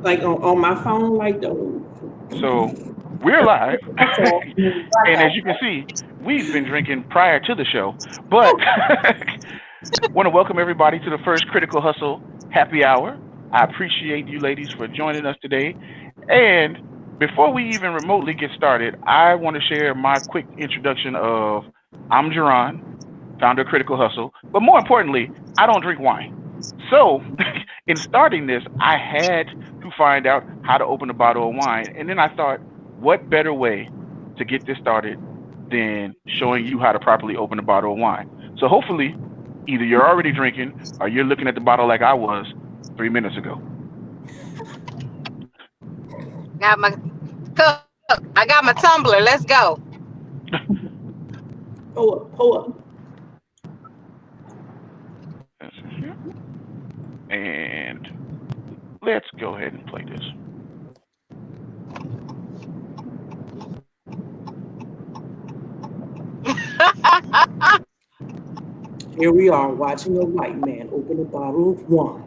Like on my phone, like those. So we're live, That's all. and as you can see, we've been drinking prior to the show. But want to welcome everybody to the first Critical Hustle Happy Hour. I appreciate you ladies for joining us today. And before we even remotely get started, I want to share my quick introduction of I'm Jerron, founder of Critical Hustle. But more importantly, I don't drink wine. So in starting this, I had to find out how to open a bottle of wine. And then I thought, what better way to get this started than showing you how to properly open a bottle of wine? So hopefully, either you're already drinking or you're looking at the bottle like I was 3 minutes ago. Got my cook. I got my tumbler. Let's go. Pull up. And let's go ahead and play this. Here we are watching a white man open a bottle of wine.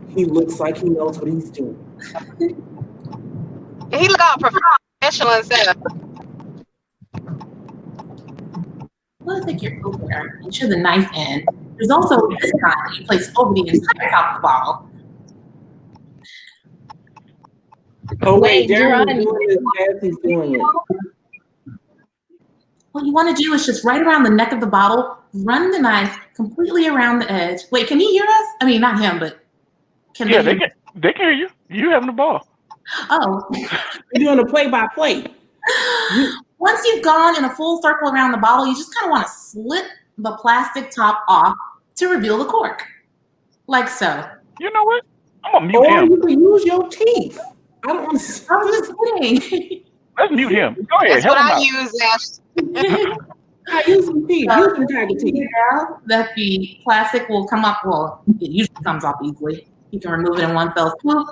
He looks like he knows what he's doing. He look all professional and stuff. Let's take your opener. Make sure the knife end. There's also this kind that you place over the entire top of the bottle. Oh wait, Jerron, Jerron's doing this as he's doing it. What you want to do is just right around the neck of the bottle, run the knife completely around the edge. Wait, can he hear us? I mean, not him, but can Yeah, they hear? they can hear you. You having the ball. Oh. You're doing a play-by-play. Once you've gone in a full circle around the bottle, you just kind of want to slip the plastic top off to reveal the cork. Like so. You know what? I'm going to mute Or him. you can use your teeth. I don't want to. I was just kidding. Let's mute him. Go ahead. That's Help what him I out. use, Ash. I use some teeth. Use some tiger teeth. Now that the plastic will come up, well, it usually comes off easily. You can remove it in one fell swoop,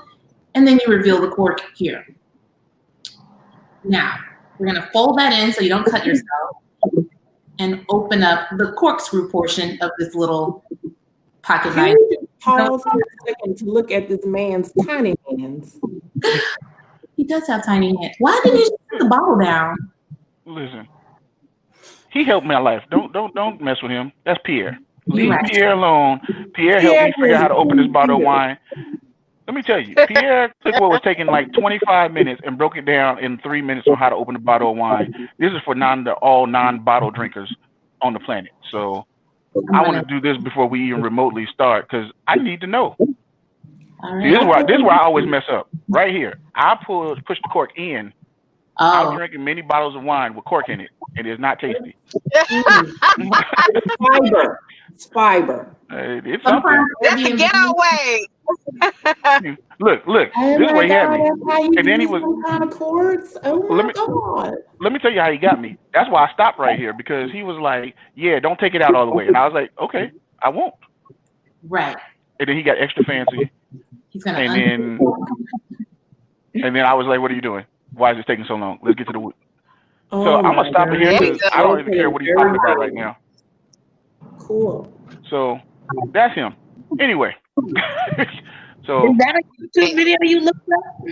and then you reveal the cork here. Now, we're going to fold that in so you don't cut yourself and open up the corkscrew portion of this little pocket knife. Pause for a second to look at this man's tiny hands. He does have tiny hands. Why didn't you just put the bottle down? Listen. He helped my life. Don't mess with him. That's Pierre. Leave Right. Pierre alone. Pierre helped me figure out how to open this bottle of wine. Let me tell you, Pierre took what was taking like 25 minutes and broke it down in 3 minutes on how to open a bottle of wine. This is for all non-bottle drinkers on the planet. So I want to do this before we even remotely start because I need to know. All See, right. this is where I always mess up. Right here. I push the cork in. I'm Oh, drinking many bottles of wine with cork in it. It is not tasty. It's fiber. It's something. sometimes That's it'll a be in- getaway. Look. Oh This is my where he had God, me. that's how you And then he use was. some kind of cords? Oh my God. Let me tell you how he got me. That's why I stopped right here because he was like, "Yeah, don't take it out all the way," and I was like, "Okay, I won't." Right. And then he got extra fancy, He's going to and then I was like, "What are you doing? Why is this taking so long? Let's get to the wood." Oh So I'm my gonna stop it God. here There you because go. I don't even care what he's talking about right now. Cool. So that's him. Anyway, so Is that a YouTube video you looked up?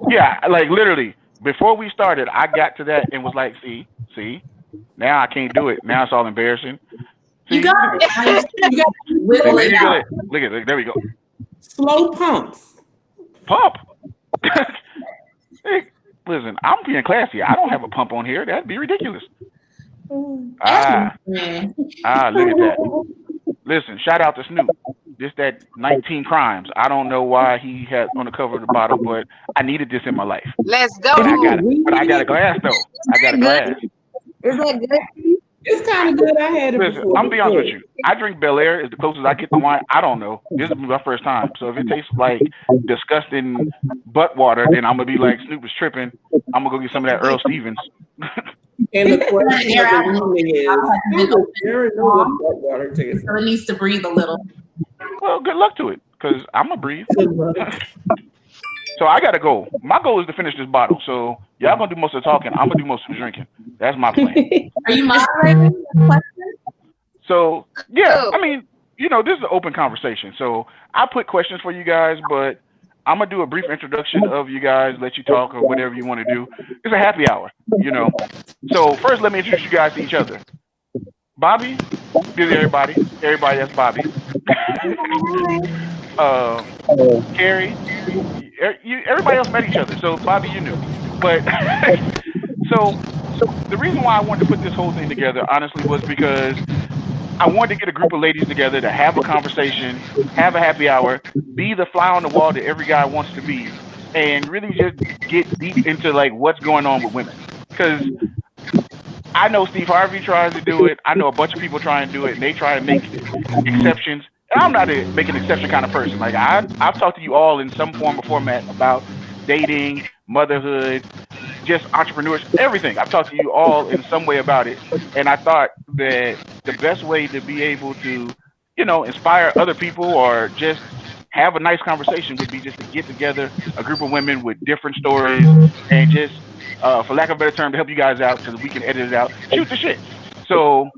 yeah, like literally before we started, I got to that and was like, see, now I can't do it. Now it's all embarrassing. See, You got it. You got to whittle There it you go. out. Look at it. There we go. Slow pumps. Pump. Hey, listen, I'm being classy. I don't have a pump on here. That'd be ridiculous. Ah, Man. look at that. Listen, shout out to Snoop. This that 19 crimes. I don't know why he had on the cover of the bottle, but I needed this in my life. Let's go. And I got a glass though. I got a glass. Is that good? It's kind of good. I had it Listen, before. I'm gonna be honest with you. I drink Bel Air. Is the closest I get to wine. I don't know. This is my first time. So if it tastes like disgusting butt water, then I'm gonna be like Snoop is tripping. I'm gonna go get some of that Earl Stevens. And the question Air of out. the evening is, how does Jared know what that water tastes? So it needs to breathe a little. Well, good luck to it, cause I'm gonna breathe. Good luck. So I got a goal. My goal is to finish this bottle. So y'all gonna do most of the talking. I'm gonna do most of the drinking. That's my plan. Are you moderating the question? So yeah, I mean, this is an open conversation. So I put questions for you guys, but I'm gonna do a brief introduction of you guys, let you talk or whatever you want to do. It's a happy hour, So first, let me introduce you guys to each other. Bobby, give everybody that's Bobby. Carrie, everybody else met each other, so Bobby, you knew. But so the reason why I wanted to put this whole thing together, honestly, was because I wanted to get a group of ladies together to have a conversation, have a happy hour, be the fly on the wall that every guy wants to be, and really just get deep into like what's going on with women. Because I know Steve Harvey tries to do it. I know a bunch of people try and do it, and they try to make exceptions. And I'm not a make an exception kind of person. Like I've talked to you all in some form or format about dating, motherhood, just entrepreneurs, everything. I've talked to you all in some way about it. And I thought that the best way to be able to, inspire other people or just have a nice conversation would be just to get together a group of women with different stories and just, for lack of a better term, to help you guys out because we can edit it out, shoot the shit. So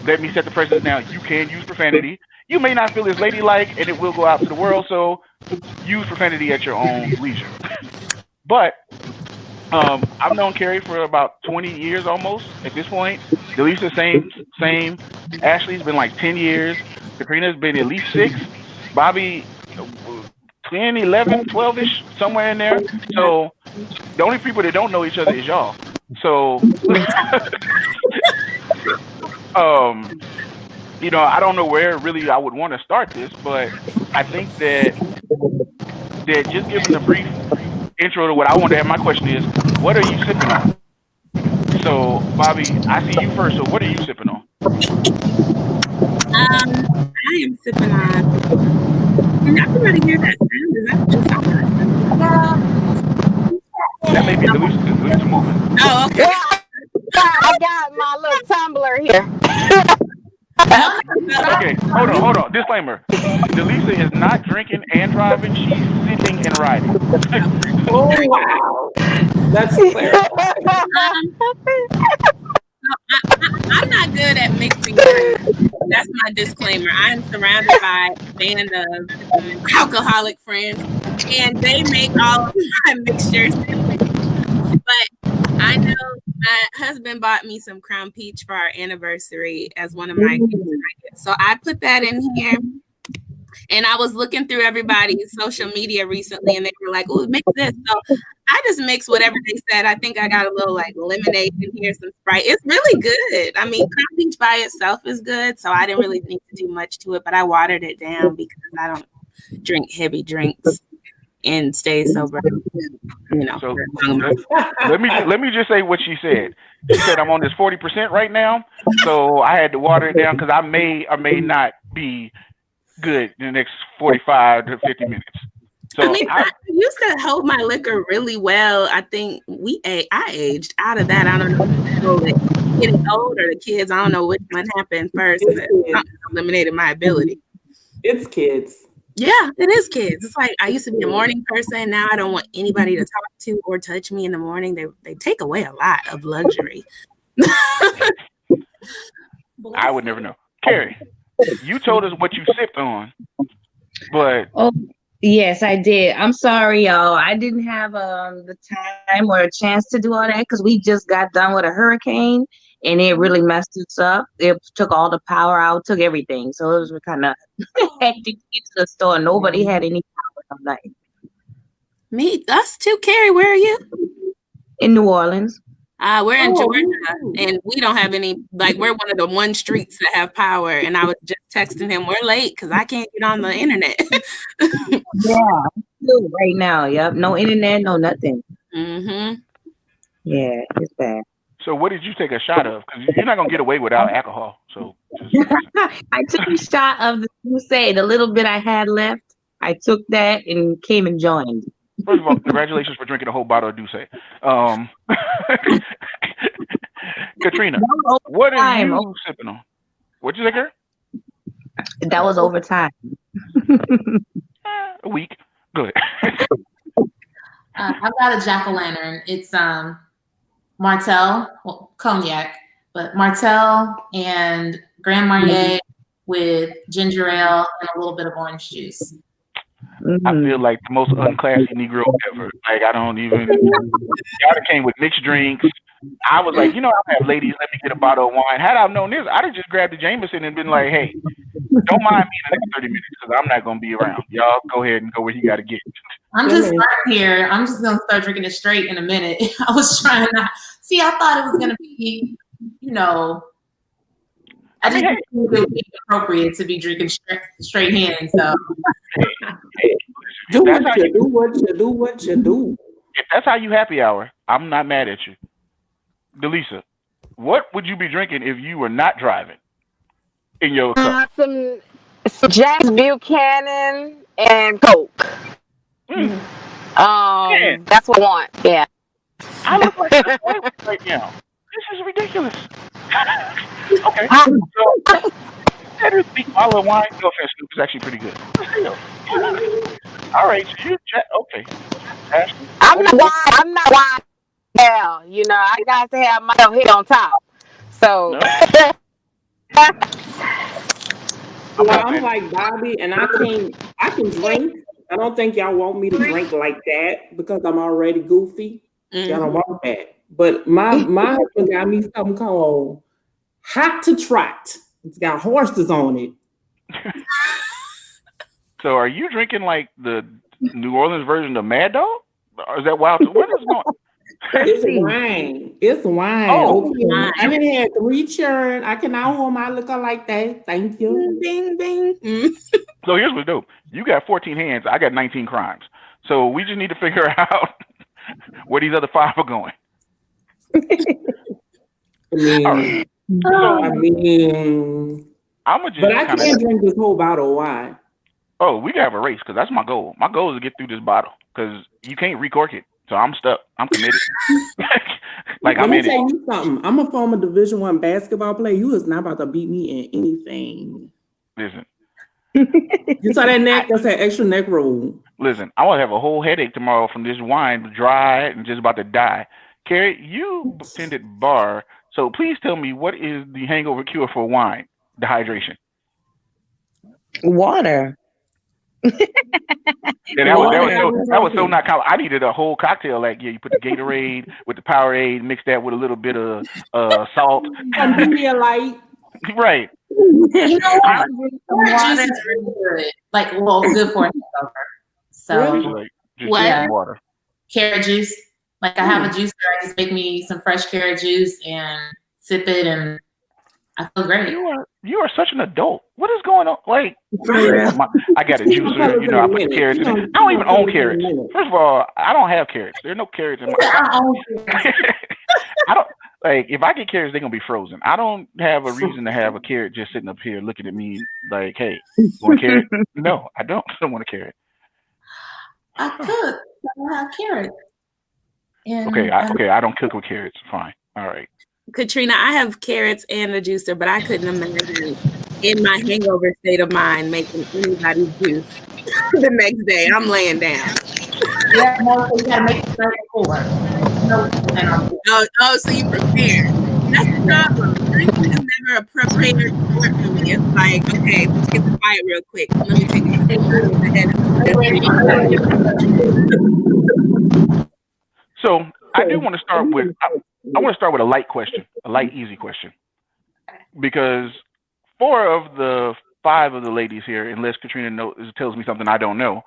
let me set the precedent now. You can use profanity. You may not feel as ladylike, and it will go out to the world, so use profanity at your own leisure. But I've known Carrie for about 20 years almost at this point. Delisa, same. Ashley's been like 10 years. Katrina's been at least 6. Bobby, 10, 11, 12-ish, somewhere in there. So the only people that don't know each other is y'all. So, I don't know where really I would want to start this, but I think that just giving a brief intro to what I want to have, my question is, what are you sipping on? So, Bobby, I see you first. So, what are you sipping on? I am sipping on. I can really hear that sound. Is that what you're That may be Delisa moving. Oh, okay. I got my little tumbler here. Okay, hold on. Disclaimer. Delisa is not drinking and driving. She's sitting and riding. Oh, wow. That's clear. I'm not good at mixing drinks. That's my disclaimer. I'm surrounded by a band of alcoholic friends, and they make all of my mixtures. But I know my husband bought me some Crown Peach for our anniversary as one of my gifts. So I put that in here. And I was looking through everybody's social media recently, and they were like, "Oh, mix this." So I just mixed whatever they said. I think I got a little like lemonade in here, some Sprite. It's really good. I mean, Crown Peach by itself is good, so I didn't really need to do much to it. But I watered it down because I don't drink heavy drinks and stay sober. So let me just say what she said. She said I'm on this 40% right now, so I had to water it down because I may or may not be good in the next 45 to 50 minutes. So I used to hold my liquor really well. I think I aged out of that. I don't know if getting old or the kids. I don't know which one happened first. Eliminated my ability. It's kids. Yeah, it is kids. It's like I used to be a morning person. Now I don't want anybody to talk to or touch me in the morning. They take away a lot of luxury. I would never know. Carrie, you told us what you sipped on, but yes, I did. I'm sorry, y'all. I didn't have the time or a chance to do all that because we just got done with a hurricane and it really messed us up. It took all the power out, took everything. So it was kind of hectic to get to the store. Nobody had any power all night. Us too, Carrie. Where are you? In New Orleans. We're in Georgia, and we don't have any, like, we're one of the one streets that have power. And I was just texting him, we're late because I can't get on the internet. Yeah, right now. Yep. No internet, no nothing. Mm-hmm. Yeah, it's bad. So what did you take a shot of? Because you're not going to get away without alcohol. So I took a shot of the little bit I had left. I took that and came and joined. First of all, congratulations for drinking a whole bottle of Douce. Katrina, what are you sipping on? What'd you say, girl? That was overtime. A week. Good. I've got a jack-o'-lantern. It's Martell, cognac, but Martell and Grand Marnier with ginger ale and a little bit of orange juice. I feel like the most unclassy Negro ever. Like I don't even. Y'all came with mixed drinks. I was like, I'll have ladies. Let me get a bottle of wine. Had I known this, I'd have just grabbed the Jameson and been like, hey, don't mind me in the next 30 minutes because I'm not gonna be around. Y'all go ahead and go where you got to get. I'm just starting here. I'm just gonna start drinking it straight in a minute. I was trying to see. I thought it was gonna be, I just think it would be appropriate to be drinking straight hands. So. Do what you do. If that's how you happy hour, I'm not mad at you. Delisa, what would you be drinking if you were not driving in your car? Some James Buchanan and Coke. That's what I want. Yeah. I look like a boy right now. This is ridiculous. Okay. So, that is the bottle of wine. No offense, Snoop is actually pretty good. All right, so you okay. Ashley, I'm not wine. Hell, I got to have my head on top. So. No. Well, I'm like Bobby, and I can drink. I don't think y'all want me to drink like that because I'm already goofy. Y'all don't want that. But my husband got me something called Hot to Trot. It's got horses on it. So are you drinking like the New Orleans version of Mad Dog? Or is that wild? What is going on? It's wine. It's wine. Oh, okay. I didn't have 3 children. I cannot hold my liquor like that. Thank you. Bing, bing. So here's what's dope. You got 14 hands. I got 19 crimes. So we just need to figure out where these other 5 are going. I mean, I'm a just. But I can't drink this whole bottle of wine. Oh, we can have a race because that's my goal. My goal is to get through this bottle because you can't recork it. So I'm stuck. I'm committed. Let me tell you something. I'm a former Division I basketball player. You is not about to beat me in anything. Listen. You saw that neck? That's that extra neck roll. Listen, I want to have a whole headache tomorrow from this wine, dry and just about to die. Carrie, you attended bar, so please tell me what is the hangover cure for wine? Dehydration. Water. Yeah, that was so not common. I needed a whole cocktail. Like, you put the Gatorade with the Powerade, mix that with a little bit of salt. Give me a light. Right. Juice is really good. Like, good for a hangover. So, just water. Carrot juice. Like, I have a juicer. I just make me some fresh carrot juice and sip it, and I feel great. You are such an adult. What is going on? Like, I got a juicer. I put carrots in it. I don't even own carrots. First of all, I don't have carrots. There are no carrots in my. I don't like. If I get carrots, they're gonna be frozen. I don't have a reason to have a carrot just sitting up here looking at me like, "Hey, want a carrot?" No, I don't. I don't want a carrot. I cook. I don't have carrots. And, okay. I don't cook with carrots. Fine. All right. Katrina, I have carrots and a juicer, but I couldn't imagine in my hangover state of mind making anybody's juice the next day. I'm laying down. Yeah, no, you gotta make it right before. So you prepared. That's the problem. Drinking is never a prepared sport for me. It's like, okay, let's get the fight real quick. Let me take it. So I do want to start with. I want to start with a light question, a light, easy question, because 4 of the 5 of the ladies here, unless Katrina tells me something I don't know,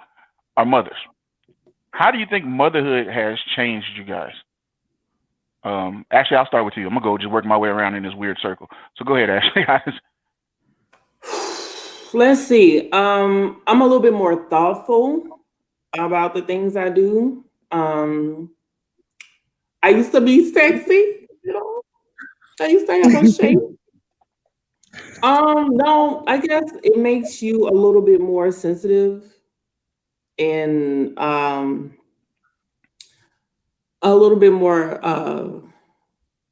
are mothers. How do you think motherhood has changed you guys? Actually, I'll start with you. I'm gonna go just work my way around in this weird circle. So go ahead, Ashley. Let's see. I'm a little bit more thoughtful about the things I do. I used to be sexy, I used to have a shape. No, I guess it makes you a little bit more sensitive and a little bit more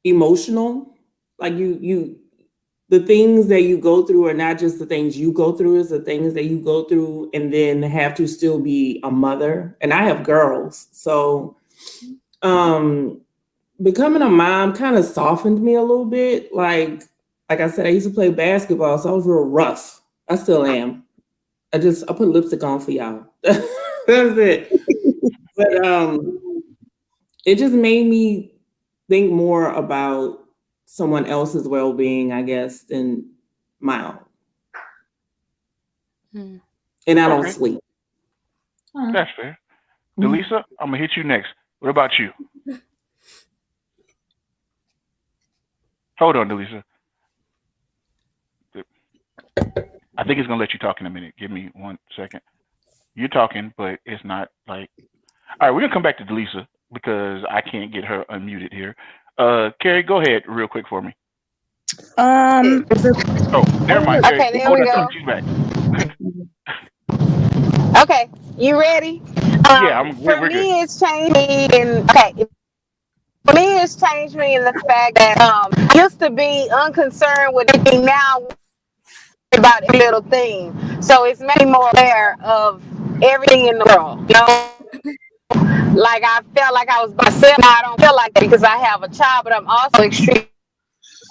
emotional. Like the things that you go through are not just the things you go through, it's the things that you go through and then have to still be a mother. And I have girls, so becoming a mom kind of softened me a little bit. Like I said, I used to play basketball, so I was real rough. I still am. I put lipstick on for y'all. That's it. But it just made me think more about someone else's well-being, I guess, than my own. And I don't sleep. That's fair. Delisa, I'm gonna hit you next. What about you? Hold on, Delisa. I think it's gonna let you talk in a minute. Give me 1 second. You're talking, but it's not like. All right, we're gonna come back to Delisa because I can't get her unmuted here. Carrie, go ahead real quick for me. Okay, Never mind, Carrie. there we go. She's back. Okay, you ready? We're good. It's changed me for me, it's changed me in the fact that I used to be unconcerned with anything, now about every little thing. So it's made me more aware of everything in the world. You know, like I felt like I was by myself. Now I don't feel like that because I have a child, but I'm also extremely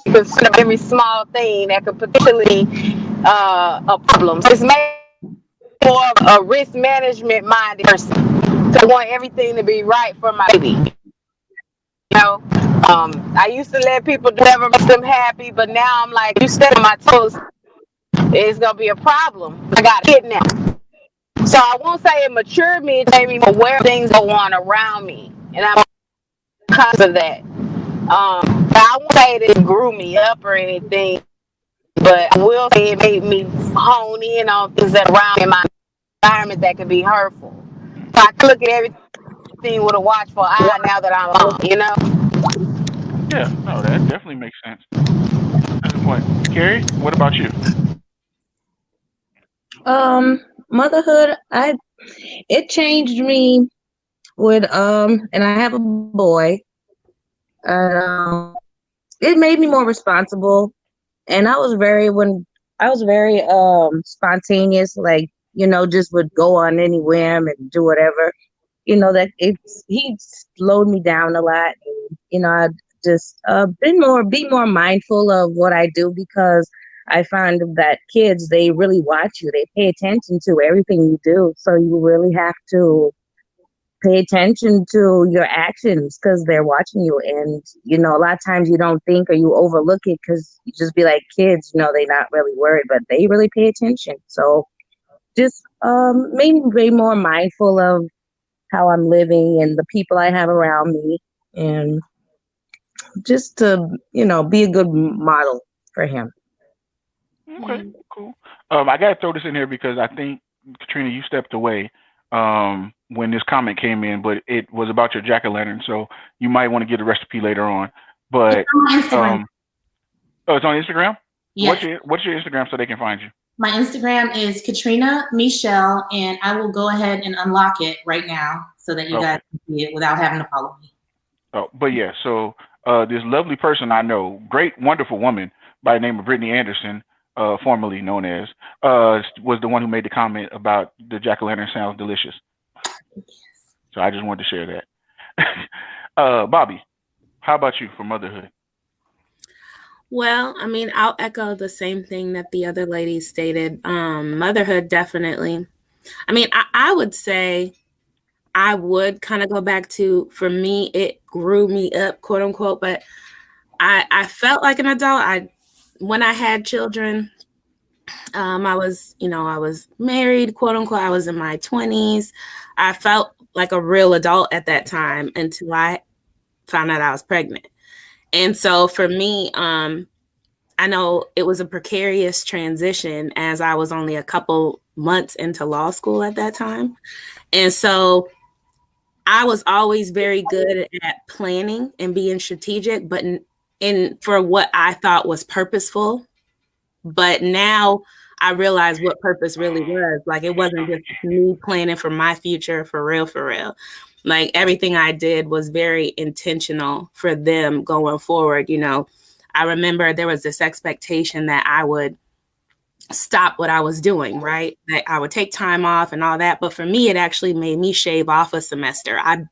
concerned about every small thing that could potentially a problem. So it's made more of a risk management minded person. So I want everything to be right for my baby. You know, I used to let people do whatever makes them happy, but now I'm like, you step on my toes, it's gonna be a problem. I got a kid now, so I won't say it matured me. It made me aware of things go on around me, and I'm conscious of that. But I won't say that it grew me up or anything, but I will say it made me hone in on things that are around me in my environment that can be hurtful. So I can look at everything with a watchful eye now that I'm on, you know? Yeah, no, that definitely makes sense. That's the point. Carrie, what about you? Motherhood, it changed me with and I have a boy. It made me more responsible, and I was very spontaneous, like, just would go on any whim and do whatever. That he slowed me down a lot, and I just be more mindful of what I do, because I find that kids, they really watch you, they pay attention to everything you do, so you really have to pay attention to your actions because they're watching you. And a lot of times you don't think, or you overlook it because you just be like, kids, they're not really worried, but they really pay attention. So just made me be more mindful of how I'm living and the people I have around me, and just to be a good model for him. Okay, cool. I gotta throw this in here because I think, Katrina, you stepped away when this comment came in, but it was about your jack-o'-lantern, so you might want to get a recipe later on. But it's on Instagram. It's on Instagram? Yes. What's your Instagram so they can find you? My Instagram is Katrina Michelle, and I will go ahead and unlock it right now so that you guys can see it without having to follow me. Oh, but yeah, so this lovely person I know, great, wonderful woman by the name of Brittany Anderson, formerly known as, was the one who made the comment about the jack-o'-lantern sounds delicious. Yes. So I just wanted to share that. Bobby, how about you for motherhood? Well, I mean, I'll echo the same thing that the other ladies stated. Motherhood, definitely. I mean, I would say I would kind of go back to, for me, it grew me up, quote unquote, but I felt like an adult. When I had children, I was married, quote unquote. I was in my 20s. I felt like a real adult at that time until I found out I was pregnant. And so for me, I know it was a precarious transition, as I was only a couple months into law school at that time. And so I was always very good at planning and being strategic, but for what I thought was purposeful. But now I realize what purpose really was. Like, it wasn't just me planning for my future, for real. Like, everything I did was very intentional for them going forward. I remember there was this expectation that I would stop what I was doing, right? That I would take time off and all that. But for me, it actually made me shave off a semester. I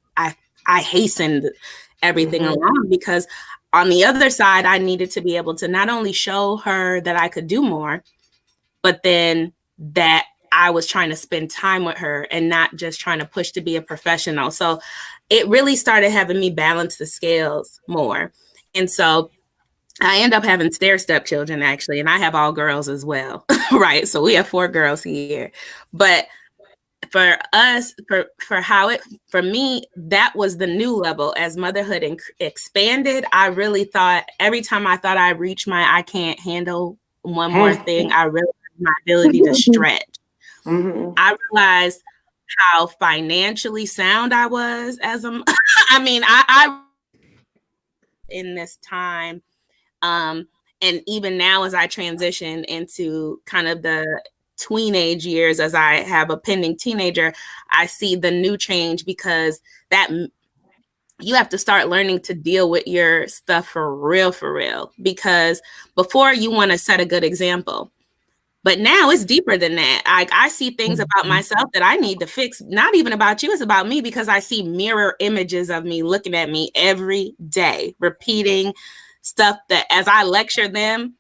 hastened everything along, because on the other side, I needed to be able to not only show her that I could do more, but then that I was trying to spend time with her and not just trying to push to be a professional. So it really started having me balance the scales more. And so I end up having stair-step children, actually, and I have all girls as well, right? So we have 4 girls here. But for us, for me, that was the new level. As motherhood expanded, I really thought every time I thought I reached I can't handle one more thing, I realized my ability to stretch. I realized how financially sound I was as a, I mean, I in this time. And even now, as I transition into kind of the teenage years, as I have a pending teenager, I see the new change, because that you have to start learning to deal with your stuff for real, because before you want to set a good example. But now it's deeper than that. I see things about myself that I need to fix, not even about you, it's about me, because I see mirror images of me looking at me every day, repeating stuff that as I lecture them,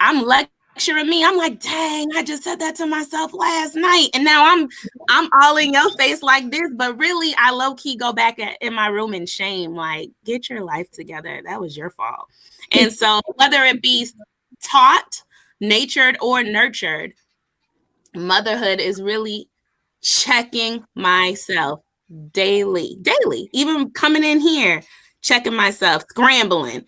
I'm lecturing me. I'm like, dang, I just said that to myself last night. And now I'm all in your face like this. But really, I low-key go back in my room in shame, like, get your life together. That was your fault. And so whether it be taught, natured, or nurtured, motherhood is really checking myself daily, even coming in here, checking myself, scrambling.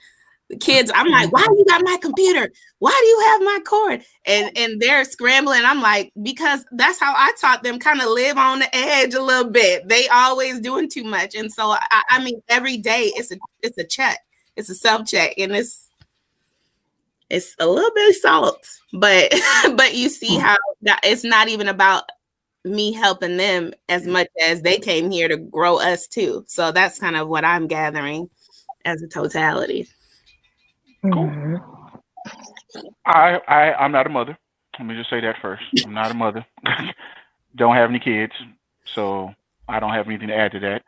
The kids, I'm like, why you got my computer? Why do you have my cord? And they're scrambling. I'm like, because that's how I taught them, kind of live on the edge a little bit. They always doing too much. And so, I mean, every day it's a check. It's a self-check. And it's a little bit of salt, but you see how that it's not even about me helping them as much as they came here to grow us too. So that's kind of what I'm gathering as a totality. Cool. I'm not a mother. Let me just say that first. I'm not a mother. Don't have any kids, so I don't have anything to add to that.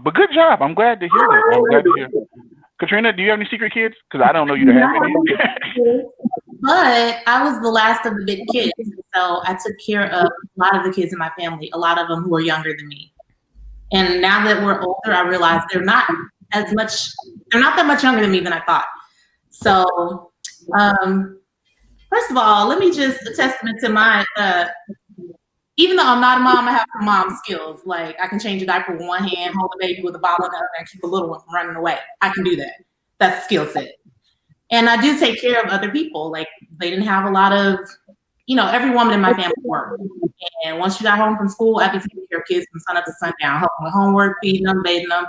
But good job. I'm glad to hear that. I'm glad to hear. Katrina, do you have any secret kids? Because I don't know you to have any. But I was the last of the big kids, so I took care of a lot of the kids in my family, a lot of them who were younger than me. And now that we're older, I realize they're not that much younger than me than I thought. So, first of all, let me just a testament to my, even though I'm not a mom, I have some mom skills. Like, I can change a diaper with one hand, hold the baby with a bottle in the other, and keep the little one from running away. I can do that. That's a skill set. And I do take care of other people. Like, they didn't have a lot of, every woman in my family worked. And once you got home from school, I'd be taking care of kids from sun up to sundown, helping with homework, feeding them, bathing them,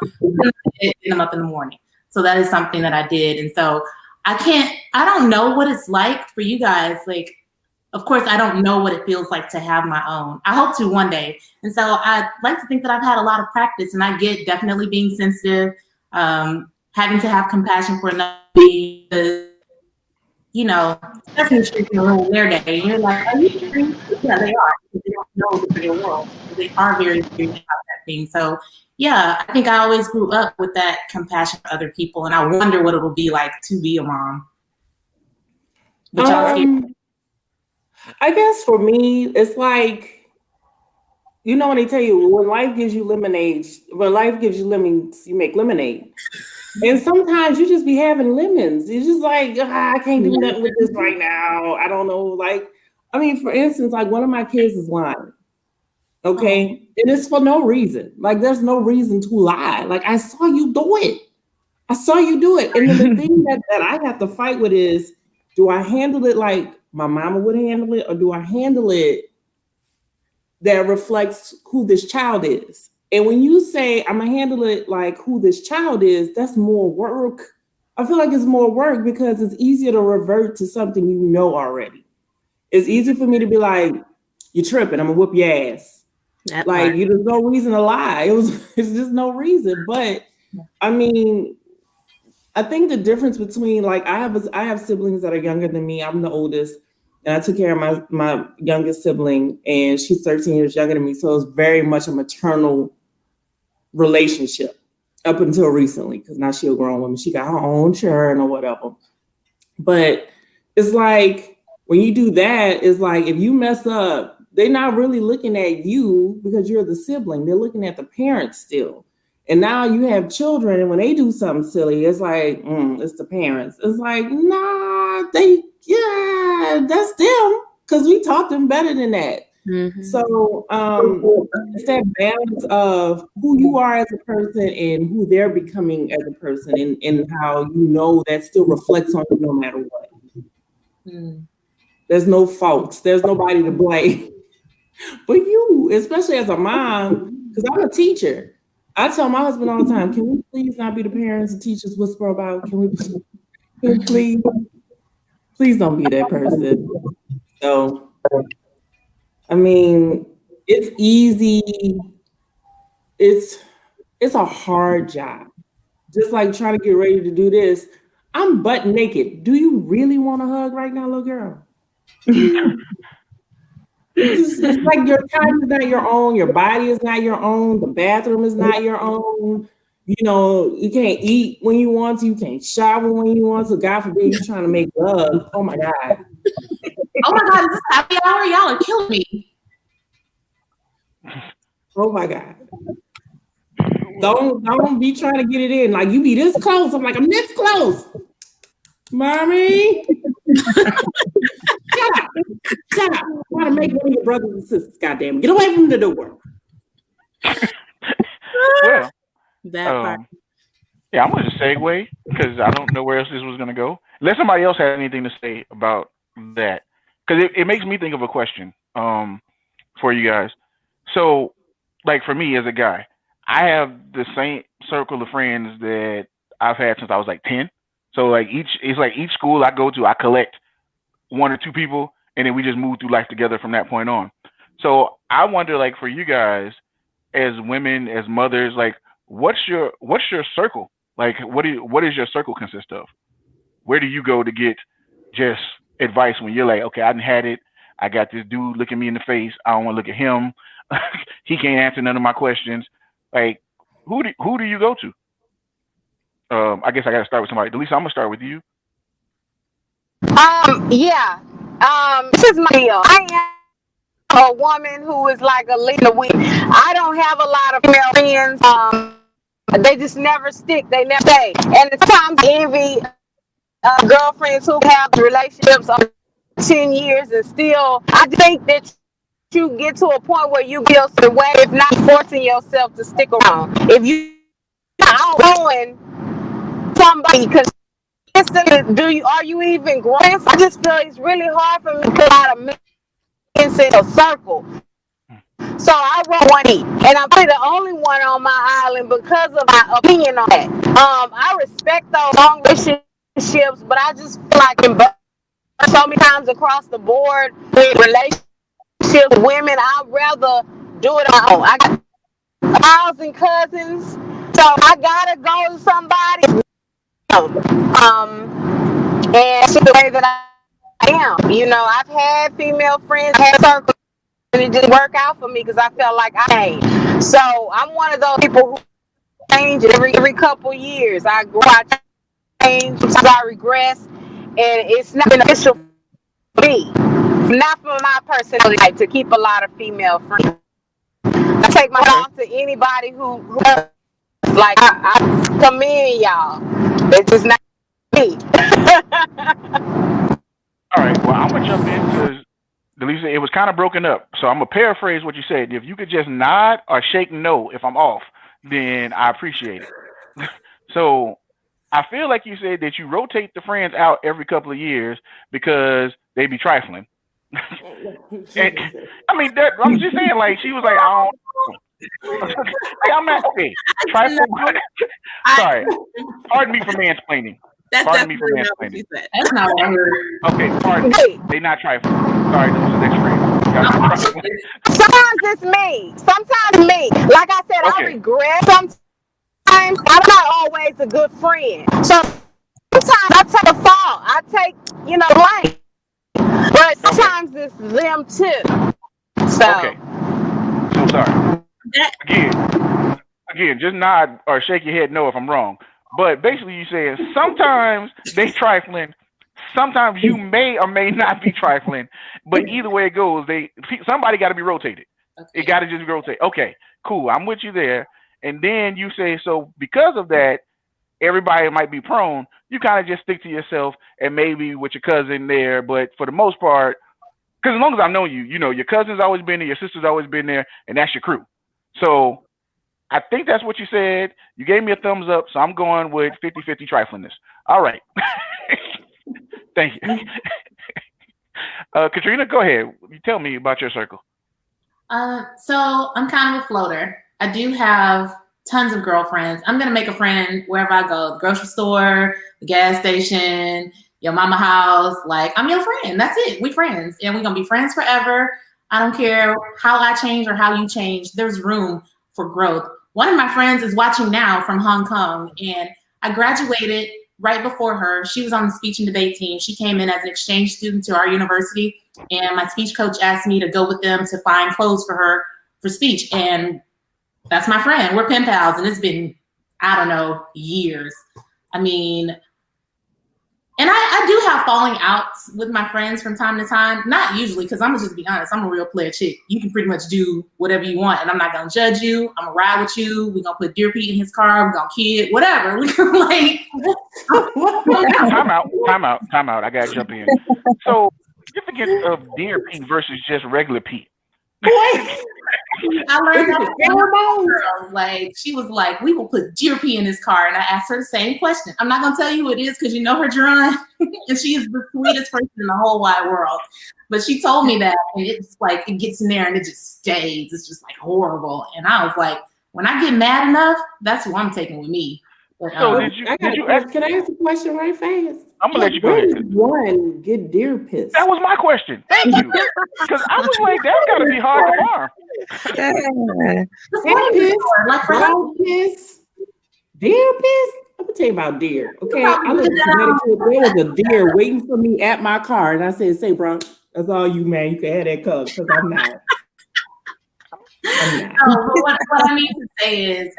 getting them up in the morning. So that is something that I did. And so I don't know what it's like for you guys. Like, of course, I don't know what it feels like to have my own. I hope to one day. And so I like to think that I've had a lot of practice, and I get definitely being sensitive, having to have compassion for another, because, especially treating a little their day. And you're like, are you serious? Yeah, they are. Because they don't know the real world. They are very serious about that thing. So, yeah, I think I always grew up with that compassion for other people, and I wonder what it will be like to be a mom. But I guess for me, it's like, when they tell you when life gives you lemons, you make lemonade. And sometimes you just be having lemons. You're just like, I can't do nothing with this right now. I don't know. Like, for instance, like one of my kids is lying. Okay. And it's for no reason. Like, there's no reason to lie. Like, I saw you do it. And then the thing that I have to fight with is, do I handle it like my mama would handle it, or do I handle it that reflects who this child is? And when you say I'm gonna handle it like who this child is, that's more work. I feel like it's more work because it's easier to revert to something you know already. It's easy for me to be like, you're tripping, I'm gonna whoop your ass. There's no reason to lie. It's just no reason. But I think the difference between, like, I have siblings that are younger than me. I'm the oldest, and I took care of my youngest sibling, and she's 13 years younger than me. So it's very much a maternal relationship up until recently, because now she's a grown woman. She got her own children or whatever. But it's like, when you do that, it's like if you mess up, they're not really looking at you because you're the sibling. They're looking at the parents still. And now you have children, and when they do something silly, it's like, it's the parents. It's like, nah, that's them, because we taught them better than that. Mm-hmm. So it's that balance of who you are as a person and who they're becoming as a person, and how you know that still reflects on you no matter what. There's no faults. There's nobody to blame. But you, especially as a mom, because I'm a teacher. I tell my husband all the time, can we please not be the parents and teachers whisper about? Can we please don't be that person. So, I mean, it's easy. It's a hard job. Just like trying to get ready to do this. I'm butt naked. Do you really want a hug right now, little girl? It's like your time is not your own, your body is not your own, the bathroom is not your own. You know, you can't eat when you want to, you can't shower when you want to. God forbid you're trying to make love. Oh my God. Oh my God, is this happy hour? Y'all are killing me. Oh my God. Don't be trying to get it in. Like you be this close. I'm like, I'm this close. Mommy. Shut up. I'm trying to make one of your brothers and sisters, goddamn. Get away from the door. Well, That part. yeah, I'm going to segue because I don't know where else this was going to go. Unless somebody else has anything to say about that. Because it makes me think of a question for you guys. So, like for me as a guy, I have the same circle of friends that I've had since I was like 10. So like each school I go to, I collect one or two people, and then we just move through life together from that point on. So I wonder, like for you guys, as women, as mothers, like what's your circle? Like what does your circle consist of? Where do you go to get just advice when you're like, okay, I done had it. I got this dude looking me in the face. I don't want to look at him. He can't answer none of my questions. Like who do you go to? I guess I got to start with somebody. Delisa, I'm gonna start with you. Yeah. This is my deal. I am a woman who is like a leader. I don't have a lot of female friends. They just never stick. They never stay. And sometimes I envy girlfriends who have relationships of 10 years and still. I think that you get to a point where you feel some way, if not forcing yourself to stick around. If you outgrowing somebody, because are you even growing? I just feel it's really hard for me to put out a men in a circle. So I wrote one, and I'm probably the only one on my island because of my opinion on that. I respect those long relationships, but I just feel like in so many times across the board with relationships with women, I'd rather do it on my own. I got 1,000 cousins, so I gotta go to somebody. And it's the way that I am. You know, I've had female friends, I had circles, and it didn't work out for me because I felt like I changed. So I'm one of those people who change every couple years. I grow, I change, sometimes I regress, and it's not beneficial for me. Not for my personality type to keep a lot of female friends. I take my off to anybody who like I commend y'all. It's just not me. All right. Well, I'm gonna jump in because Delisa, it was kind of broken up. So I'm gonna paraphrase what you said. If you could just nod or shake no if I'm off, then I appreciate it. So I feel like you said that you rotate the friends out every couple of years because they be trifling. And, I mean, I'm just saying, like she was like, I don't. Like, I'm not okay. Trifle. Sorry. Pardon me for mansplaining. Pardon me for mansplaining. That's not what I heard. Okay, pardon me. They not trifling. Sorry, this is next friend. Sometimes it's me. Sometimes me. Like I said, Okay. I regret. Sometimes I'm not always a good friend. So sometimes I take a fault. I take, blame. But sometimes it's them too. So. Okay. So sorry. Again, just nod or shake your head no if I'm wrong. But basically, you saying sometimes they trifling, sometimes you may or may not be trifling, but either way it goes, somebody got to be rotated. Okay. It got to just rotate. Okay, cool. I'm with you there. And then you say, so because of that, everybody might be prone. You kind of just stick to yourself and maybe with your cousin there. But for the most part, because as long as I know you, you know, your cousin's always been there, your sister's always been there, and that's your crew. So I think that's what you said. You gave me a thumbs up, so I'm going with 50-50 triflingness. All right. Thank you. Katrina, go ahead. You tell me about your circle. So I'm kind of a floater. I do have tons of girlfriends. I'm going to make a friend wherever I go, the grocery store, the gas station, your mama house. Like, I'm your friend. That's it. We friends. And we're going to be friends forever. I don't care how I change or how you change. There's room for growth. One of my friends is watching now from Hong Kong, and I graduated right before her. She was on the speech and debate team. She came in as an exchange student to our university, and my speech coach asked me to go with them to find clothes for her for speech. And that's my friend. We're pen pals, and it's been, I don't know, years. I mean, and I do have falling outs with my friends from time to time. Not usually, because I'm going to just be honest. I'm a real player chick. You can pretty much do whatever you want, and I'm not going to judge you. I'm going to ride with you. We're going to put Dear Pete in his car. We're going to kid, whatever. Like, Time out. I got to jump in. So, significance of Dear Pete versus just regular Pete. I learned that from my girl. Like, she was like, we will put Dear P in his car. And I asked her the same question. I'm not going to tell you who it is because you know her, Jerron. And she is the sweetest person in the whole wide world. But she told me that, and it's like, it gets in there and it just stays. It's just like horrible. And I was like, when I get mad enough, that's who I'm taking with me. But, So can I ask a question right fast? I'm gonna let you go Where ahead. does one get deer pissed? That was my question. Thank you. Because I was like, that's gotta be hard to farm. Cat piss, dog piss, deer piss. I'm gonna tell you about deer. Okay, I looked at Connecticut. There was a deer waiting for me at my car, and I said, "Say, bro, that's all you, man. You can have that cub because I'm not." What I mean to say is,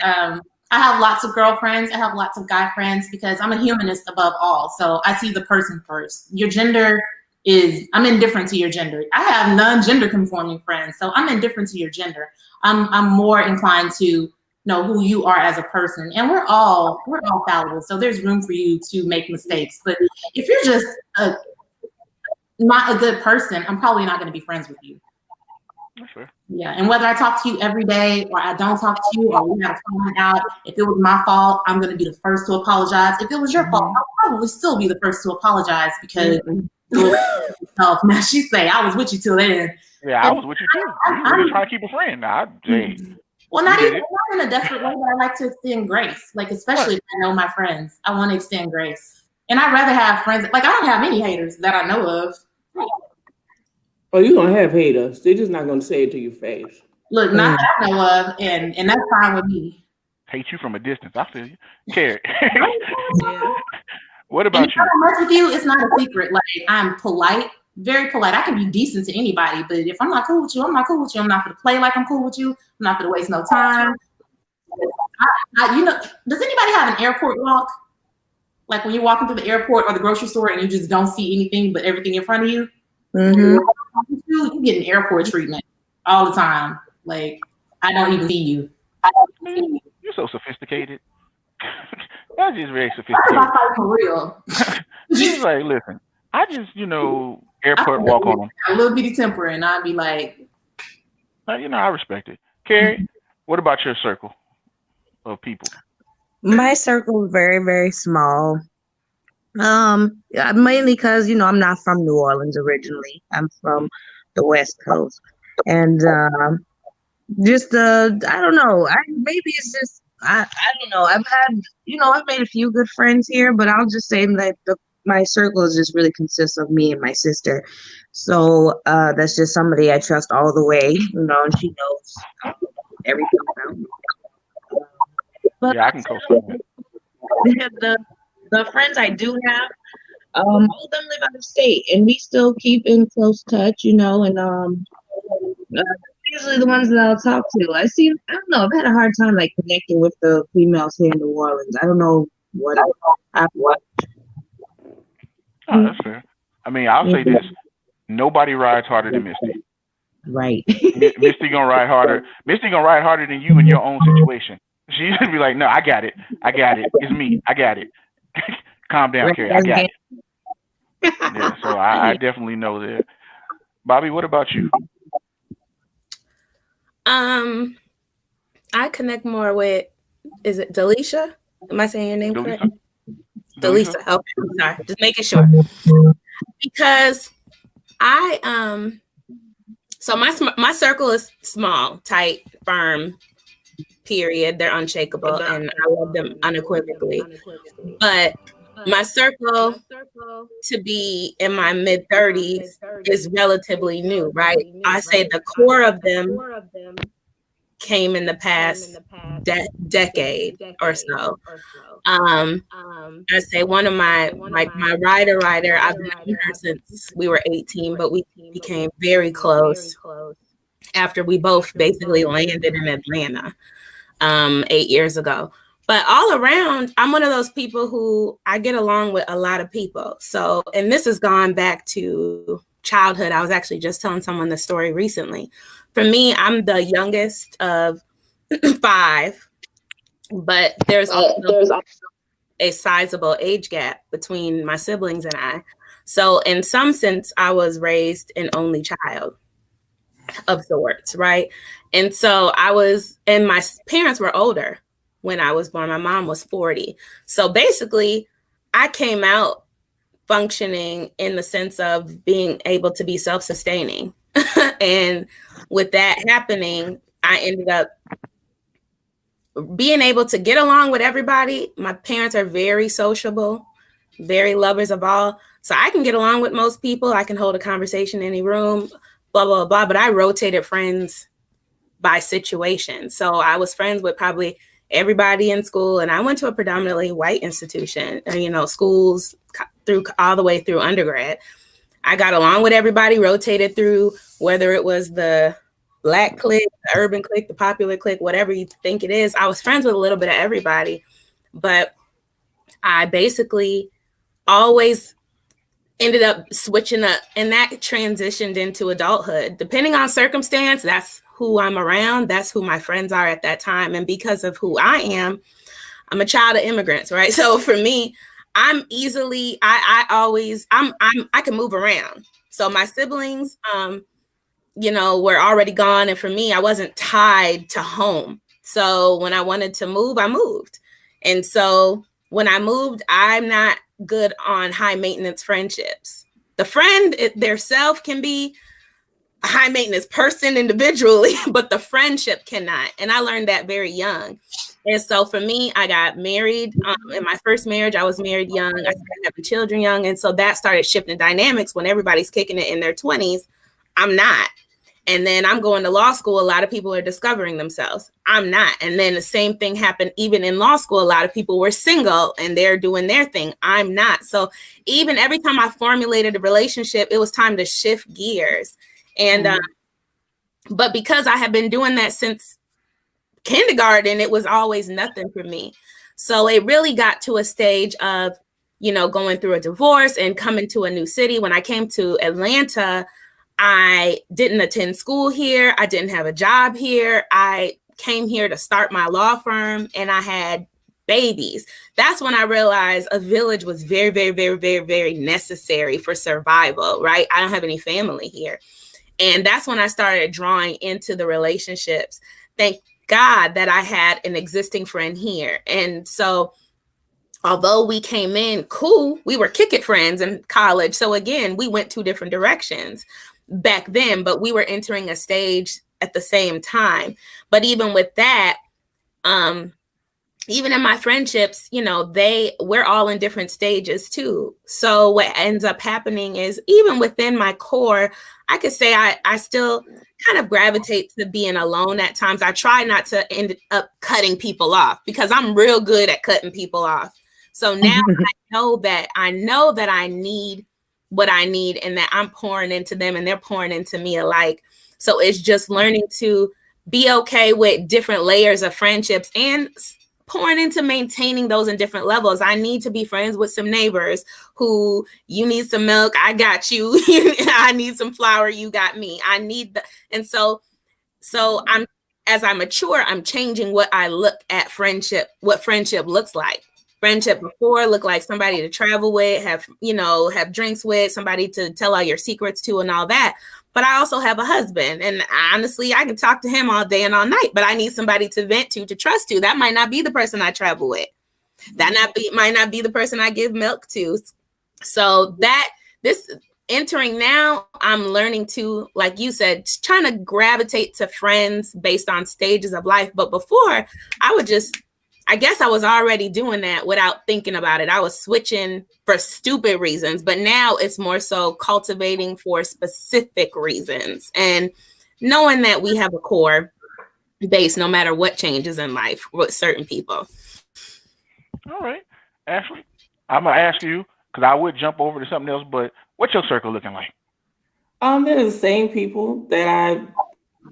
I have lots of girlfriends. I have lots of guy friends because I'm a humanist above all. So I see the person first. Your gender I'm indifferent to your gender. I have non-gender conforming friends, so I'm indifferent to your gender. I'm more inclined to know who you are as a person, and we're all fallible. So there's room for you to make mistakes. But if you're just not a good person, I'm probably not going to be friends with you. Sure. Yeah, and whether I talk to you every day or I don't talk to you or we have a falling out, if it was my fault, I'm going to be the first to apologize. If it was your fault, I'll probably still be the first to apologize because now she say I was with you till then. Yeah, I was with you too. You were trying to keep a friend. Well, not in a desperate way, but I like to extend grace. Like, especially if I know my friends, I want to extend grace. And I'd rather have friends. Like, I don't have any haters that I know of. Oh, you're gonna have haters. They're just not gonna say it to your face. Look, not that I know of, and that's fine with me. Hate you from a distance. I feel you. Carrie. What about you? Much with you, it's not a secret. Like, I'm polite, very polite. I can be decent to anybody, but if I'm not cool with you, I'm not cool with you. I'm not going to play like I'm cool with you. I'm not going to waste no time. Does anybody have an airport walk? Like when you're walking through the airport or the grocery store and you just don't see anything but everything in front of you? Mm-hmm. You get an airport treatment all the time. Like, I don't even see you. You're so sophisticated. That's just very I'm sophisticated. for real. She's like, listen, I just, airport walk on them. A little bitty temper, and I'd be like, I respect it. Carrie, what about your circle of people? My circle is very, very small. Mainly because, I'm not from New Orleans originally. I'm from the West Coast. And I don't know. Maybe it's just, I don't know. I've made a few good friends here, but I'll just say that my circle just really consists of me and my sister. So that's just somebody I trust all the way, and she knows everything about me. But yeah, I can co-sign that. The friends I do have, all of them live out of state, and we still keep in close touch, and usually the ones that I'll talk to. I don't know, I've had a hard time connecting with the females here in New Orleans. I don't know what. Oh, that's fair. I mean, I'll say this: nobody rides harder than Misty. Right. Misty gonna ride harder. Misty gonna ride harder than you in your own situation. She's gonna be like, "No, I got it. I got it. It's me. I got it. Calm down, Carrie. I got it." Yeah. So I definitely know that. Bobby, what about you? I connect more with, is it Delisha? Am I saying your name correct? Delisa? Delisa. Okay, I'm sorry. Just making sure. Because so my circle is small, tight, firm, period. They're unshakable, and I love them unequivocally. But my circle to be in my mid-30s is relatively new, right? I say the core of them came in the past decade or so. I say one of my rider, I've known her since we were 18, but we became very close after we both basically landed in Atlanta 8 years ago. But all around, I'm one of those people who I get along with a lot of people. So, and this has gone back to childhood. I was actually just telling someone the story recently. For me, I'm the youngest of 5, but there's also a sizable age gap between my siblings and I. So in some sense, I was raised an only child of sorts, right? And so and my parents were older when I was born. My mom was 40. So basically, I came out functioning in the sense of being able to be self-sustaining. And with that happening, I ended up being able to get along with everybody. My parents are very sociable, very lovers of all. So I can get along with most people. I can hold a conversation in any room, blah, blah, blah. But I rotated friends by situation. So I was friends with probably everybody in school. And I went to a predominantly white institution, schools through all the way through undergrad. I got along with everybody, rotated through, whether it was the Black clique, the urban clique, the popular clique, whatever you think it is. I was friends with a little bit of everybody, but I basically always ended up switching up, and that transitioned into adulthood. Depending on circumstance, that's who I'm around. That's who my friends are at that time. And because of who I am, I'm a child of immigrants, right? So for me, I'm easily, I can move around. So my siblings, were already gone. And for me, I wasn't tied to home. So when I wanted to move, I moved. And so when I moved, I'm not good on high maintenance friendships. The friend their self can be a high maintenance person individually, but the friendship cannot. And I learned that very young. And so for me, I got married. In my first marriage, I was married young. I started having children young. And so that started shifting dynamics. When everybody's kicking it in their 20s, I'm not. And then I'm going to law school. A lot of people are discovering themselves. I'm not. And then the same thing happened even in law school. A lot of people were single and they're doing their thing. I'm not. So even every time I formulated a relationship, it was time to shift gears. And but because I had been doing that since kindergarten, it was always nothing for me. So it really got to a stage of, going through a divorce and coming to a new city. When I came to Atlanta, I didn't attend school here. I didn't have a job here. I came here to start my law firm and I had babies. That's when I realized a village was very, very, very, very, very necessary for survival, right? I don't have any family here. And that's when I started drawing into the relationships. Thank God that I had an existing friend here. And so although we came in cool, we were kick it friends in college. So again, we went 2 different directions back then, but we were entering a stage at the same time. But even with that, even in my friendships, we're all in different stages too. So what ends up happening is even within my core, I could say I still kind of gravitate to being alone at times. I try not to end up cutting people off because I'm real good at cutting people off. So now I know that I need what I need and that I'm pouring into them and they're pouring into me alike. So it's just learning to be okay with different layers of friendships and pouring into maintaining those in different levels. I need to be friends with some neighbors who, you need some milk, I got you. I need some flour, you got me. I need and so as I mature, I'm changing what I look at friendship, what friendship looks like. Friendship before looked like somebody to travel with, have drinks with, somebody to tell all your secrets to and all that. But I also have a husband, and honestly, I can talk to him all day and all night, but I need somebody to vent to trust to. That might not be the person I travel with. Might not be the person I give milk to. So this entering now, I'm learning to, like you said, trying to gravitate to friends based on stages of life. But before, I guess I was already doing that without thinking about it. I was switching for stupid reasons, but now it's more so cultivating for specific reasons and knowing that we have a core base no matter what changes in life with certain people. All right. Ashley, I'm going to ask you, because I would jump over to something else, but what's your circle looking like? They're the same people that I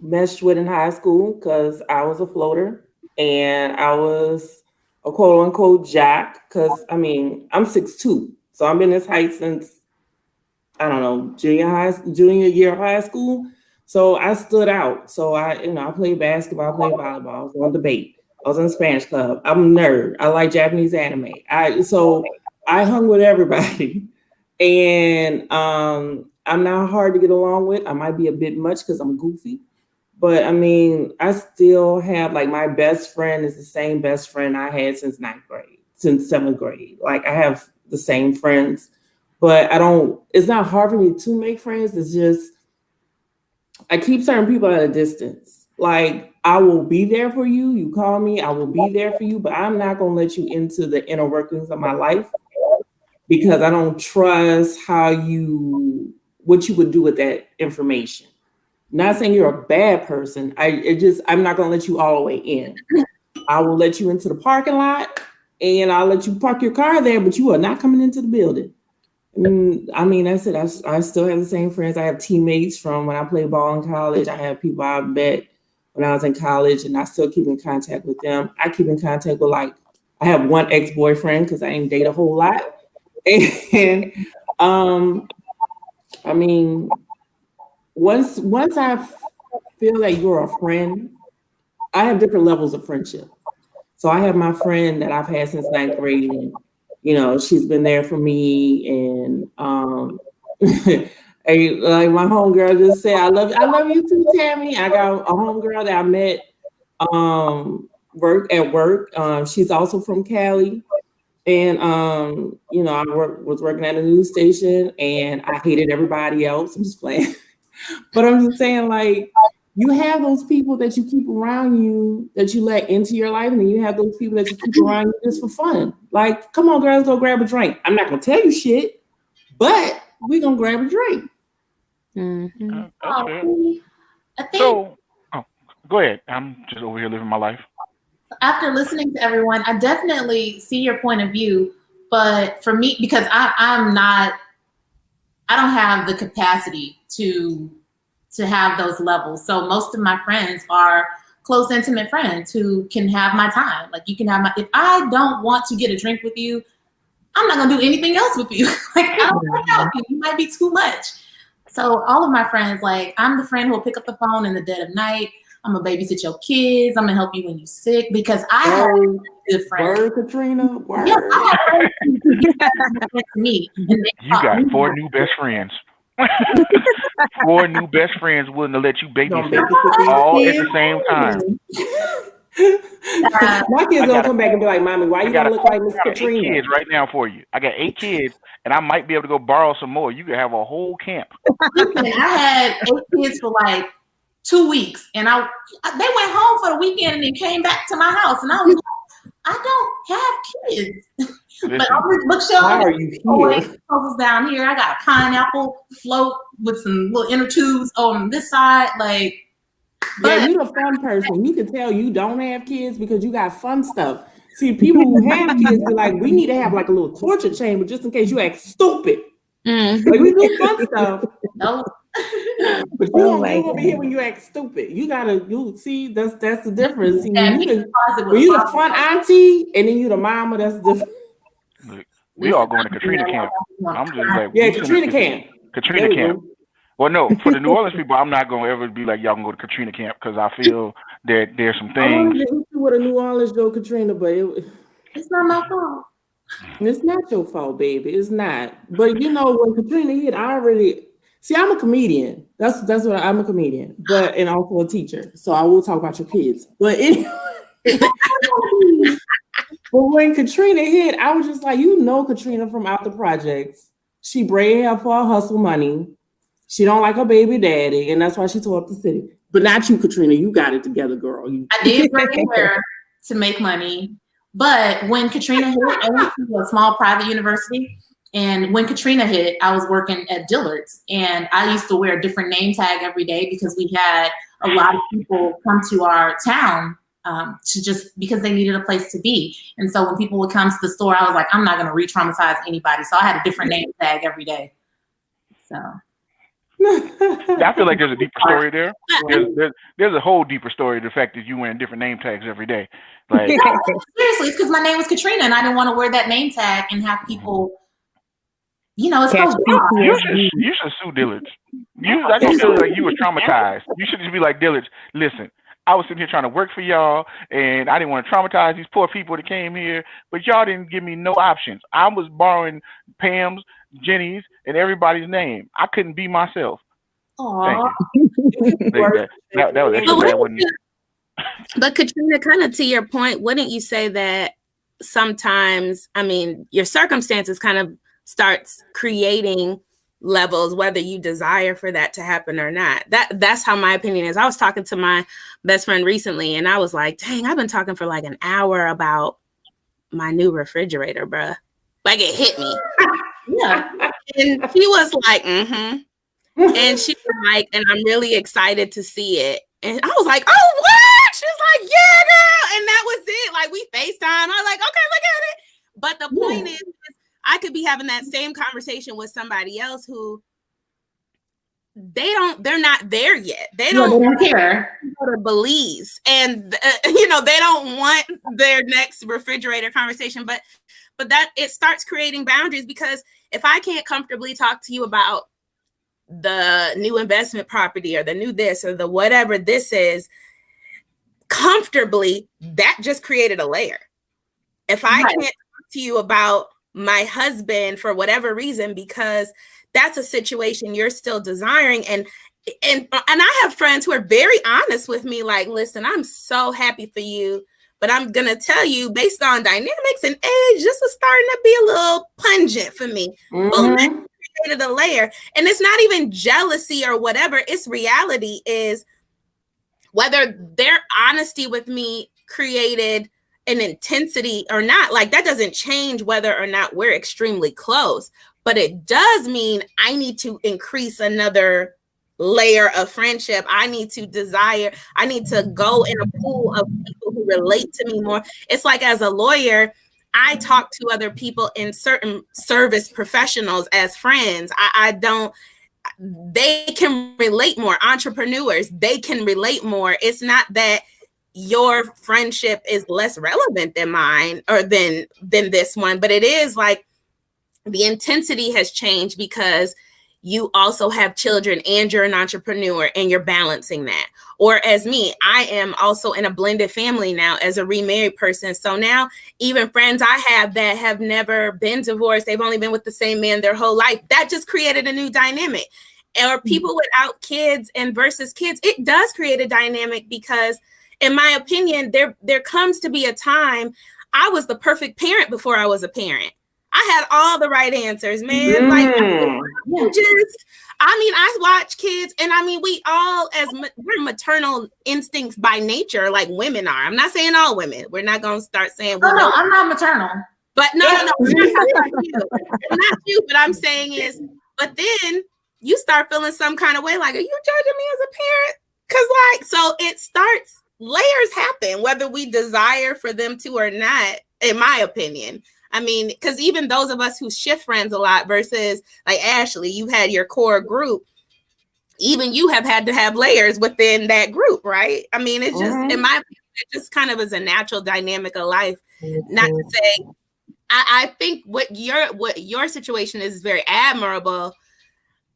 meshed with in high school because I was a floater. And I was a quote unquote jock because I'm 6'2", so I've been this height since junior year of high school. So I stood out. So I played basketball, I played volleyball, I was on debate, I was in the Spanish club. I'm a nerd. I like Japanese anime. So I hung with everybody, and I'm not hard to get along with. I might be a bit much because I'm goofy. But I still have, like, my best friend is the same best friend I had since 7th grade. Like, I have the same friends, but it's not hard for me to make friends. It's just, I keep certain people at a distance. Like, I will be there for you. You call me, I will be there for you, but I'm not going to let you into the inner workings of my life because I don't trust what you would do with that information. Not saying you're a bad person. I'm not going to let you all the way in. I will let you into the parking lot and I'll let you park your car there, but you are not coming into the building. That's it. I still have the same friends. I have teammates from when I played ball in college. I have people I met when I was in college and I still keep in contact with them. I keep in contact with, like, I have one ex-boyfriend because I ain't date a whole lot. And once I feel like you're a friend, I have different levels of friendship. So I have my friend that I've had since 9th grade, and she's been there for me. And like my homegirl just said, I love you too, Tammy. I got a homegirl that I met at work. She's also from Cali. And I was working at a news station and I hated everybody else. I'm just playing. But I'm just saying, like, you have those people that you keep around you that you let into your life, and then you have those people that you keep around you just for fun. Like, come on, girls, go grab a drink. I'm not gonna tell you shit, but we're gonna grab a drink. Mm-hmm. I think. So, go ahead. I'm just over here living my life. After listening to everyone, I definitely see your point of view, but for me, because I don't have the capacity to have those levels. So most of my friends are close, intimate friends who can have my time. Like, you can have if I don't want to get a drink with you, I'm not gonna do anything else with you. Like, I don't want to help you. You might be too much. So all of my friends, like, I'm the friend who will pick up the phone in the dead of night. I'm gonna babysit your kids. I'm gonna help you when you're sick because I have good friends. Word, Katrina. Word. Yeah, I have friends to me. You got 4 new best friends. 4 new best friends willing to let you babysit all at the same time. My kids gonna come back and be like, "Mommy, why you gotta look like Miss Katrina?" 8 kids right now for you. I got 8 kids, and I might be able to go borrow some more. You could have a whole camp. Listen, I had 8 kids for like 2 weeks, and they went home for the weekend and then came back to my house, and I was like, I don't have kids. But on this bookshelf, why are you here? Down here, I got a pineapple float with some little inner tubes on this side, like. Yeah, you're a fun person. You can tell you don't have kids because you got fun stuff. See, people who have kids be like, we need to have like a little torture chamber just in case you act stupid. Like, we do fun stuff. No. But you don't get over here when you act stupid. You see, that's the difference. See, when you the fun auntie and then you the mama, that's different. We all going to Katrina camp. I'm just like, Katrina camp. Katrina camp. Well, no, for the New Orleans people, I'm not going to ever be like, y'all can go to Katrina camp because I feel that there's some things. I want to get into with a New Orleans Joe Katrina, but it's not my fault. It's not your fault, baby. It's not. But you know, when Katrina hit, I'm a comedian. That's what I'm a comedian, and also a teacher. So I will talk about your kids. But anyway, but when Katrina hit, I was just like, Katrina from Out the Projects. She braided hair for her hustle money. She don't like her baby daddy, and that's why she tore up the city. But not you, Katrina. You got it together, girl. I did braid hair to make money. But when Katrina hit, I went to a small private university. And when Katrina hit, I was working at Dillard's. And I used to wear a different name tag every day because we had a lot of people come to our town because they needed a place to be. And so when people would come to the store, I was like, I'm not going to re-traumatize anybody. So I had a different name tag every day. So. I feel like there's a deeper story there. There's a whole deeper story to the fact that you wearing different name tags every day. Like seriously, it's because my name was Katrina and I didn't want to wear that name tag and have people, it's you should sue Dillard's. I just feel like you were traumatized. You should just be like, Dillard's, listen, I was sitting here trying to work for y'all and I didn't want to traumatize these poor people that came here, but y'all didn't give me no options. I was borrowing Pam's, Jenny's, and everybody's name. I couldn't be myself. Aww. That was actually bad, wasn't it? But Katrina, kind of to your point, wouldn't you say that sometimes, your circumstances kind of starts creating levels, whether you desire for that to happen or not? That's how my opinion is. I was talking to my best friend recently and I was like, dang, I've been talking for like an hour about my new refrigerator, bruh. Like it hit me. Yeah. And she was like, mm-hmm. And she was like, and I'm really excited to see it. And I was like, oh, what? She was like, yeah, girl. And that was it. Like we FaceTime. I was like, okay, look at it. But the point is, I could be having that same conversation with somebody else who they're not there yet. They don't care. Go to Belize, and they don't want their next refrigerator conversation. But that it starts creating boundaries, because if I can't comfortably talk to you about the new investment property or the new this or the whatever this is comfortably, that just created a layer. If I can't talk to you about my husband for whatever reason, because that's a situation you're still desiring. And I have friends who are very honest with me, like, listen, I'm so happy for you, but I'm going to tell you, based on dynamics and age, this is starting to be a little pungent for me. Boom, that created a layer. And it's not even jealousy or whatever. It's reality is whether their honesty with me created an intensity or not. Like that doesn't change whether or not we're extremely close, but it does mean I need to increase another layer of friendship. I need to go in a pool of people who relate to me more. It's like, as a lawyer, I talk to other people in certain service professionals as friends. They can relate more. Entrepreneurs, they can relate more. It's not that your friendship is less relevant than mine or than this one, but it is like the intensity has changed because you also have children and you're an entrepreneur and you're balancing that. Or as me, I am also in a blended family now as a remarried person. So now even friends I have that have never been divorced, they've only been with the same man their whole life. That just created a new dynamic. Or people without kids and versus kids, it does create a dynamic because, in my opinion, there comes to be a time. I was the perfect parent before I was a parent. I had all the right answers, man. I watch kids, and we all, we're maternal instincts by nature, like women are. I'm not saying all women. We're not going to start saying. No, I'm not maternal. But no. I'm not you. But I'm saying is, but then you start feeling some kind of way, like, are you judging me as a parent? Because so it starts. Layers happen, whether we desire for them to or not, in my opinion. Because even those of us who shift friends a lot versus like Ashley, you had your core group. even you have had to have layers within that group, right? I mean, it's just, in my opinion, it just kind of is a natural dynamic of life. Not to say, I think what your situation is very admirable,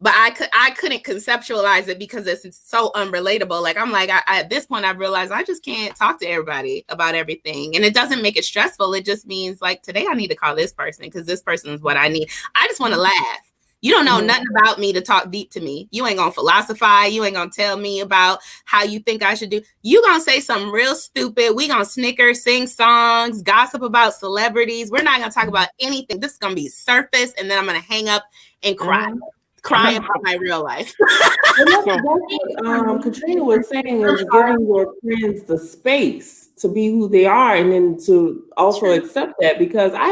but I couldn't conceptualize it because it's so unrelatable. Like, I'm like, at this point, I've realized I just can't talk to everybody about everything. And it doesn't make it stressful. It just means like, today I need to call this person because this person is what I need. I just want to laugh. You don't know nothing about me to talk deep to me. You ain't gonna philosophize. You ain't gonna tell me about how you think I should do. You gonna say something real stupid. We gonna snicker, sing songs, gossip about celebrities. We're not gonna talk about anything. This is gonna be surface, and then I'm gonna hang up and cry about my real life. What Katrina was saying is giving your friends the space to be who they are, and then to also accept that. Because I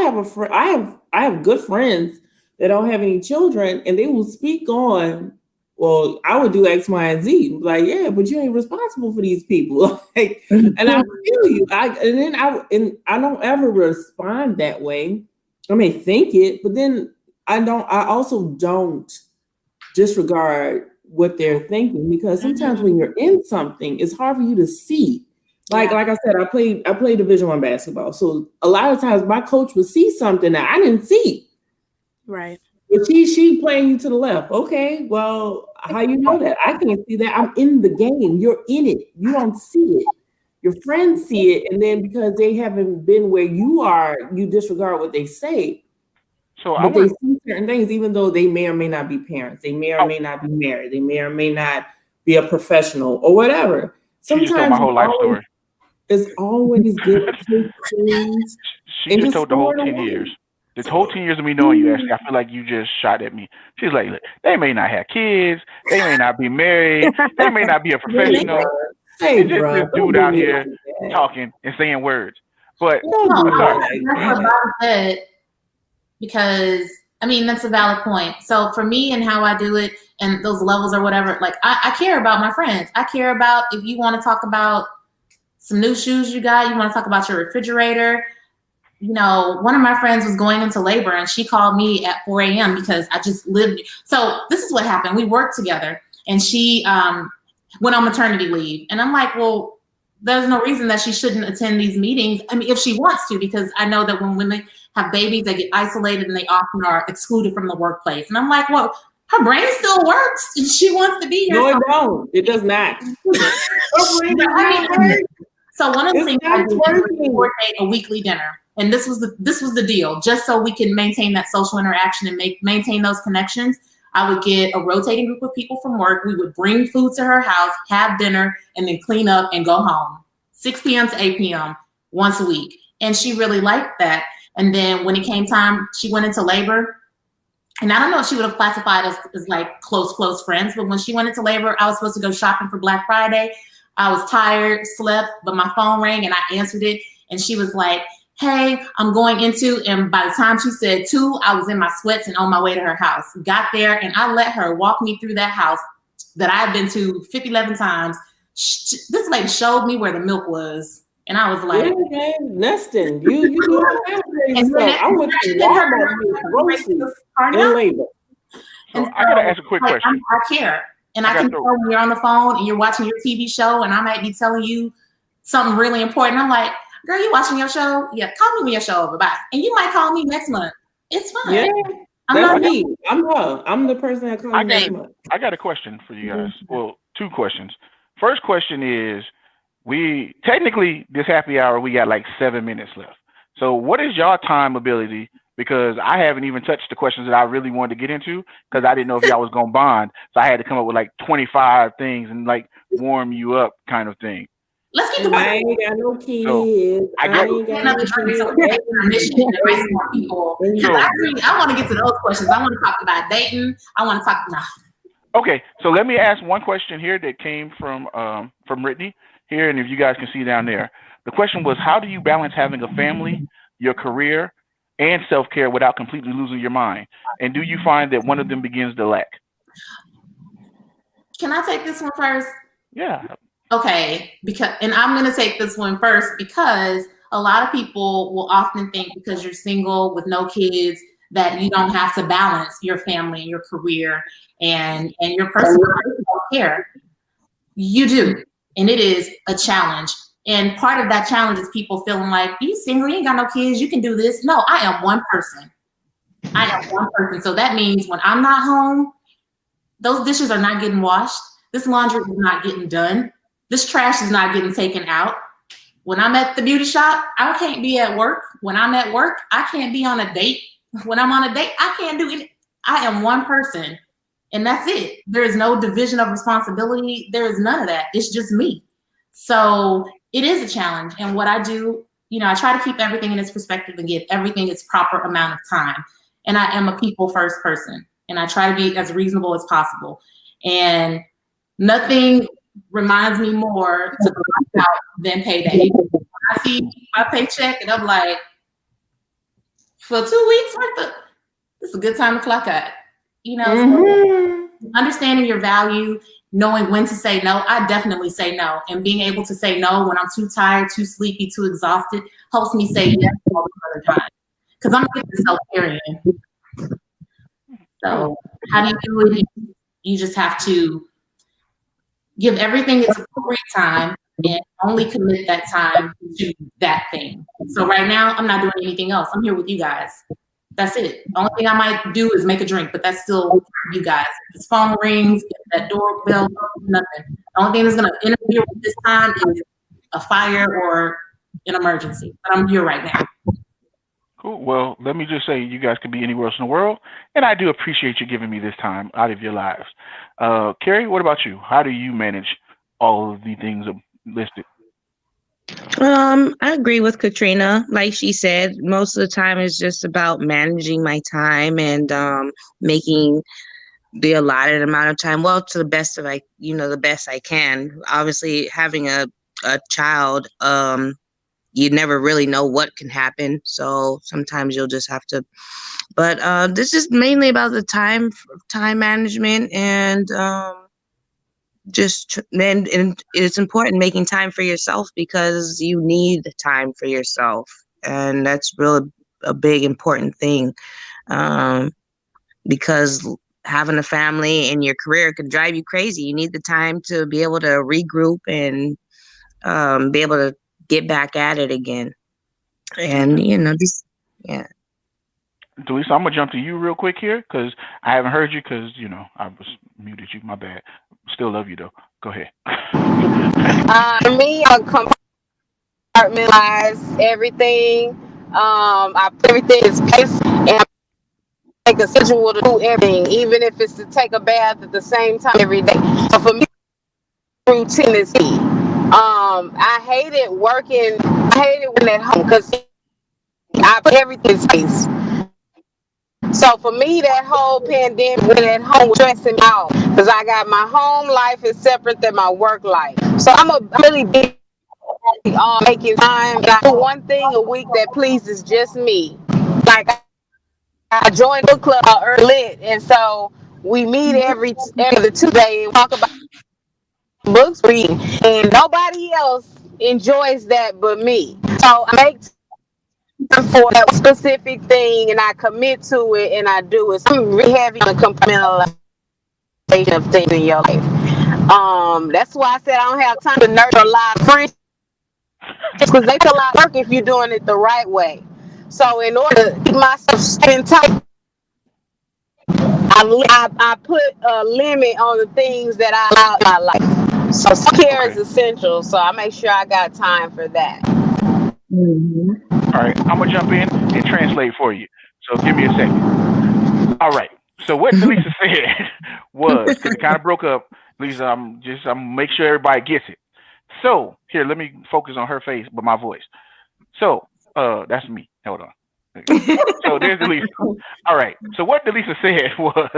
have good friends that don't have any children, and they will speak on, well, I would do X, Y, and Z. Like, yeah, but you ain't responsible for these people. Like, and I feel you. I don't ever respond that way. I may think it, but then I also don't disregard what they're thinking, because sometimes when you're in something, it's hard for you to see. Like I said, I played Division I basketball. So a lot of times my coach would see something that I didn't see. Right. But she playing you to the left. Okay, well, how you know that? I can't see that. I'm in the game. You're in it. You don't see it. Your friends see it, and then because they haven't been where you are, you disregard what they say. But they see certain things, even though they may or may not be parents. They may or may not be married. They may or may not be a professional or whatever. Sometimes she just told my whole life story. It's always good to take things. She just told the whole 10 years. The whole 10 years of me knowing you, Ashley, I feel like you just shot at me. She's like, look, they may not have kids. They may not be married. They may not be a professional. Hey, just this dude out here talking and saying words. But that's what Bob said, because, I mean, that's a valid point. So for me and how I do it and those levels or whatever, like I care about my friends. I care about if you want to talk about some new shoes you got, you want to talk about your refrigerator. You know, one of my friends was going into labor and she called me at 4 a.m. because I just lived. So this is what happened. We worked together and she went on maternity leave. And I'm like, well, there's no reason that she shouldn't attend these meetings. I mean, if she wants to, because I know that when women have babies, they get isolated and they often are excluded from the workplace. And I'm like, well, her brain still works and she wants to be here. No, it don't. It does not. So one of the things I do is coordinate a weekly dinner. And this was the deal, just so we can maintain that social interaction and maintain those connections. I would get a rotating group of people from work. We would bring food to her house, have dinner, and then clean up and go home. 6 p.m. to 8 p.m. once a week. And she really liked that. And then when it came time, she went into labor. And I don't know if she would have classified us as like close friends, but when she went into labor, I was supposed to go shopping for Black Friday. I was tired, slept, but my phone rang and I answered it. And she was like, hey, I'm going into, and by the time she said 2, I was in my sweats and on my way to her house. Got there and I let her walk me through that house that I've been to 11 times. This lady showed me where the milk was. And I was like, yeah, nesting. You do all that. I went to Walmart groceries in labor. So I gotta ask a quick question. I care. And I can tell when you're on the phone and you're watching your TV show and I might be telling you something really important. I'm like, girl, you watching your show? Yeah, call me when your show over. Bye. And you might call me next month. It's fine. Yeah, that's me. I'm her. I'm the person that calls me next month. I got a question for you guys. Well, 2 questions. First question is, we technically this happy hour, we got like 7 minutes left. So what is y'all time ability? Because I haven't even touched the questions that I really wanted to get into because I didn't know if y'all was gonna bond. So I had to come up with like 25 things and like warm you up kind of thing. Let's get to I ain't got no kids. So, I want to get to those questions. I want to talk about dating. I want to talk about. Okay, so let me ask one question here that came from Brittany here, and if you guys can see down there, the question was, how do you balance having a family, your career, and self-care without completely losing your mind? And do you find that one of them begins to lack? Can I take this one first? Yeah. Okay, and I'm going to take this one first because a lot of people will often think because you're single with no kids that you don't have to balance your family and your career and your personal self-care, you do. And it is a challenge. And part of that challenge is people feeling like, you single, you ain't got no kids, you can do this. No, I am one person. I am one person. So that means when I'm not home, those dishes are not getting washed. This laundry is not getting done. This trash is not getting taken out. When I'm at the beauty shop, I can't be at work. When I'm at work, I can't be on a date. When I'm on a date, I can't do it. I am one person, and that's it. There is no division of responsibility. There is none of that. It's just me. So it is a challenge. And what I do, I try to keep everything in its perspective and give everything its proper amount of time. And I am a people first person, and I try to be as reasonable as possible. And nothing reminds me more to clock out than payday. I see my paycheck and I'm like, for 2 weeks worth of, this is a good time to clock out. So understanding your value, knowing when to say no. I definitely say no, and being able to say no when I'm too tired, too sleepy, too exhausted helps me say yes all the other time. Because I'm getting self-care in. So how do you do it? You just have to give everything its appropriate time and only commit that time to that thing. So right now, I'm not doing anything else. I'm here with you guys. That's it. The only thing I might do is make a drink, but that's still you guys. If this phone rings, if that doorbell, nothing. The only thing that's going to interfere with this time is a fire or an emergency. But I'm here right now. Cool. Well, let me just say, you guys could be anywhere else in the world, and I do appreciate you giving me this time out of your lives. Carrie, what about you? How do you manage all of the things listed? I agree with Katrina. Like she said, most of the time it's just about managing my time and making the allotted amount of time to the best of the best I can. Obviously, having a child, you never really know what can happen. So sometimes you'll just have to. But this is mainly about the time management and. And it's important making time for yourself because you need time for yourself, and that's really a big important thing, because having a family and your career can drive you crazy. You need the time to be able to regroup and be able to get back at it again, and yeah. Delisa, I'm gonna jump to you real quick here because I haven't heard you because I was muted you. My bad. Still love you though. Go ahead. Me, I compartmentalize everything. I put everything in place and I make a schedule to do everything, even if it's to take a bath at the same time every day. So for me, routine is key. I hated working. I hated when at home because I put everything in place. So for me, that whole pandemic when at home was stressing me out because I got my home life is separate than my work life. So I'm a really big making time. I do one thing a week that pleases just me. Like I joined book club lit, and so we meet every other Tuesday and talk about books reading, and nobody else enjoys that but me. So I make for that specific thing and I commit to it and I do it. So I'm really heavy on the compartmentalization of things in your life. That's why I said I don't have time to nurture a lot of friends because they take a lot of work if you're doing it the right way. So in order to keep myself staying tight, I put a limit on the things that I allow in my life. So self-care is essential. So I make sure I got time for that. All right, I'm gonna jump in and translate for you. So give me a second. All right. So what Delisa said was, because it kind of broke up. Lisa, I'm make sure everybody gets it. So here, let me focus on her face, but my voice. So that's me. Hold on. So there's Delisa. All right. So what Delisa said was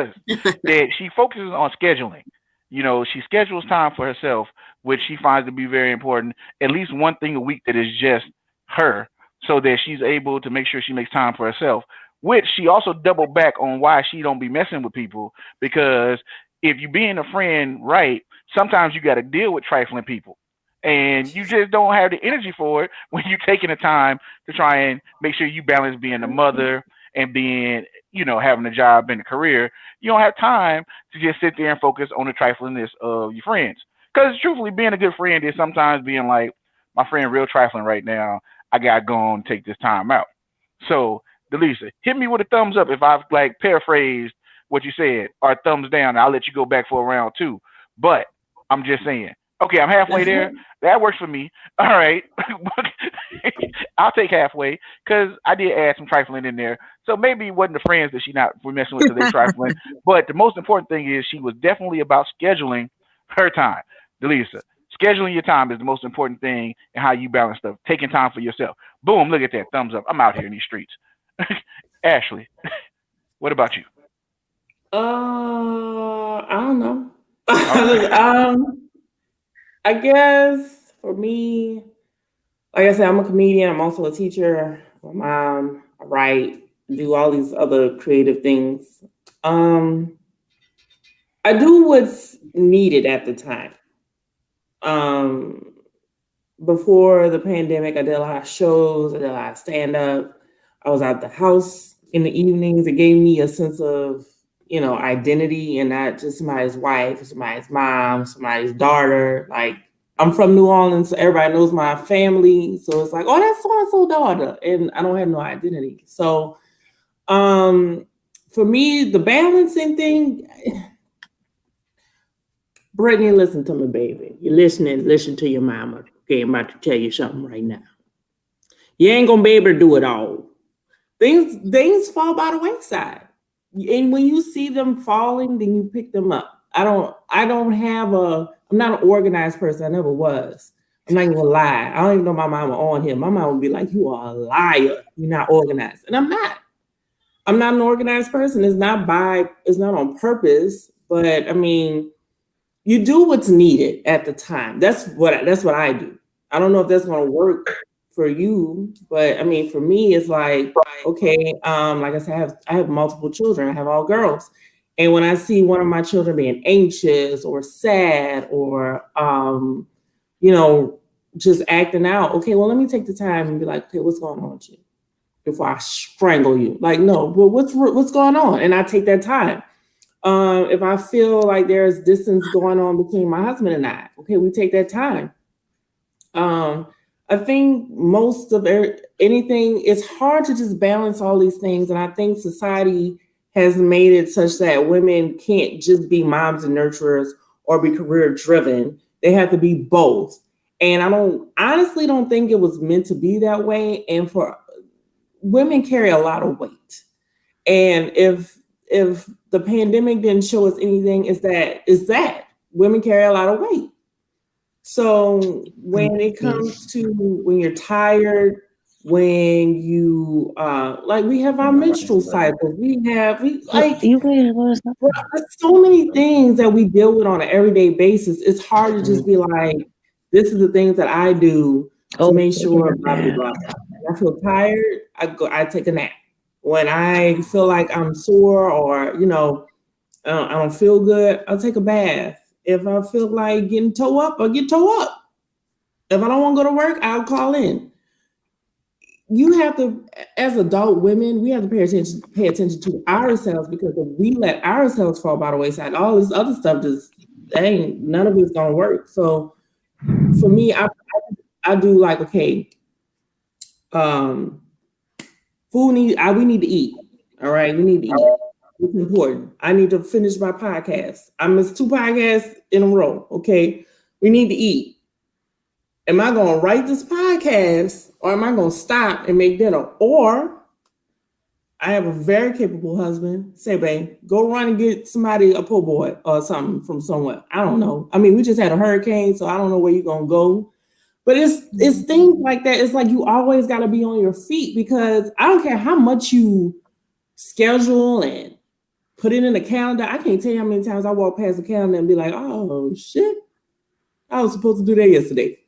that she focuses on scheduling. She schedules time for herself, which she finds to be very important. At least one thing a week that is just her, so that she's able to make sure she makes time for herself. Which she also doubled back on why she don't be messing with people, because if you being a friend right, sometimes you got to deal with trifling people. And you just don't have the energy for it when you're taking the time to try and make sure you balance being a mother and being, having a job and a career, you don't have time to just sit there and focus on the triflingness of your friends. Because truthfully, being a good friend is sometimes being like, my friend real trifling right now. I got to go and take this time out. So, Delisa, hit me with a thumbs up if I've like paraphrased what you said, or a thumbs down. I'll let you go back for a round 2. But I'm just saying, okay, I'm halfway there. That works for me. All right. I'll take halfway because I did add some trifling in there. So maybe it wasn't the friends that we're messing with because they trifling. But the most important thing is she was definitely about scheduling her time. Delisa, scheduling your time is the most important thing and how you balance stuff. Taking time for yourself. Boom, look at that. Thumbs up. I'm out here in these streets. Ashley, what about you? I don't know. I guess for me, like I said, I'm a comedian. I'm also a teacher. My mom, I write, do all these other creative things. I do what's needed at the time. Before the pandemic, I did a lot of shows. I did a lot of stand-up. I was out the house in the evenings. It gave me a sense of, identity and not just somebody's wife, somebody's mom, somebody's daughter. Like, I'm from New Orleans, so everybody knows my family. So it's like, oh, that's so-and-so daughter. And I don't have no identity. So for me, the balancing thing, Brittany, listen to me, baby. You're listening, listen to your mama. Okay, I'm about to tell you something right now. You ain't gonna be able to do it all. Things fall by the wayside. And when you see them falling, then you pick them up. I'm not an organized person. I never was. I'm not even gonna lie. I don't even know my mama on here. My mom would be like, you are a liar. You're not organized. And I'm not. I'm not an organized person. It's not on purpose, but I mean, you do what's needed at the time. That's what I do. I don't know if that's gonna work for you, but I mean, for me, it's like, okay, like I said, I have multiple children. I have all girls. And when I see one of my children being anxious or sad or, just acting out, okay, well, let me take the time and be like, okay, what's going on with you before I strangle you? Like, no, but what's going on? And I take that time. If I feel like there's distance going on between my husband and I, okay, we take that time. I think most of anything, it's hard to just balance all these things. And I think society has made it such that women can't just be moms and nurturers or be career driven. They have to be both. And I honestly don't think it was meant to be that way. And for women carry a lot of weight. And if the pandemic didn't show us anything, is that women carry a lot of weight. So when it comes to when you're tired, when you we have our menstrual cycles, there's so many things that we deal with on an everyday basis. It's hard to just be like, this is the things that I do to make sure blah blah blah. When I feel tired, I take a nap. When I feel like I'm sore or I don't feel good, I'll take a bath. If I feel like getting toe up, I'll get toe up. If I don't want to go to work, I'll call in. You have to, as adult women, we have to pay attention to ourselves, because if we let ourselves fall by the wayside, all this other stuff none of it's gonna work. So for me, I do like, okay, we need to eat. All right, we need to eat. It's important. I need to finish my podcast. I missed 2 podcasts in a row. Okay, we need to eat. Am I going to write this podcast, or am I going to stop and make dinner? Or I have a very capable husband. Say, babe, go run and get somebody a po' boy or something from somewhere. I don't know. I mean, we just had a hurricane, so I don't know where you're going to go. But it's things like that. It's like you always got to be on your feet, because I don't care how much you schedule and put it in the calendar. I can't tell you how many times I walk past the calendar and be like, oh, shit, I was supposed to do that yesterday.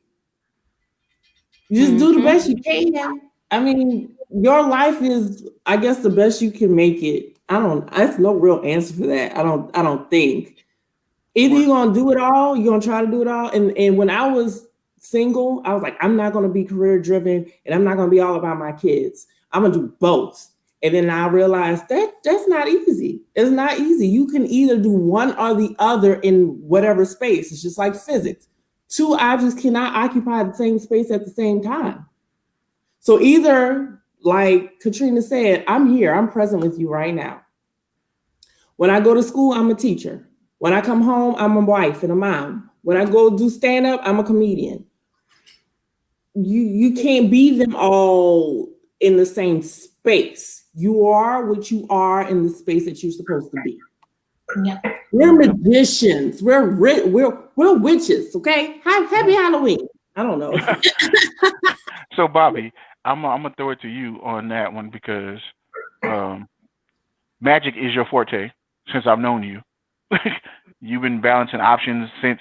You just do the best you can. I mean, your life is, I guess, the best you can make it. That's no real answer for that. I don't think. Either you're going to do it all, you're going to try to do it all. And when I was single, I was like, I'm not going to be career driven, and I'm not going to be all about my kids. I'm going to do both. And then I realized that's not easy. It's not easy. You can either do one or the other in whatever space. It's just like physics. Two objects cannot occupy the same space at the same time. So either, like Katrina said, I'm here, I'm present with you right now. When I go to school, I'm a teacher. When I come home, I'm a wife and a mom. When I go do stand-up, I'm a comedian. You can't be them all in the same space. You are what you are in the space that you're supposed to be. Yeah. We're magicians. We're witches. Okay. Happy Halloween. I don't know. So Bobby, I'm gonna throw it to you on that one because magic is your forte since I've known you. You've been balancing options since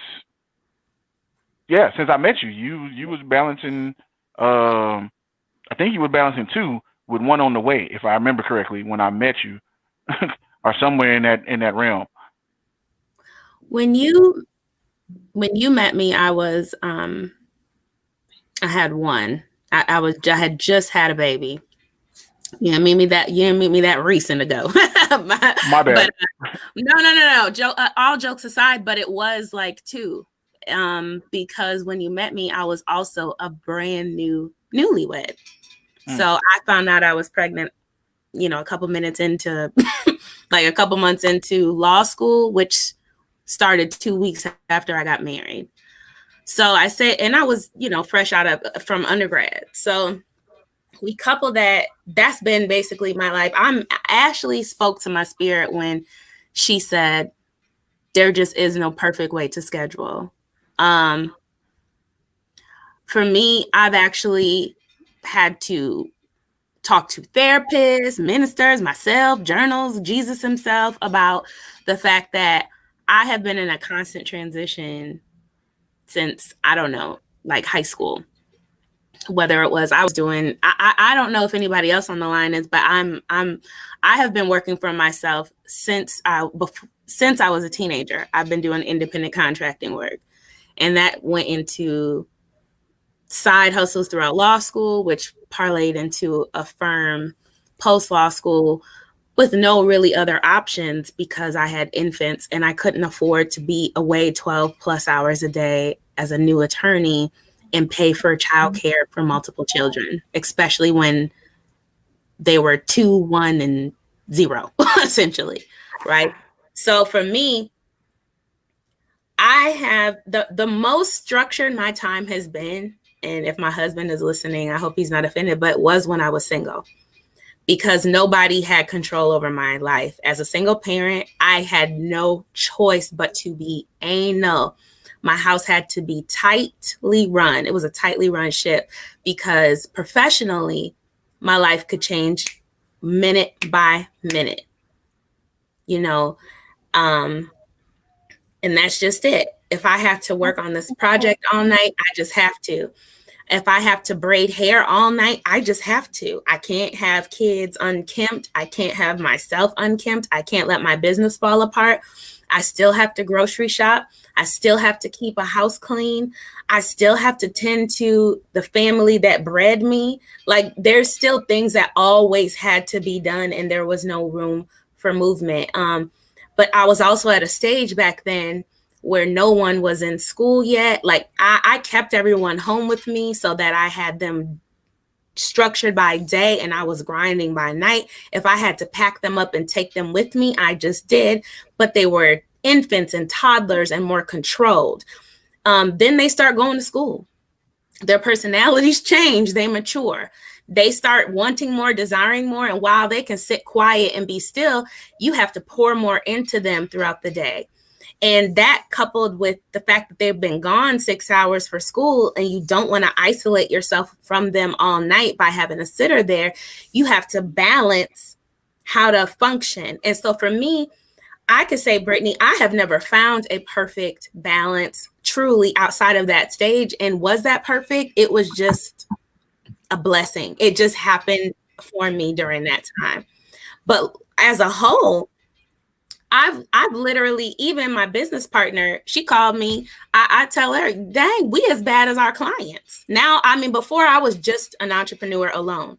I met you. You was balancing. I think you were balancing two with one on the way, if I remember correctly, when I met you, or somewhere in that realm. When you met me, I was I had one. I had just had a baby. You didn't meet me that recent ago. My bad. But, no. All jokes aside, but it was like two. Because when you met me, I was also a brand new newlywed. So I found out I was pregnant, a couple minutes into, like a couple months into law school, which started 2 weeks after I got married. So I said, and I was, fresh from undergrad. So we couple that. That's been basically my life. Ashley spoke to my spirit when she said, there just is no perfect way to schedule. For me, I've actually had to talk to therapists, ministers, myself, journals, Jesus himself about the fact that I have been in a constant transition since, I don't know, like high school. Whether it was I don't know if anybody else on the line is, but I have been working for myself since I was a teenager. I've been doing independent contracting work, and that went into side hustles throughout law school, which parlayed into a firm post law school with no really other options because I had infants and I couldn't afford to be away 12 plus hours a day as a new attorney and pay for childcare for multiple children, especially when they were 2, 1, and 0, essentially, right? So for me, I have the most structured my time has been, and if my husband is listening, I hope he's not offended, but was when I was single, because nobody had control over my life. As a single parent, I had no choice but to be anal. My house had to be tightly run. It was a tightly run ship because professionally, my life could change minute by minute, and that's just it. If I have to work on this project all night, I just have to. If I have to braid hair all night, I just have to. I can't have kids unkempt. I can't have myself unkempt. I can't let my business fall apart. I still have to grocery shop. I still have to keep a house clean. I still have to tend to the family that bred me. Like, there's still things that always had to be done, and there was no room for movement. But I was also at a stage back then where no one was in school yet. Like, I kept everyone home with me so that I had them structured by day and I was grinding by night. If I had to pack them up and take them with me, I just did. But they were infants and toddlers and more controlled. Then they start going to school. Their personalities change. They mature. They start wanting more, desiring more. And while they can sit quiet and be still, you have to pour more into them throughout the day. And that, coupled with the fact that they've been gone 6 hours for school and you don't want to isolate yourself from them all night by having a sitter there, you have to balance how to function. And so for me, I could say, Brittany, I have never found a perfect balance truly outside of that stage. And was that perfect? It was just a blessing. It just happened for me during that time. But as a whole, I've literally, even my business partner, she called me. I tell her, dang, we as bad as our clients. Now, before I was just an entrepreneur alone.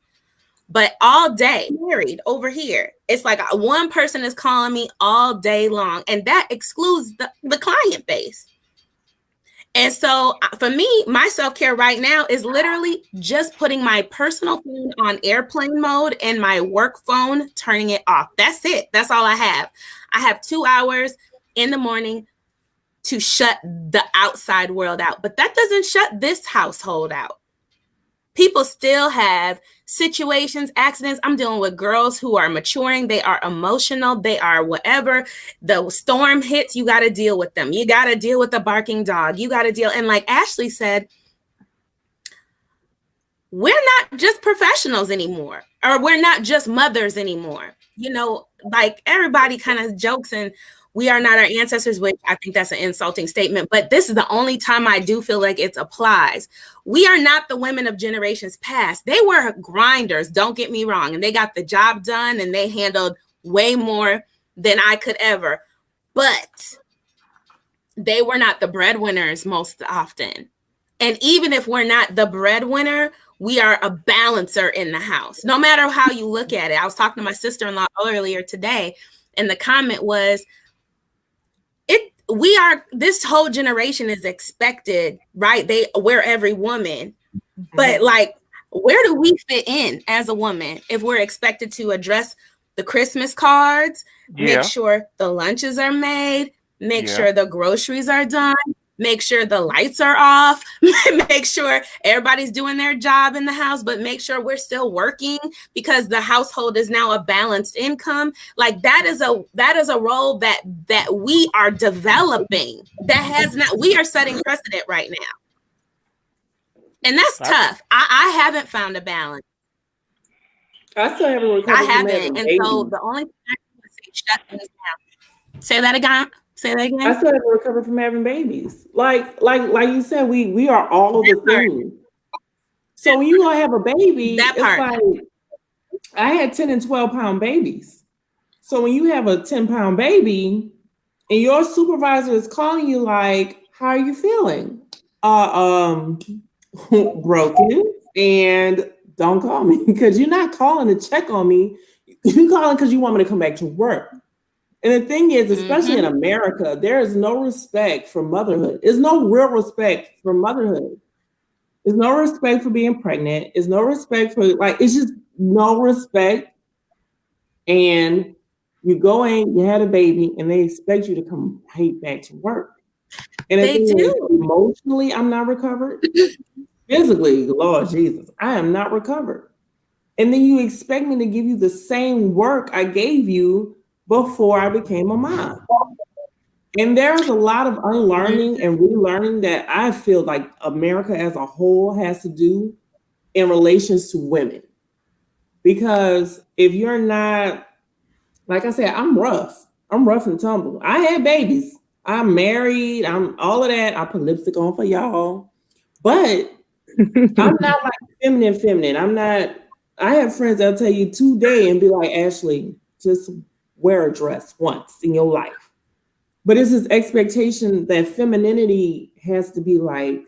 But all day, married over here, it's like one person is calling me all day long, and that excludes the client base. And so for me, my self-care right now is literally just putting my personal phone on airplane mode and my work phone, turning it off. That's it. That's all I have. I have 2 hours in the morning to shut the outside world out, but that doesn't shut this household out. People still have situations, accidents. I'm dealing with girls who are maturing. They are emotional. They are whatever. The storm hits, you got to deal with them. You got to deal with the barking dog. You got to deal. And like Ashley said, we're not just professionals anymore, or we're not just mothers anymore. You know, like everybody kind of jokes and we are not our ancestors, which I think that's an insulting statement, but this is the only time I do feel like it applies. We are not the women of generations past. They were grinders, don't get me wrong, and they got the job done and they handled way more than I could ever, but they were not the breadwinners most often. And even if we're not the breadwinner, we are a balancer in the house, no matter how you look at it. I was talking to my sister-in-law earlier today, and the comment was, this whole generation is expected, right? We're every woman, but like, where do we fit in as a woman if we're expected to address the Christmas cards, make sure the lunches are made, make sure the groceries are done, make sure the lights are off, make sure everybody's doing their job in the house, but make sure we're still working because the household is now a balanced income. Like that is a role that we are developing we are setting precedent right now. And that's tough. I haven't found a balance. I still haven't recovered. I haven't. And so the only thing I can say, shut things down. Say that again. I still haven't recovered from having babies. Like you said, we are all the things. So when you gonna have a baby, it's like I had 10 and 12 pound babies. So when you have a 10-pound baby and your supervisor is calling you like, how are you feeling? Broken, and don't call me because you're not calling to check on me. You're calling because you want me to come back to work. And the thing is, especially in America, there is no respect for motherhood. There's no real respect for motherhood. There's no respect for being pregnant. There's no respect for, it's just no respect. And you go in, you had a baby, and they expect you to come right back to work. And they do. Emotionally, I'm not recovered. Physically, Lord Jesus, I am not recovered. And then you expect me to give you the same work I gave you before I became a mom. And there's a lot of unlearning and relearning that I feel like America as a whole has to do in relations to women. Because if you're not, like I said, I'm rough and tumble. I had babies. I'm married. I'm all of that. I put lipstick on for y'all. But I'm not like feminine. I'm not, I have friends that'll tell you today and be like, Ashley, just wear a dress once in your life. But it's this expectation that femininity has to be like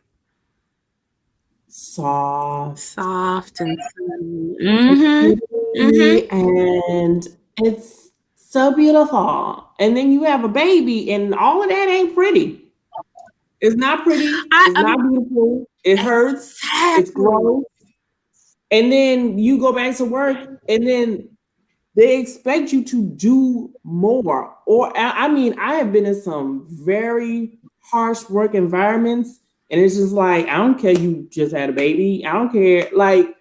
soft and and it's so beautiful. And then you have a baby and all of that ain't pretty. It's not pretty. It's not beautiful. It hurts. It's gross. And then you go back to work and then they expect you to do more. Or, I mean, I have been in some very harsh work environments, and it's just like, I don't care you just had a baby. I don't care. Like,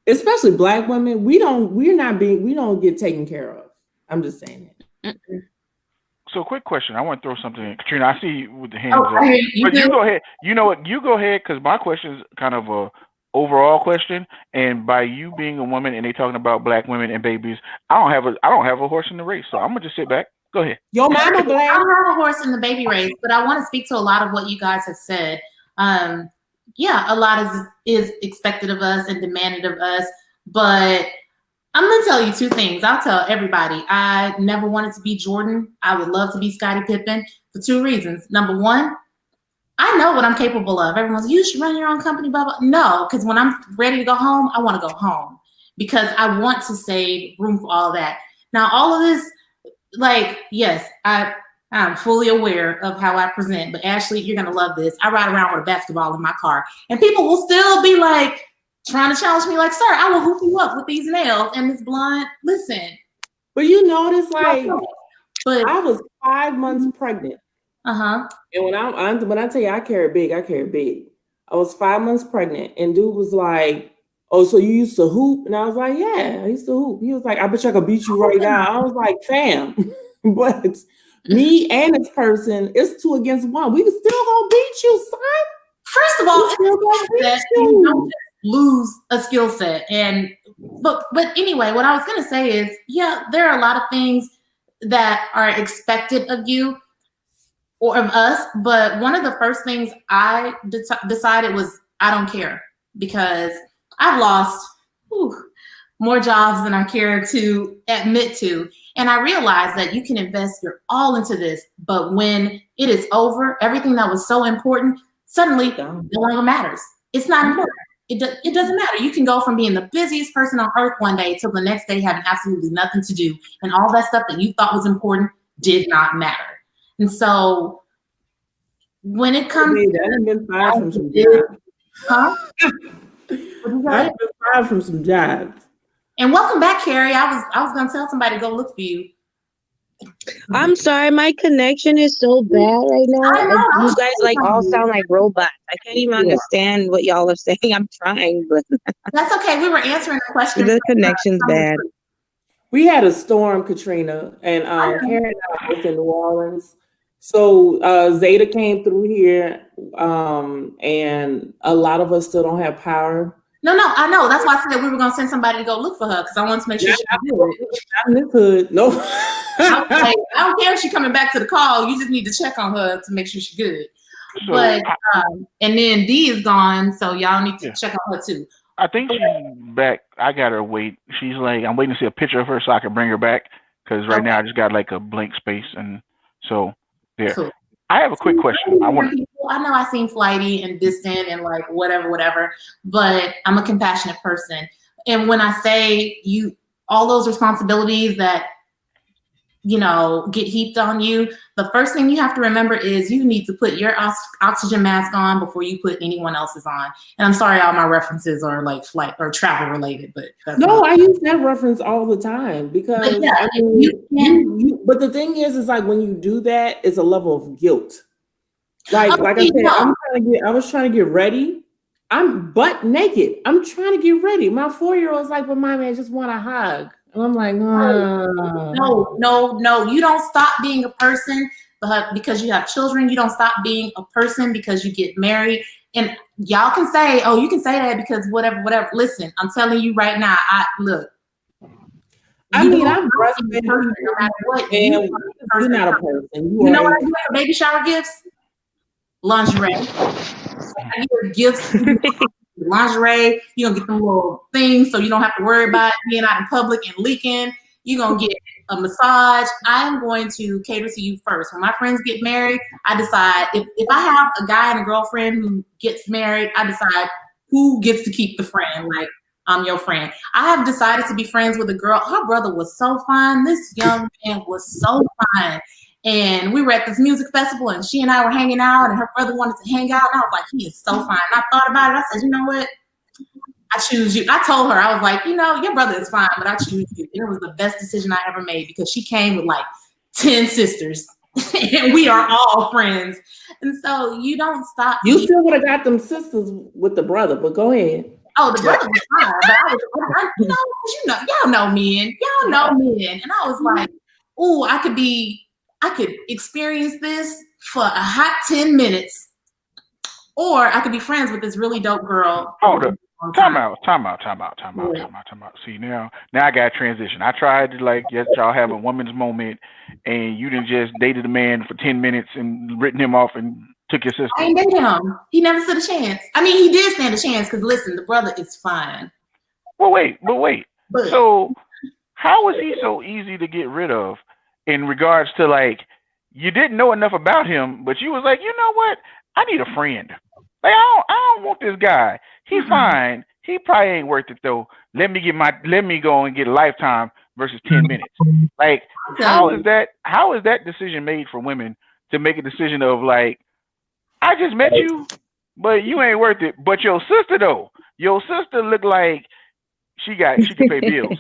especially Black women, we don't get taken care of. I'm just saying it. So, quick question. I want to throw something in. Katrina, I see you with the hands up. But you go ahead. You know what? You go ahead, because my question is kind of a overall question, and by you being a woman and they talking about Black women and babies, I don't have a horse in the race, so I'm gonna just sit back. Go ahead. Your mama Black. I don't have a horse in the baby race, but I want to speak to a lot of what you guys have said. A lot is expected of us and demanded of us, but I'm gonna tell you two things. I'll tell everybody. I never wanted to be Jordan. I would love to be Scottie Pippen for two reasons. Number one, I know what I'm capable of. Everyone's, you should run your own company, blah, blah. No, because when I'm ready to go home, I want to go home because I want to save room for all that. Now, all of this, like, yes, I'm fully aware of how I present, but Ashley, you're going to love this. I ride around with a basketball in my car, and people will still be like, trying to challenge me, like, sir, I will hoop you up with these nails and this blonde. Listen. But you notice, like, but I was 5 months pregnant. And when I tell you I carry big. I was 5 months pregnant, and dude was like, "Oh, so you used to hoop?" And I was like, "Yeah, I used to hoop." He was like, "I bet you I could beat you right now." I was like, "Fam," but me and this person, it's 2 against 1. We can still gonna beat you, son. First of all, it's you don't lose a skill set, but anyway, what I was gonna say is, yeah, there are a lot of things that are expected of you or of us, but one of the first things I decided was I don't care, because I've lost more jobs than I care to admit to, and I realized that you can invest your all into this, but when it is over, everything that was so important suddenly no longer matters. It's not important. It doesn't matter. You can go from being the busiest person on earth one day till the next day having absolutely nothing to do, and all that stuff that you thought was important did not matter. And so when it comes I've been fired from some jobs. I've been fired from some jobs. And welcome back, Carrie. I was gonna tell somebody to go look for you. I'm sorry, my connection is so bad right now. You guys like all sound like robots. I can't even understand what y'all are saying. I'm trying, but that's okay. We were answering the question. The connection's bad. We had a storm, Katrina, and Karen and I was in New Orleans. So Zeta came through here, and a lot of us still don't have power. No, I know. That's why I said we were gonna send somebody to go look for her, because I want to make sure she do it. I'm in this hood. No. I don't care if she's coming back to the call. You just need to check on her to make sure she's good. So, but and then D is gone, so y'all need to check on her too. I think she's back. I got her wait. She's like, I'm waiting to see a picture of her so I can bring her back, because right now I just got like a blank space, and so there. Cool. I have a quick question. I know I seem flighty and distant and like whatever, but I'm a compassionate person. And when I say all those responsibilities that, get heaped on you, the first thing you have to remember is you need to put your oxygen mask on before you put anyone else's on. And I'm sorry, all my references are like flight or travel related, but that's I use that reference all the time, because but the thing is like when you do that, it's a level of guilt. Like I said, I was trying to get ready. I'm butt naked. I'm trying to get ready. My 4-year-old's like, "But mommy, I just want a hug." And I'm like, No. You don't stop being a person because you have children. You don't stop being a person because you get married. And y'all can say, "Oh, you can say that because whatever." Listen, I'm telling you right now. I'm breastfeeding no matter what. You're not a person. You know what I do for baby shower gifts? Lingerie. I give gifts. Lingerie, you're gonna get them little things so you don't have to worry about being out in public and leaking. You're gonna get a massage. I'm going to cater to you first. When my friends get married, I decide if I have a guy and a girlfriend who gets married, I decide who gets to keep the friend. Like, I'm your friend. I have decided to be friends with a girl. Her brother was so fine. This young man was so fine. And we were at this music festival, and she and I were hanging out, and her brother wanted to hang out. And I was like, he is so fine. And I thought about it. I said, you know what? I choose you. I told her, I was like, your brother is fine, but I choose you. And it was the best decision I ever made, because she came with like 10 sisters, and we are all friends. And so you don't stop. You still would have got them sisters with the brother, but go ahead. Oh, the brother was fine. But y'all know men. Y'all know men. And I was like, ooh, I could experience this for a hot 10 minutes, or I could be friends with this really dope girl. Time out. See, now I got to transition. I tried to yes, y'all have a woman's moment, and you didn't just dated a man for 10 minutes and written him off and took your sister. I ain't dated him. He never stood a chance. I mean, he did stand a chance, because listen, the brother is fine. But wait. So how was he so easy to get rid of? In regards to you didn't know enough about him, but you was like, you know what? I need a friend. Like I don't want this guy. He's fine. He probably ain't worth it though. Let me go and get a lifetime versus 10 minutes. Like how is that decision made for women to make a decision of like, I just met you, but you ain't worth it. But your sister though, your sister look like she can pay bills.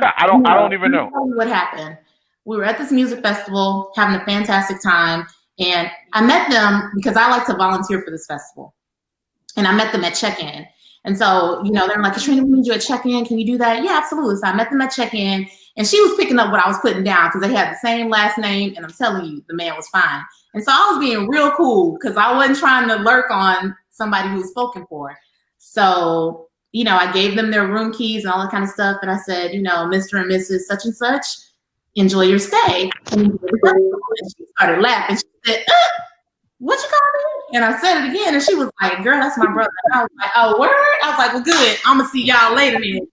I don't even know. What happened? We were at this music festival having a fantastic time, and I met them because I like to volunteer for this festival. And I met them at check-in. And so, they're like, Katrina, we need you at check-in. Can you do that? Yeah, absolutely. So I met them at check-in, and she was picking up what I was putting down because they had the same last name. And I'm telling you, the man was fine. And so I was being real cool because I wasn't trying to lurk on somebody who was spoken for. So, I gave them their room keys and all that kind of stuff. And I said, Mr. and Mrs. such and such, enjoy your stay. And she started laughing. She said, what you call me? And I said it again, and she was like, girl, that's my brother. And I was like, oh, word? I was like, well, good. I'm going to see y'all later then.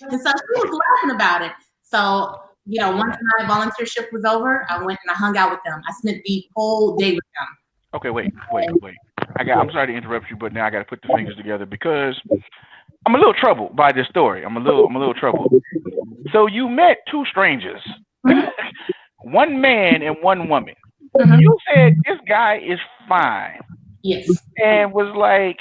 And so she was laughing about it. So, once my volunteer shift was over, I went and I hung out with them. I spent the whole day with them. Okay, wait. I'm sorry to interrupt you, but now I got to put the fingers together because I'm a little troubled by this story. I'm a little troubled. So you met two strangers, one man and one woman. You said this guy is fine. Yes. And was like,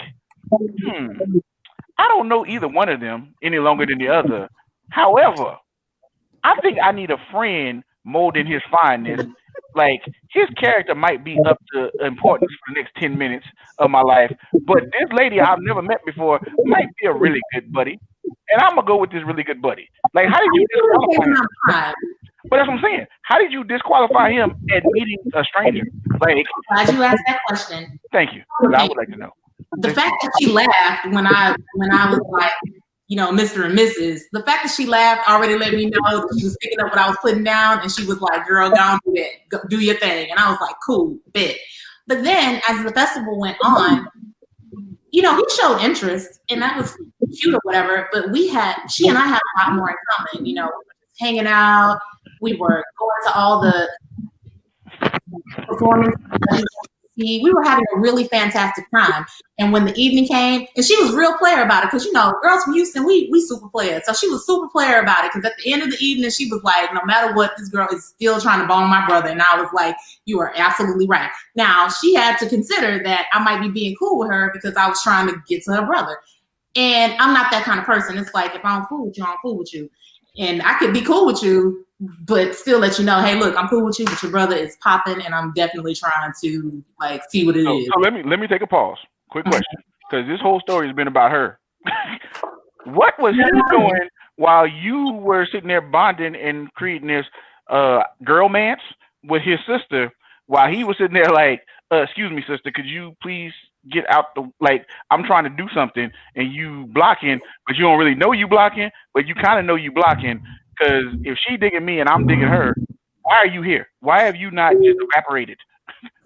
I don't know either one of them any longer than the other. However, I think I need a friend more than his fineness. Like, his character might be up to importance for the next 10 minutes of my life, but this lady I've never met before might be a really good buddy. And I'm going to go with this really good buddy. Like, how did you disqualify him? But that's what I'm saying. How did you disqualify him at meeting a stranger? Like, glad you asked that question. Thank you. I would like to know. The fact that she laughed when I was like, Mr. and Mrs., the fact that she laughed already let me know that she was picking up what I was putting down, and she was like, girl, go on, do that. Go, do your thing. And I was like, cool, bet. But then as the festival went on, he showed interest, and that was cute or whatever, but she and I had a lot more in common. We were just hanging out. We were going to all the performances. We were having a really fantastic time. And when the evening came, and she was real player about it, because, girls from Houston, we super players. So she was super player about it, because at the end of the evening, she was like, no matter what, this girl is still trying to bone my brother. And I was like, you are absolutely right. Now, she had to consider that I might be being cool with her because I was trying to get to her brother. And I'm not that kind of person. It's like, if I'm cool with you, I'm cool with you. And I could be cool with you, but still let you know, hey, look, I'm cool with you, but your brother is popping, and I'm definitely trying to see what it is. So let me take a pause. Quick question, because this whole story has been about her. What was he doing while you were sitting there bonding and creating this girl-mance with his sister, while he was sitting there like, excuse me, sister, could you please get out I'm trying to do something and you blocking, but you don't really know you blocking, but you kind of know you blocking, because if she digging me and I'm digging her, why are you here? Why have you not just evaporated?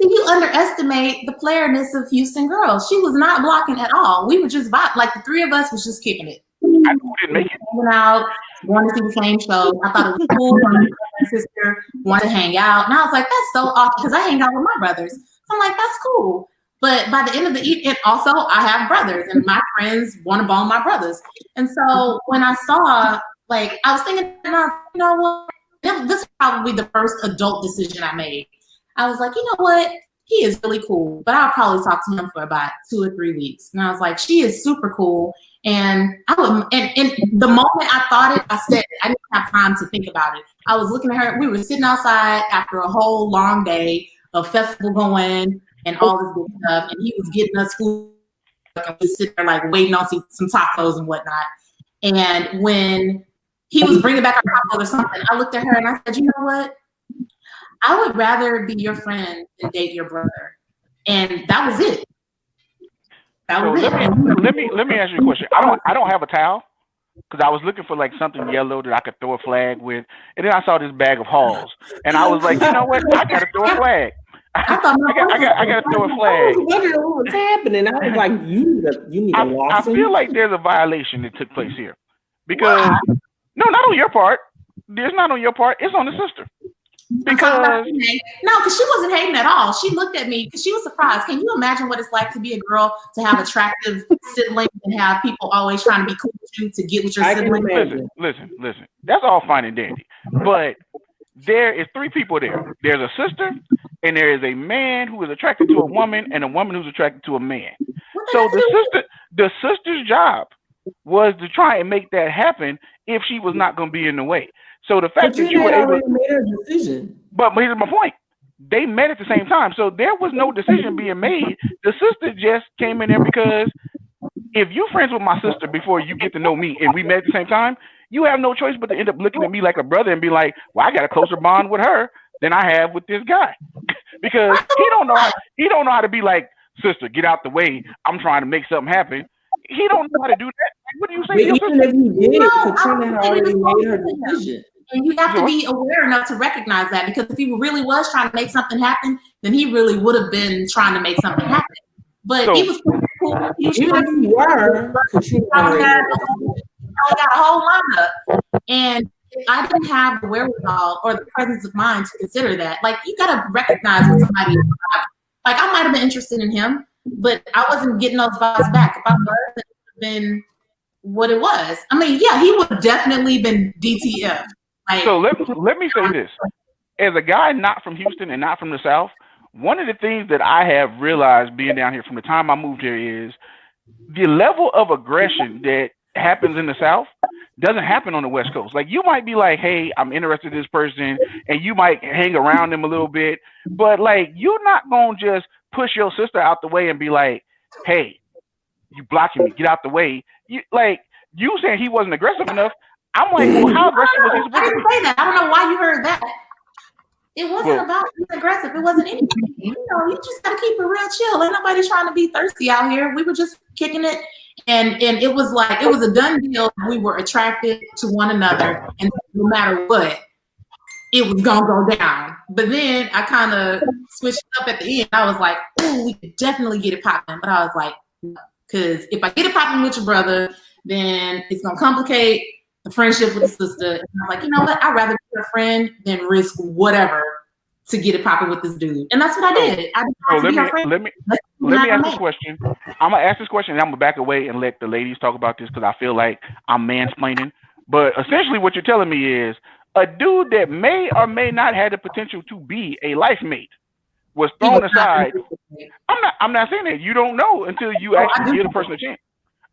You underestimate the playerness of Houston girls. She was not blocking at all. We were just the three of us was just kicking it. I didn't make it. Hanging out, going to see the same show. I thought it was cool. My sister wanted to hang out, and I was like, that's so awesome, because I hang out with my brothers. So I'm like, that's cool. But by the end of the evening, also, I have brothers, and my friends want to bone my brothers. And so when I saw, I was thinking, what? This is probably the first adult decision I made. I was like, you know what? He is really cool, but I'll probably talk to him for about 2 or 3 weeks. And I was like, she is super cool. And and the moment I thought it, I said it. I didn't have time to think about it. I was looking at her. We were sitting outside after a whole long day of festival going and all this good stuff. And he was getting us food. And we sitting there waiting on some tacos and whatnot. And when he was bringing back our tacos or something, I looked at her and I said, you know what? I would rather be your friend than date your brother. And that was it. Let me ask you a question. I don't have a towel, because I was looking for something yellow that I could throw a flag with, and then I saw this bag of Halls, and I was like, you know what? I gotta throw a flag. I gotta throw a flag. I was wondering what was happening. I was like, you need a Lawson. I feel like there's a violation that took place here, because no, not on your part. There's not on your part. It's on the sister. Because no, because she wasn't hating at all. She looked at me because she was surprised. Can you imagine what it's like to be a girl, to have attractive siblings and have people always trying to be cool with you to get with your siblings? Listen. That's all fine and dandy. But there is 3 people there. There's a sister, and there is a man who is attracted to a woman, and a woman who's attracted to a man. So the sister's job was to try and make that happen if she was not going to be in the way. So the fact that you were able to made a decision. But here's my point. They met at the same time. So there was no decision being made. The sister just came in there because if you're friends with my sister before you get to know me and we met at the same time, you have no choice but to end up looking at me like a brother and be like, well, I got a closer bond with her than I have with this guy. Because he don't know how to be like, sister, get out the way. I'm trying to make something happen. He don't know how to do that. What do you say? Even if he did, Katrina had already made her decision. And you have to be aware enough to recognize that, because if he really was trying to make something happen, then he really would have been trying to make something happen. But he was cool. Even if you were, Katrina got a whole lineup. And I didn't have the wherewithal or the presence of mind to consider that. Like, you gotta recognize when somebody is like, I might have been interested in him, but I wasn't getting those vibes back. If I was, it would have been what it was. I mean, yeah, he would have definitely been DTF. Like, so let me say this. As a guy not from Houston and not from the South, one of the things that I have realized being down here from the time I moved here is the level of aggression that happens in the South doesn't happen on the West Coast. Like, you might be like, hey, I'm interested in this person, and you might hang around them a little bit, but like, you're not going to just push your sister out the way and be like, hey, you blocking me, get out the way. You saying he wasn't aggressive enough. I'm like, well, how aggressive was he supposed to be? I didn't say that. I don't know why you heard that. It wasn't about being aggressive. It wasn't anything. You just gotta keep it real chill. Ain't nobody trying to be thirsty out here. We were just kicking it, and it was like, it was a done deal. We were attracted to one another, and no matter what, it was gonna go down. But then I kind of switched up at the end. I was like, "Ooh, we could definitely get it popping." But I was like, no, because if I get it popping with your brother, then it's gonna complicate the friendship with the sister. And I'm like, you know what? I'd rather be a friend than risk whatever to get it popping with this dude. And that's what I did. Let me ask this question. I'm gonna ask this question and I'm gonna back away and let the ladies talk about this because I feel like I'm mansplaining. But essentially what you're telling me is a dude that may or may not have the potential to be a life mate was thrown aside. I'm not saying that. You don't know until you actually give the person a chance.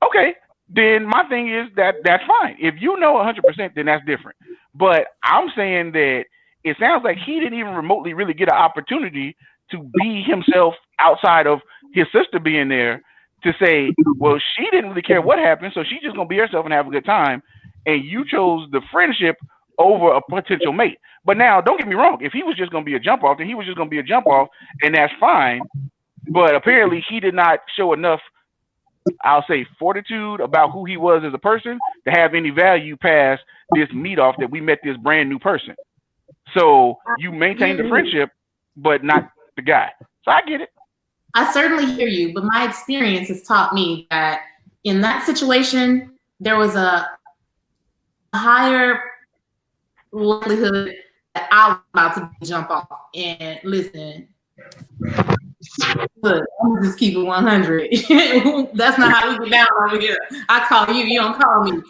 Okay. Then my thing is that's fine. If you know 100%, then that's different. But I'm saying that it sounds like he didn't even remotely really get an opportunity to be himself outside of his sister being there to say, well, she didn't really care what happened, so she's just going to be herself and have a good time. And you chose the friendship over a potential mate. But now, don't get me wrong. If he was just going to be a jump off, then he was just going to be a jump off, and that's fine. But apparently he did not show enough, I'll say, fortitude about who he was as a person to have any value past this meet off that we met this brand new person. So you maintain the friendship, but not the guy. So I get it. I certainly hear you, but my experience has taught me that in that situation, there was a higher likelihood that I was about to jump off. And listen, look, I'm gonna just keep it 100. That's not how we get down over here. I call you, you don't call me.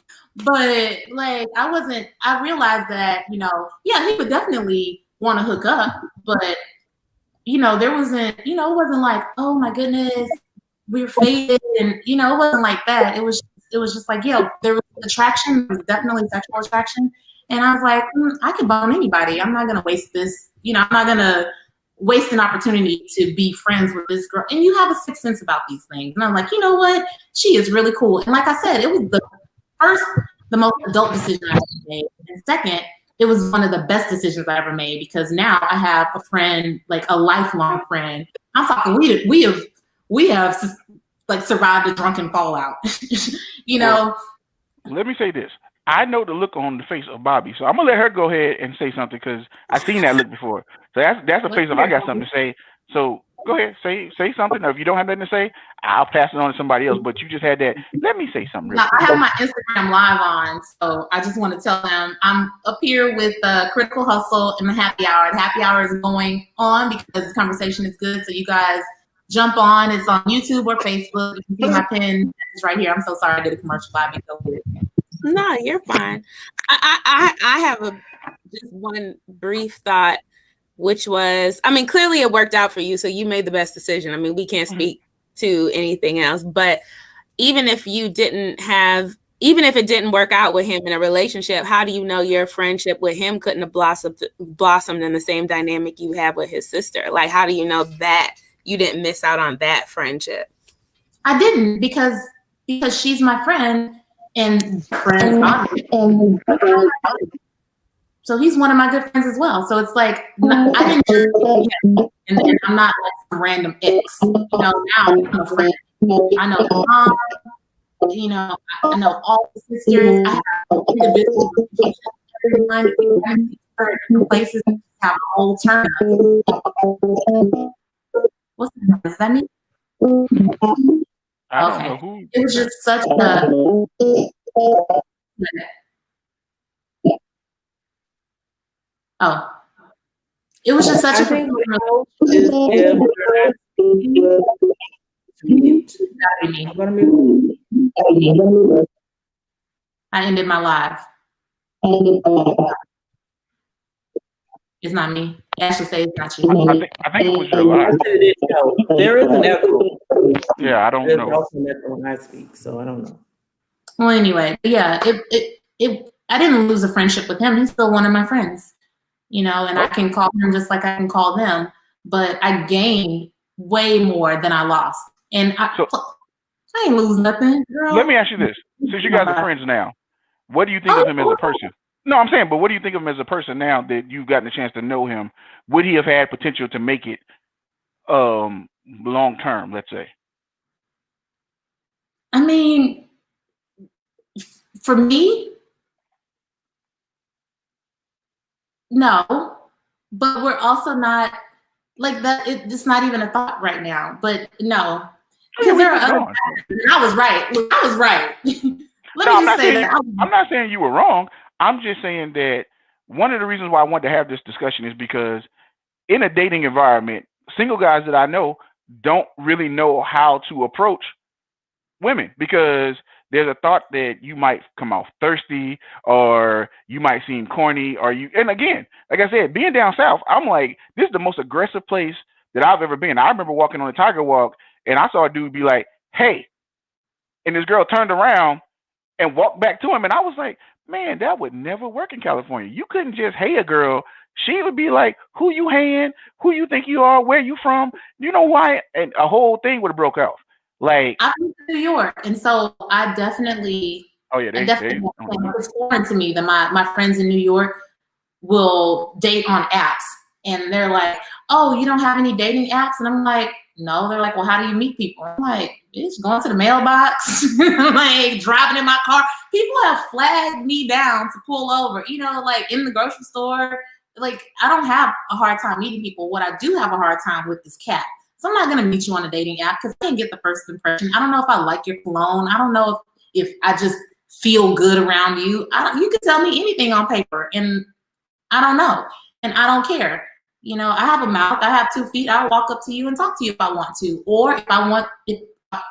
But like, I realized that, yeah, he would definitely want to hook up, but there wasn't, it wasn't like, oh my goodness, we're faded, and it wasn't like that. It was just like, yeah, there was attraction, there was definitely sexual attraction, and I was like, I could bone anybody. I'm not gonna waste this, I'm not gonna waste an opportunity to be friends with this girl. And you have a sixth sense about these things. And I'm like, you know what? She is really cool. And like I said, it was the most adult decision I ever made. And second, it was one of the best decisions I ever made because now I have a friend, like a lifelong friend. I'm talking, we have like survived a drunken fallout. Well, let me say this. I know the look on the face of Bobby, so I'm gonna let her go ahead and say something because I've seen that look before. So that's the face of I got something to say. So Go ahead, say something. Or if you don't have nothing to say, I'll pass it on to somebody else. But you just had that. Let me say something real quick. I have my Instagram live on, so I just want to tell them I'm up here with Critical Hustle and the Happy Hour. The Happy Hour is going on because the conversation is good. So you guys jump on. It's on YouTube or Facebook. You can see my pin. It's right here. I'm so sorry I did a commercial. No, you're fine. I have just one brief thought, which was, I mean, clearly it worked out for you, so you made the best decision. I mean, we can't speak to anything else, but even if it didn't work out with him in a relationship, how do you know your friendship with him couldn't have blossomed in the same dynamic you have with his sister? Like, how do you know that you didn't miss out on that friendship? I didn't, because she's my friend and friends. So he's one of my good friends as well. So it's like, I didn't and I'm not like some random ex. Now I'm a friend. I know mom. I know all the sisters. I have individual different places have a whole turn. What's that? Is that me? I don't know who. It was just such a. Oh, it was just such a. I ended my live. It's not me. Ashley say it's not you. I think it was your live. There is an echo. Yeah, I don't know. Also an echo when I speak, so I don't know. Well, anyway, yeah, I didn't lose a friendship with him. He's still one of my friends, and I can call him just like I can call them. But I gained way more than I lost, and I ain't lose nothing, girl. Let me ask you this: since you guys are friends now, what do you think of him as a person? No, I'm saying, but what do you think of him as a person now that you've gotten a chance to know him? Would he have had potential to make it long term, let's say? I mean, for me, no, but we're also not like that. It's not even a thought right now, but no, because there are other. I was right. I was right. Let me just say that. I'm not saying you were wrong. I'm just saying that one of the reasons why I wanted to have this discussion is because in a dating environment, single guys that I know don't really know how to approach women because there's a thought that you might come off thirsty or you might seem corny and again, like I said, being down south, I'm like, this is the most aggressive place that I've ever been. I remember walking on the Tiger Walk and I saw a dude be like, hey, and this girl turned around and walked back to him. And I was like, man, that would never work in California. You couldn't just hey a girl. She would be like, who you haying? Who you think you are? Where you from? You know why? And a whole thing would have broke off. Like, I'm from New York, and so I definitely. Oh yeah, it's foreign to me that my friends in New York will date on apps, and they're like, "Oh, you don't have any dating apps?" And I'm like, "No." They're like, "Well, how do you meet people?" I'm like, "It's going to the mailbox, like driving in my car." People have flagged me down to pull over, like in the grocery store. Like, I don't have a hard time meeting people. What I do have a hard time with is cat. So I'm not going to meet you on a dating app because I didn't get the first impression. I don't know if I like your cologne. I don't know if I just feel good around you. You can tell me anything on paper, and I don't know. And I don't care. I have a mouth. I have 2 feet. I'll walk up to you and talk to you if I want to. Or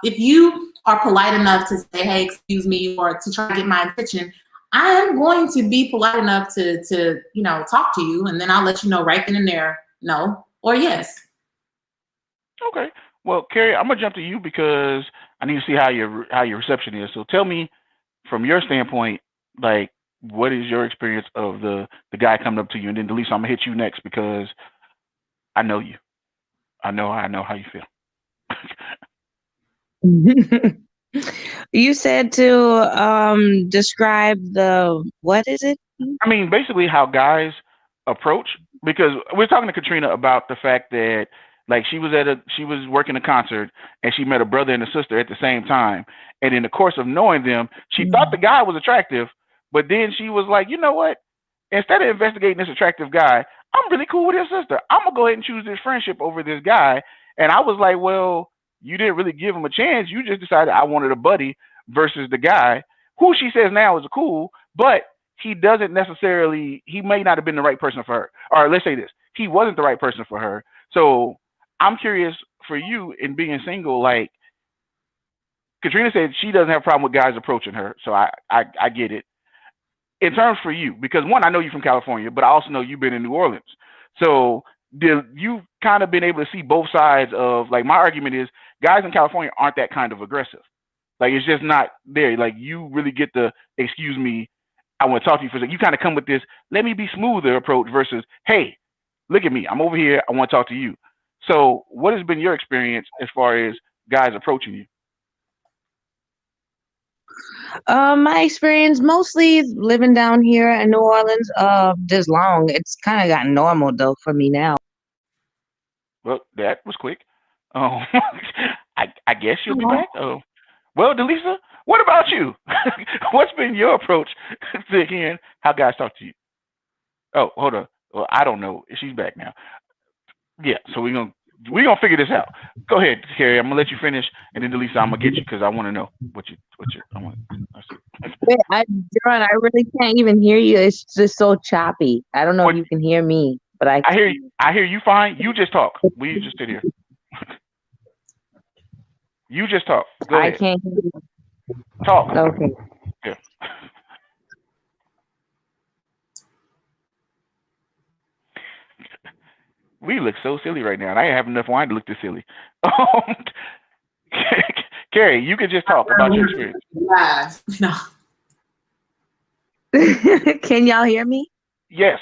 if you are polite enough to say, hey, excuse me, or to try to get my attention, I am going to be polite enough to talk to you. And then I'll let you know right then and there, no or yes. Okay. Well, Carrie, I'm gonna jump to you because I need to see how your reception is. So tell me, from your standpoint, like, what is your experience of the guy coming up to you? And then, Delisa, I'm gonna hit you next because I know you. I know how you feel. You said to describe what is it? I mean, basically how guys approach, because we're talking to Katrina about the fact that, like, she was working a concert and she met a brother and a sister at the same time. And in the course of knowing them, she thought the guy was attractive, but then she was like, you know what? Instead of investigating this attractive guy, I'm really cool with his sister. I'm going to go ahead and choose this friendship over this guy. And I was like, well, you didn't really give him a chance. You just decided I wanted a buddy versus the guy who she says now is cool, but he doesn't necessarily, he may not have been the right person for her. Or let's say this, he wasn't the right person for her. So I'm curious for you in being single, like Katrina said, she doesn't have a problem with guys approaching her. So I get it. In terms for you, because one, I know you're from California, but I also know you've been in New Orleans. So you've kind of been able to see both sides of, like, my argument is guys in California aren't that kind of aggressive. Like, it's just not there. Like, you really get the, excuse me, I want to talk to you for a second. You kind of come with this, let me be smoother approach versus, hey, look at me. I'm over here. I want to talk to you. So what has been your experience as far as guys approaching you? My experience mostly living down here in New Orleans, this long. It's kind of gotten normal though for me now. Well, that was quick. Oh, I guess you'll be back. Oh, well, Delisa, what about you? What's been your approach to hearing how guys talk to you? Oh, hold on. Well, I don't know. She's back now. Yeah, so we're gonna figure this out. Go ahead, Carrie. I'm gonna let you finish, and then Delisa, I'm gonna get you because I want to know what you. Wait, John, I really can't even hear you. It's just so choppy. I don't know if you can hear me, but I hear you. I hear you fine. You just talk. We just sit here. You just talk. Go ahead. I can't hear you. Talk. Okay. Yeah. We look so silly right now, and I ain't have enough wine to look this silly. Carrie, you can just talk about your experience. No. Can y'all hear me? Yes.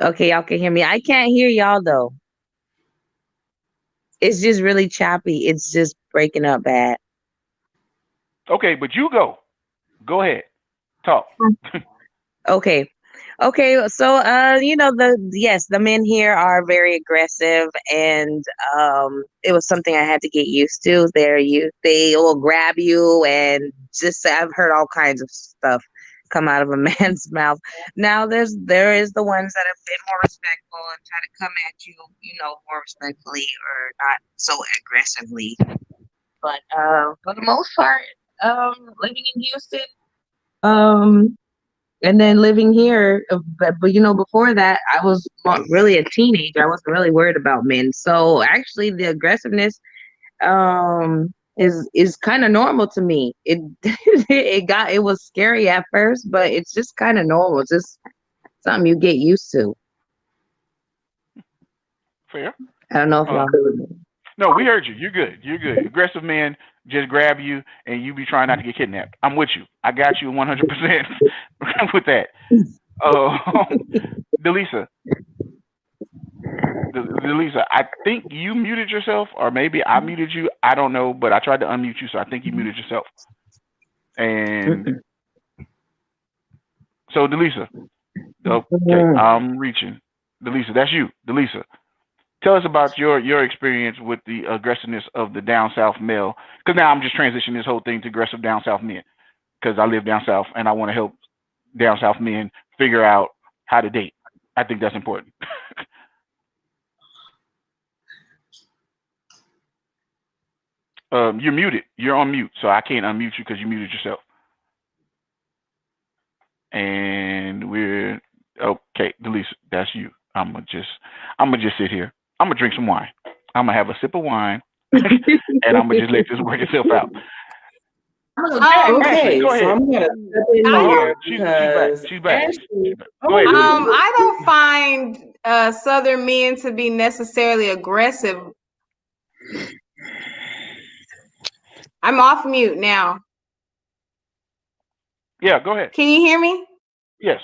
Okay, y'all can hear me. I can't hear y'all though. It's just really choppy. It's just breaking up bad. Okay, but you go. Go ahead. Talk. Okay. So the men here are very aggressive, and it was something I had to get used to. They will grab you, and just I've heard all kinds of stuff come out of a man's mouth. Now there is the ones that have been more respectful and try to come at you, more respectfully or not so aggressively. But for the most part, living in Houston, and then living here, but before that, I was really a teenager. I wasn't really worried about men. So actually, the aggressiveness is kind of normal to me. It it was scary at first, but it's just kind of normal. It's just something you get used to. Fair. I don't know if y'all heard me. No, we heard you. You're good. You're good. Aggressive men just grab you and you be trying not to get kidnapped. I'm with you. I got you 100% with that. Delisa. Delisa, I think you muted yourself, or maybe I muted you. I don't know, but I tried to unmute you, so I think you muted yourself. And so, Delisa. Okay, I'm reaching. Delisa, that's you. Delisa. Tell us about your experience with the aggressiveness of the down south male. Because now I'm just transitioning this whole thing to aggressive down south men. Because I live down south and I want to help down south men figure out how to date. I think that's important. You're muted. You're on mute, so I can't unmute you because you muted yourself. And we're okay, Delisa, that's you. I'm gonna just sit here. I'm gonna drink some wine. I'm gonna have a sip of wine, and I'm gonna just let this work itself out. Okay, go ahead. So I'm gonna step in here. She's back. Go ahead. I don't find Southern men to be necessarily aggressive. I'm off mute now. Yeah, go ahead. Can you hear me? Yes.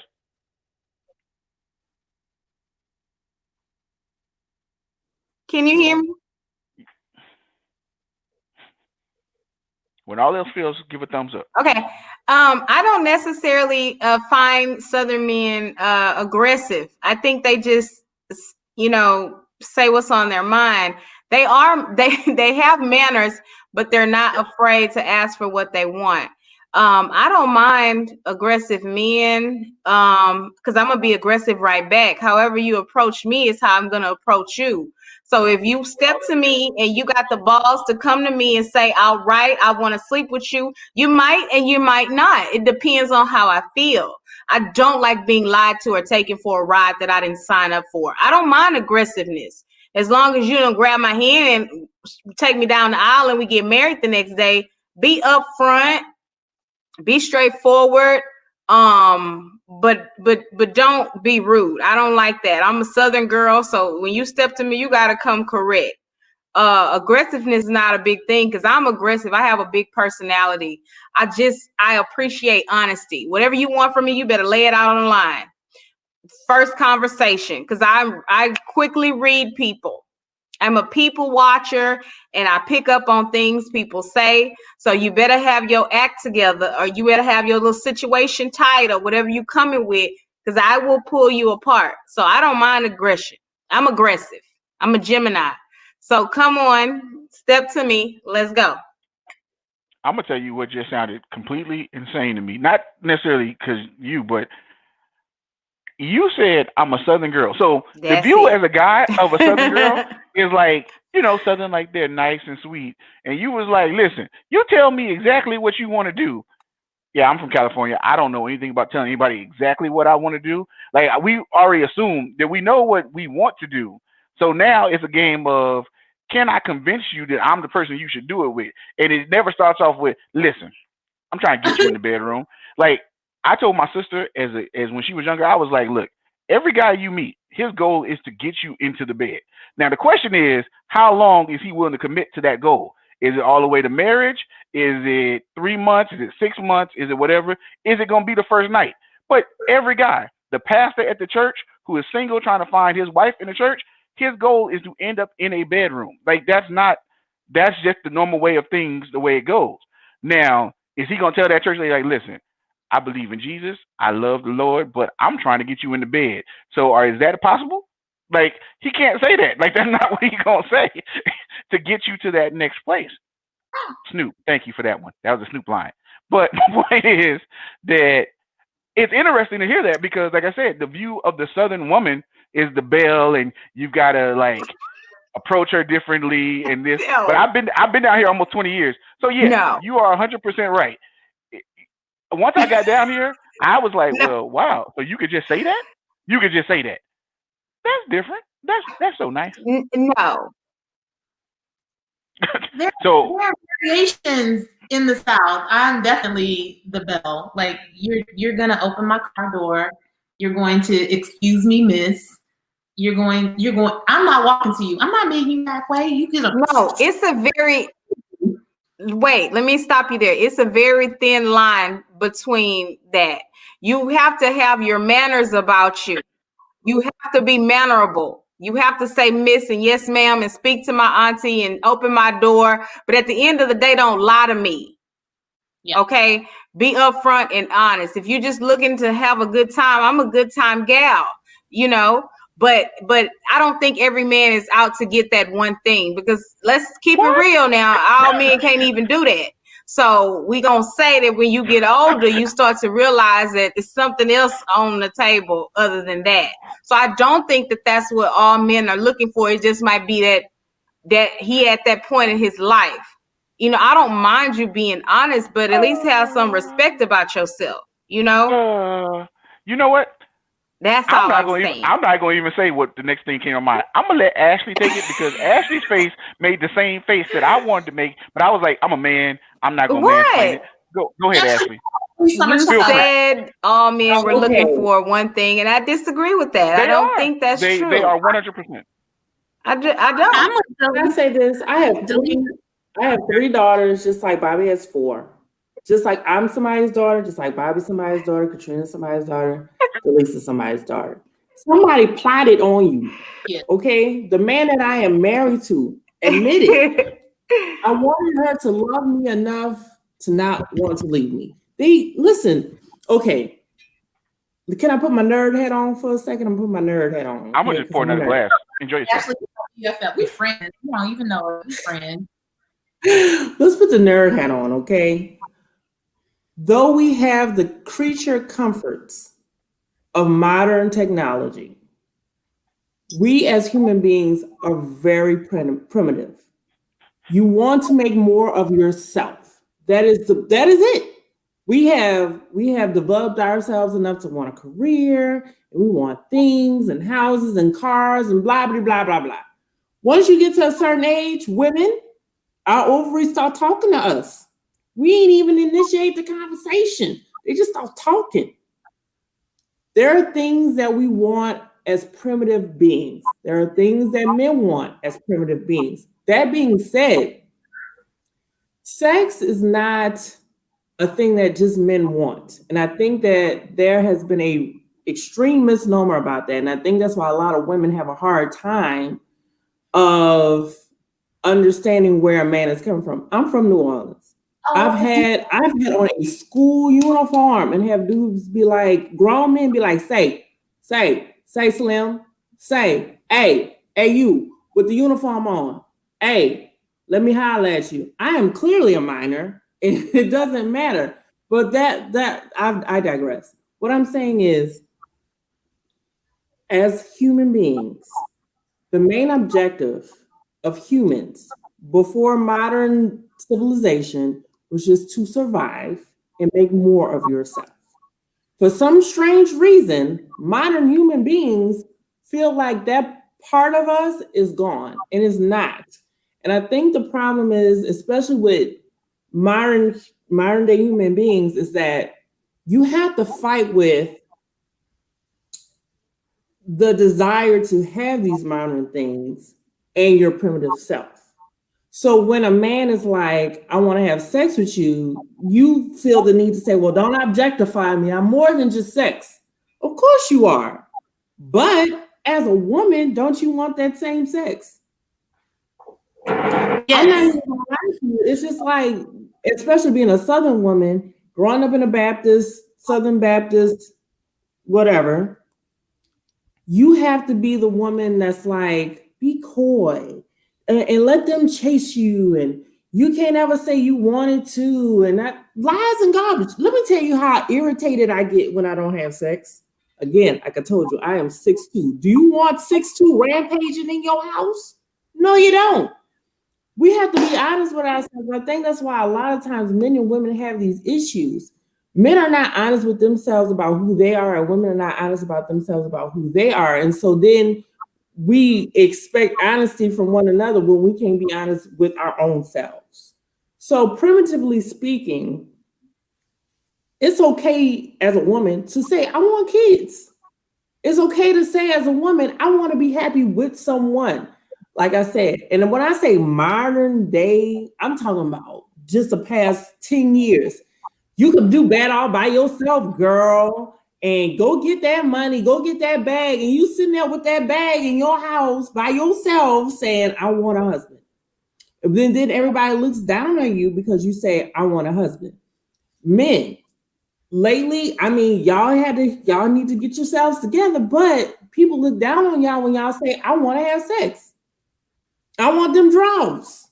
Can you hear me? When all else fails, give a thumbs up. Okay. I don't necessarily find Southern men aggressive. I think they just, say what's on their mind. They have manners, but they're not afraid to ask for what they want. I don't mind aggressive men, because I'm gonna be aggressive right back. However you approach me is how I'm gonna approach you. So if you step to me and you got the balls to come to me and say, all right, I want to sleep with you, you might and you might not. It depends on how I feel. I don't like being lied to or taken for a ride that I didn't sign up for. I don't mind aggressiveness. As long as you don't grab my hand and take me down the aisle and we get married the next day, be upfront, be straightforward, but don't be rude. I don't like that. I'm a Southern girl, so when you step to me, you got to come correct. Aggressiveness is not a big thing because I'm aggressive. I have a big personality. I appreciate honesty. Whatever you want from me, you better lay it out on the line. First conversation, because I quickly read people. I'm a people watcher and I pick up on things people say. So you better have your act together, or you better have your little situation tight, or whatever you coming with, because I will pull you apart. So I don't mind aggression. I'm aggressive. I'm a Gemini. So come on, step to me. Let's go. I'm gonna tell you what just sounded completely insane to me. Not necessarily because you, but you said I'm a Southern girl. So That's the view it. as a guy of a Southern girl is like, you know, Southern, like they're nice and sweet. And you was like, listen, you tell me exactly what you want to do. Yeah, I'm from California. I don't know anything about telling anybody exactly what I want to do. Like, we already assume that we know what we want to do. So now it's a game of, can I convince you that I'm the person you should do it with? And it never starts off with, listen, I'm trying to get you in the bedroom. Like, I told my sister as when she was younger, I was like, look, every guy you meet, his goal is to get you into the bed. Now the question is, how long is he willing to commit to that goal? Is it all the way to marriage? Is it 3 months? Is it 6 months? Is it whatever? Is it going to be the first night? But every guy, the pastor at the church who is single trying to find his wife in the church, his goal is to end up in a bedroom. Like, that's just the normal way of things, the way it goes. Now, is he going to tell that church, like, listen, I believe in Jesus, I love the Lord, but I'm trying to get you in the bed. So, is that possible? Like, he can't say that. Like, that's not what he's going to say to get you to that next place. Snoop, thank you for that one. That was a Snoop line. But the point is that it's interesting to hear that because, like I said, the view of the Southern woman is the belle, and you've got to, like, approach her differently and this. No. But I've been down here almost 20 years. So, yeah, No. you are 100% right. Once I got down here, I was like, No. well, wow. So you could just say that? You could just say that. That's different. That's so nice. No. There So are variations in the South. I'm definitely the belle. Like, you're gonna open my car door. You're going to excuse me, miss. You're going. I'm not walking to you. I'm not meeting you halfway. You get a No. It's a very. Wait, let me stop you there. It's a very thin line between that. You have to have your manners about you. You have to be mannerable. You have to say miss and yes, ma'am, and speak to my auntie and open my door. But at the end of the day, don't lie to me. Yeah. Okay? Be upfront and honest. If you're just looking to have a good time, I'm a good time gal, you know. But I don't think every man is out to get that one thing, because let's keep it real now. All men can't even do that. So we gonna say that when you get older, you start to realize that there's something else on the table other than that. So I don't think that that's what all men are looking for. It just might be that he at that point in his life. You know, I don't mind you being honest, but at least have some respect about yourself. You know. You know what? That's all I'm saying. I'm not going to even say what the next thing came to mind. I'm going to let Ashley take it because Ashley's face made the same face that I wanted to make, but I was like, I'm a man. I'm not going to mansplain it. Go ahead, Ashley. You said all men were looking for one thing, and I disagree with that. I don't think that's true. They are 100%. I don't. Can I say this? I have 3 daughters, just like Bobby has 4. Just like I'm somebody's daughter, just like Bobby's somebody's daughter, Katrina's somebody's daughter, Lisa's somebody's daughter. Somebody plotted on you. Yeah. Okay? The man that I am married to admitted I wanted her to love me enough to not want to leave me. Listen, okay. Can I put my nerd hat on for a second? I'm putting my nerd hat on. I'm gonna just pour another glass. Enjoy yourself. Actually, we friends. You don't even know we're friends. Let's put the nerd hat on, okay? though we have the creature comforts of modern technology, we as human beings are very primitive. You want to make more of yourself. That is it. We have developed ourselves enough to want a career, and we want things and houses and cars and blah blah blah blah blah. Once you get to a certain age, women, our ovaries start talking to us. We ain't even initiate the conversation. They just start talking. There are things that we want as primitive beings. There are things that men want as primitive beings. That being said, sex is not a thing that just men want. And I think that there has been a extreme misnomer about that. And I think that's why a lot of women have a hard time of understanding where a man is coming from. I'm from New Orleans. I've had on a school uniform and have dudes be like, grown men be like, say, Slim, say, hey, you with the uniform on, hey, let me holler at you. I am clearly a minor, and it doesn't matter. But I digress. What I'm saying is, as human beings, the main objective of humans before modern civilization was just to survive and make more of yourself. For some strange reason, modern human beings feel like that part of us is gone, and it's not. And I think the problem is, especially with modern day human beings, is that you have to fight with the desire to have these modern things and your primitive self. So when a man is like, I want to have sex with you, you feel the need to say, well, don't objectify me. I'm more than just sex. Of course you are. But as a woman, don't you want that same sex? Yes. It's just like, especially being a Southern woman, growing up in a Southern Baptist, whatever, you have to be the woman that's like, be coy. And let them chase you, and you can't ever say you wanted to, and that lies and garbage. Let me tell you how irritated I get when I don't have sex. Again, like I told you, I am 6'2". Do you want 6'2" rampaging in your house? No, you don't. We have to be honest with ourselves. I think that's why a lot of times men and women have these issues. Men are not honest with themselves about who they are, and women are not honest about themselves about who they are. And so then we expect honesty from one another when we can't be honest with our own selves. So primitively speaking, it's okay as a woman to say, I want kids. It's okay to say as a woman, I want to be happy with someone. Like I said, and when I say modern day, I'm talking about just the past 10 years. You could do bad all by yourself, girl. And go get that money, go get that bag, and you sitting there with that bag in your house by yourself saying, I want a husband. And then everybody looks down on you because you say, I want a husband. Men, lately, I mean, y'all need to get yourselves together, but people look down on y'all when y'all say, I want to have sex. I want them draws.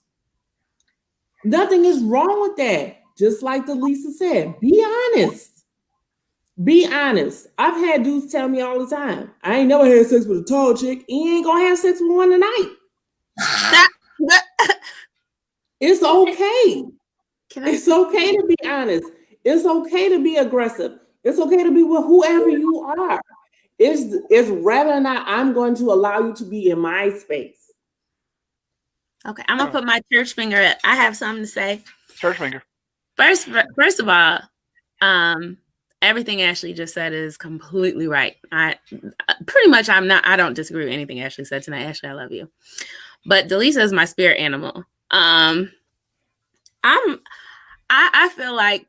Nothing is wrong with that. Just like Delisa said, be honest. Be honest. I've had dudes tell me all the time, I ain't never had sex with a tall chick. He ain't gonna have sex with one tonight. It's okay. It's okay to be honest. It's okay to be aggressive. It's okay to be with whoever you are. It's whether or not I'm going to allow you to be in my space. Okay, I'm gonna put my church finger up. I have something to say. Church finger. First of all, everything Ashley just said is completely right. I don't disagree with anything Ashley said tonight. Ashley, I love you. But Delisa is my spirit animal. I feel like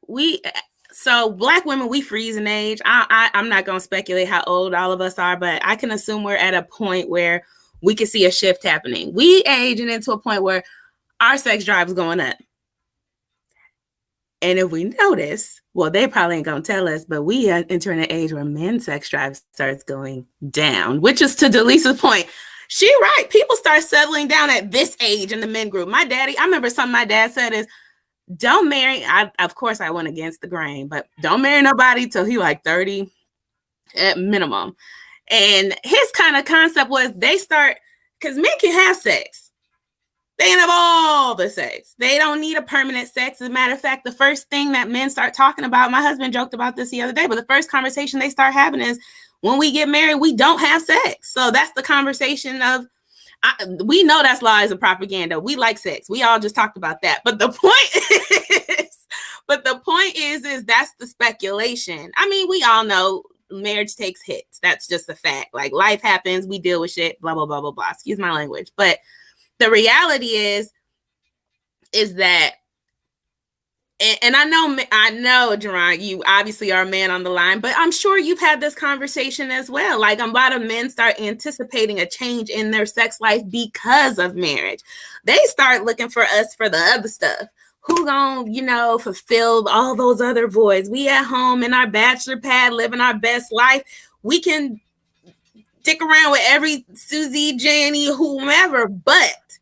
Black women, we freeze in age. I'm not going to speculate how old all of us are, but I can assume we're at a point where we can see a shift happening. We aging into a point where our sex drive is going up. And if we notice, well, they probably ain't going to tell us, but we are entering an age where men's sex drive starts going down, which is to Delisa's point. She right. People start settling down at this age in the men group. I remember something my dad said is, don't marry. Of course, I went against the grain, but don't marry nobody till he like 30 at minimum. And his kind of concept was they start, because men can have sex. They can have all the sex. They don't need a permanent sex. As a matter of fact, the first thing that men start talking about, my husband joked about this the other day, but the first conversation they start having is, when we get married, we don't have sex. So that's the conversation of, we know that's lies and propaganda. We like sex. We all just talked about that. But the point is that's the speculation. I mean, we all know marriage takes hits. That's just a fact. Like, life happens. We deal with shit, blah, blah, blah, blah, blah. Excuse my language. But the reality is that, and I know, Jerron, you obviously are a man on the line, but I'm sure you've had this conversation as well. Like, a lot of men start anticipating a change in their sex life because of marriage. They start looking for us for the other stuff. Who gonna, fulfill all those other voids? We at home in our bachelor pad, living our best life. We can stick around with every Susie, Jenny, whomever, but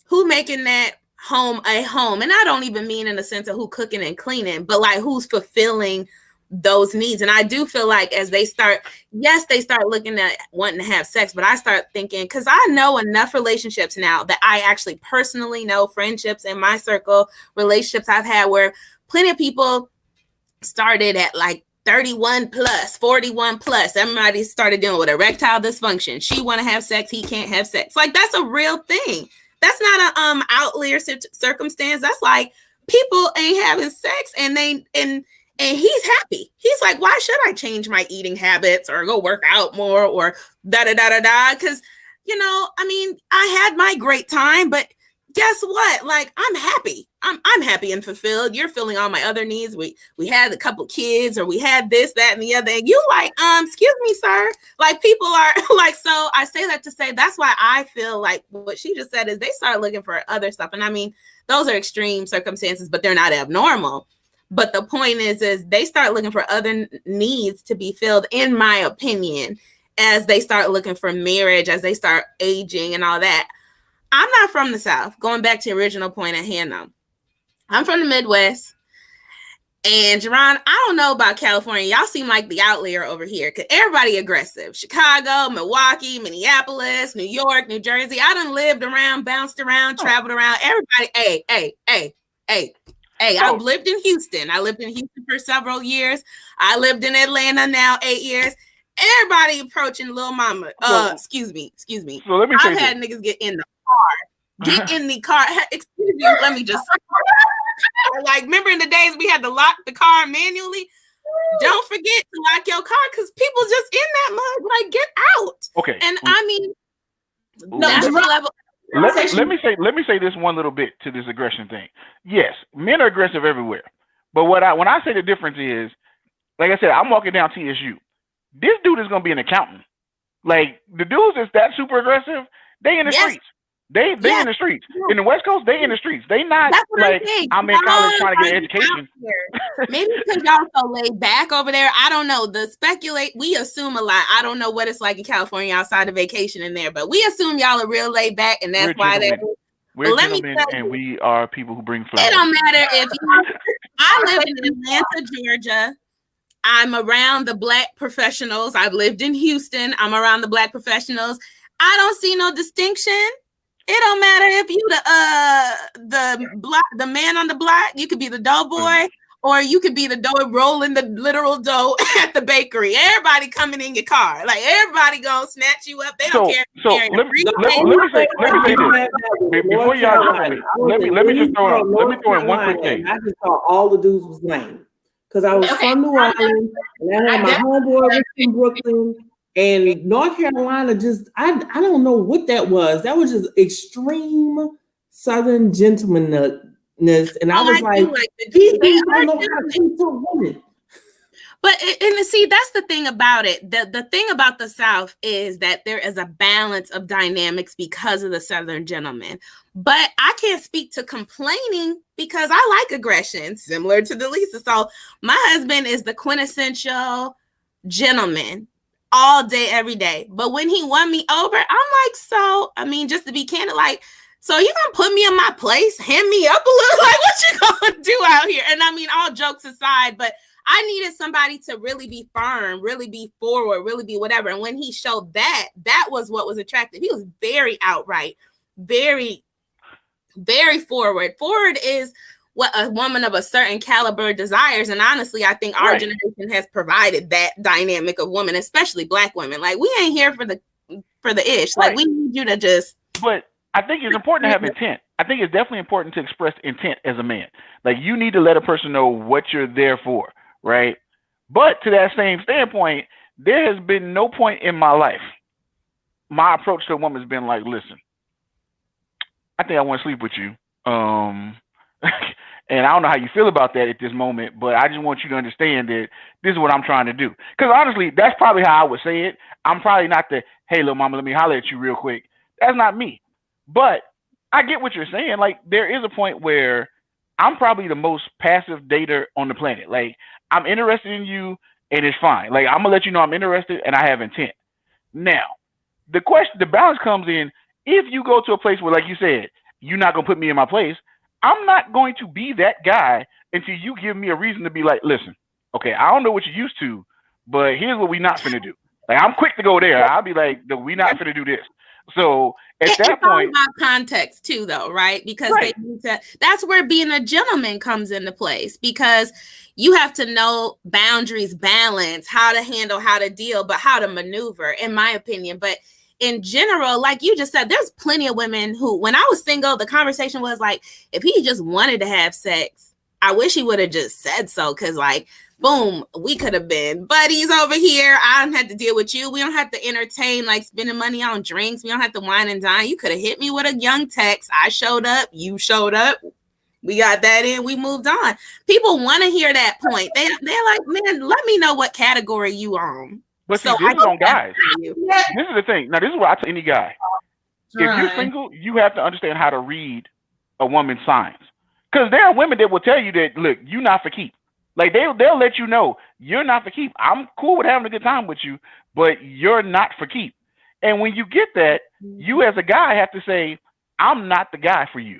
who making that home a home? And I don't even mean in the sense of who cooking and cleaning, but like who's fulfilling those needs. And I do feel like as they start looking at wanting to have sex, but I start thinking, because I know enough relationships now that I actually personally know, friendships in my circle, relationships I've had where plenty of people started at like 31 plus, 41 plus. Everybody started dealing with erectile dysfunction. She want to have sex, he can't have sex. Like, that's a real thing. That's not a outlier circumstance. That's like people ain't having sex and he's happy. He's like, why should I change my eating habits or go work out more or da-da-da-da-da? Because, I had my great time, but guess what? Like, I'm happy. I'm happy and fulfilled. You're filling all my other needs. We had a couple kids, or we had this, that, and the other. And you like, excuse me, sir. Like, people are like, so I say that to say that's why I feel like what she just said is they start looking for other stuff. And I mean, those are extreme circumstances, but they're not abnormal. But the point is they start looking for other needs to be filled, in my opinion, as they start looking for marriage, as they start aging and all that. I'm not from the South. Going back to the original point at hand now. I'm from the Midwest. And Jerron, I don't know about California. Y'all seem like the outlier over here because everybody aggressive. Chicago, Milwaukee, Minneapolis, New York, New Jersey. I done lived around, bounced around, traveled around. Everybody, hey. I've lived in Houston. I lived in Houston for several years. I lived in Atlanta now 8 years. Everybody approaching Lil Mama. Excuse me. So let me I've had niggas get in the car. Get in the car. Excuse me. Let me just. Like, remember in the days we had to lock the car manually? Don't forget to lock your car because people just in that mud. Like, get out. Okay. And I mean, that's the level. Let me say this one little bit to this aggression thing. Yes, men are aggressive everywhere. But when I say the difference is, like I said, I'm walking down TSU. This dude is gonna be an accountant. Like, the dudes that's that super aggressive, they in the streets. They in the streets. In the West Coast, they in the streets. They not like I'm in college trying to get an education. Maybe because y'all so laid back over there. I don't know. We assume a lot. I don't know what it's like in California outside of vacation in there, but we assume y'all are real laid back, and that's why they're. We're gentlemen, and we are people who bring flowers. It don't matter if I live in Atlanta, Georgia. I'm around the Black professionals. I've lived in Houston. I'm around the Black professionals. I don't see no distinction. It don't matter if you the man on the block. You could be the dough boy, or you could be the dough rolling the literal dough at the bakery. Everybody coming in your car, like everybody gonna snatch you up. They don't care. So let me say this before y'all jump on me. Let me throw in one quick thing. I just thought all the dudes was lame because I was from New Orleans and I had my homeboy was in Brooklyn. And North Carolina, I don't know what that was. That was just extreme Southern gentlemanness. And I was like, these people don't know how to treat a woman. But see, that's the thing about it. The thing about the South is that there is a balance of dynamics because of the Southern gentleman. But I can't speak to complaining because I like aggression, similar to Delisa. So my husband is the quintessential gentleman. All day, every day. But when he won me over, I'm like, so, I mean, just to be candid, like, So you gonna put me in my place, hand me up a little? Like, what you gonna do out here? And I mean, all jokes aside, but I needed somebody to really be firm, really be forward, really be whatever. And when he showed that, that was what was attractive. He was very outright, very, very forward. Forward is what a woman of a certain caliber desires. And honestly, I think our generation has provided that dynamic of women, especially Black women. Like, we ain't here for the ish. Like, we need you to just. But I think it's important to have intent. I think it's definitely important to express intent as a man. Like, you need to let a person know what you're there for, right? But to that same standpoint, there has been no point in my life my approach to a woman has been like, listen, I think I want to sleep with you. And I don't know how you feel about that at this moment, but I just want you to understand that this is what I'm trying to do. Because honestly, that's probably how I would say it. I'm probably not the, hey, little mama, let me holler at you real quick. That's not me. But I get what you're saying. Like, there is a point where I'm probably the most passive dater on the planet. Like, I'm interested in you and it's fine. Like, I'm going to let you know I'm interested and I have intent. Now, the balance comes in, if you go to a place where, like you said, you're not going to put me in my place, I'm not going to be that guy until you give me a reason to be like, listen, okay, I don't know what you're used to, but here's what we're not finna do. Like, I'm quick to go there. I'll be like, no, we're not finna do this. So at that point, it's all about context too, though, right? Because they need to. That's where being a gentleman comes into place, because you have to know boundaries, balance, how to handle, how to deal, but how to maneuver, in my opinion. But in general, like you just said, there's plenty of women who, when I was single, the conversation was like, if he just wanted to have sex, I wish he would have just said so. Cause like, boom, we could have been buddies over here. I don't have to deal with you. We don't have to entertain, like spending money on drinks. We don't have to wine and dine. You could have hit me with a young text. I showed up. You showed up. We got that in. We moved on. People want to hear that point. They're like, man, let me know what category you on. But so this is on guys. This is the thing. Now, this is what I tell any guy. If you're single, you have to understand how to read a woman's signs. Because there are women that will tell you that, look, you're not for keep. Like, they'll let you know you're not for keep. I'm cool with having a good time with you, but you're not for keep. And when you get that, you as a guy have to say, I'm not the guy for you.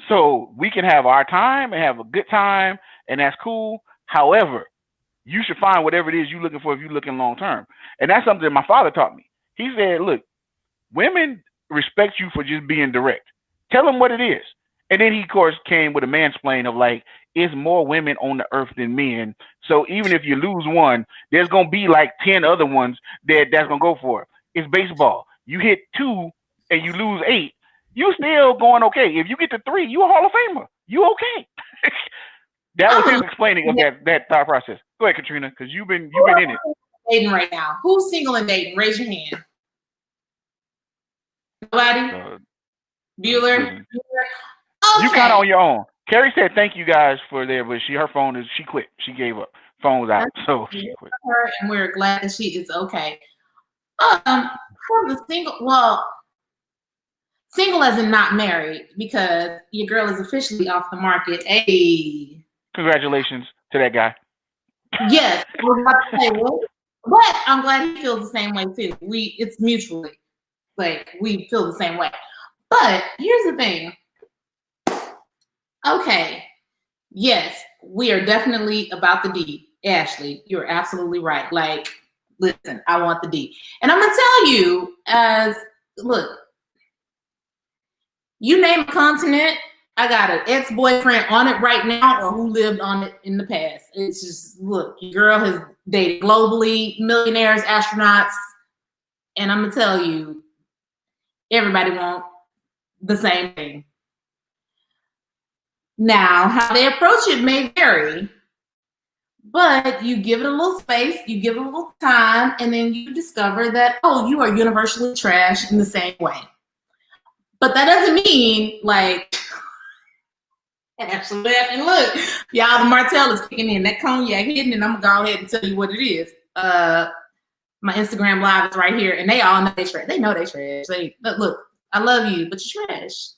So we can have our time and have a good time, and that's cool. However, you should find whatever it is you're looking for if you're looking long term. And that's something that my father taught me. He said, look, women respect you for just being direct. Tell them what it is. And then he, of course, came with a mansplain of like, it's more women on the earth than men. So even if you lose one, there's going to be like 10 other ones that's going to go for it. It's baseball. You hit 2 and you lose 8. You still going okay. If you get to 3, you a Hall of Famer. You okay. That was his explaining of that thought process. Go ahead, Katrina, because you've been in it. Dating right now. Who's single and dating? Raise your hand. Nobody? Bueller? Okay. You kind of on your own. Carrie said thank you guys for there, but her phone she quit. She gave up. Phone was out, so she quit. Her, and we're glad that she is okay. For the single as in not married, because your girl is officially off the market. Hey. Congratulations to that guy. Yes, I was about to say, but I'm glad he feels the same way too. It's mutually, like, we feel the same way. But here's the thing. Okay, yes, we are definitely about the D. Ashley, you're absolutely right. Like, listen, I want the D. And I'm gonna tell you, look, you name a continent, I got an ex-boyfriend on it right now or who lived on it in the past. It's just, look, your girl has dated globally, millionaires, astronauts, and I'm gonna tell you, everybody wants the same thing. Now, how they approach it may vary, but you give it a little space, you give it a little time, and then you discover that, oh, you are universally trash in the same way. But that doesn't mean, like, actually laughing. Look, y'all, the Martell is kicking in. That cognac hidden, and I'm going to go ahead and tell you what it is. My Instagram live is right here, and they all know they trash. They know they trash. Look, I love you, but you're trash.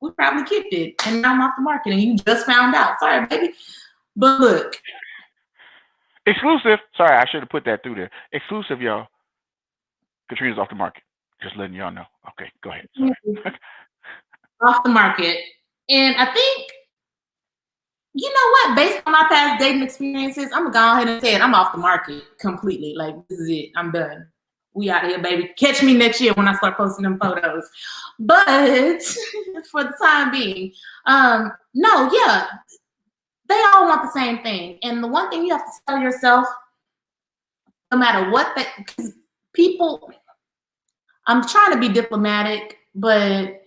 We probably kicked it, and now I'm off the market, and you just found out. Sorry, baby. But look. Exclusive. Sorry, I should have put that through there. Exclusive, y'all. Katrina's off the market. Just letting y'all know. Okay, go ahead. Sorry. off the market. And I think, you know what? Based on my past dating experiences, I'm gonna go ahead and say it. I'm off the market completely. Like, this is it. I'm done. We out of here, baby. Catch me next year when I start posting them photos. But for the time being, no, yeah, they all want the same thing. And the one thing you have to tell yourself, no matter what, because people, I'm trying to be diplomatic, but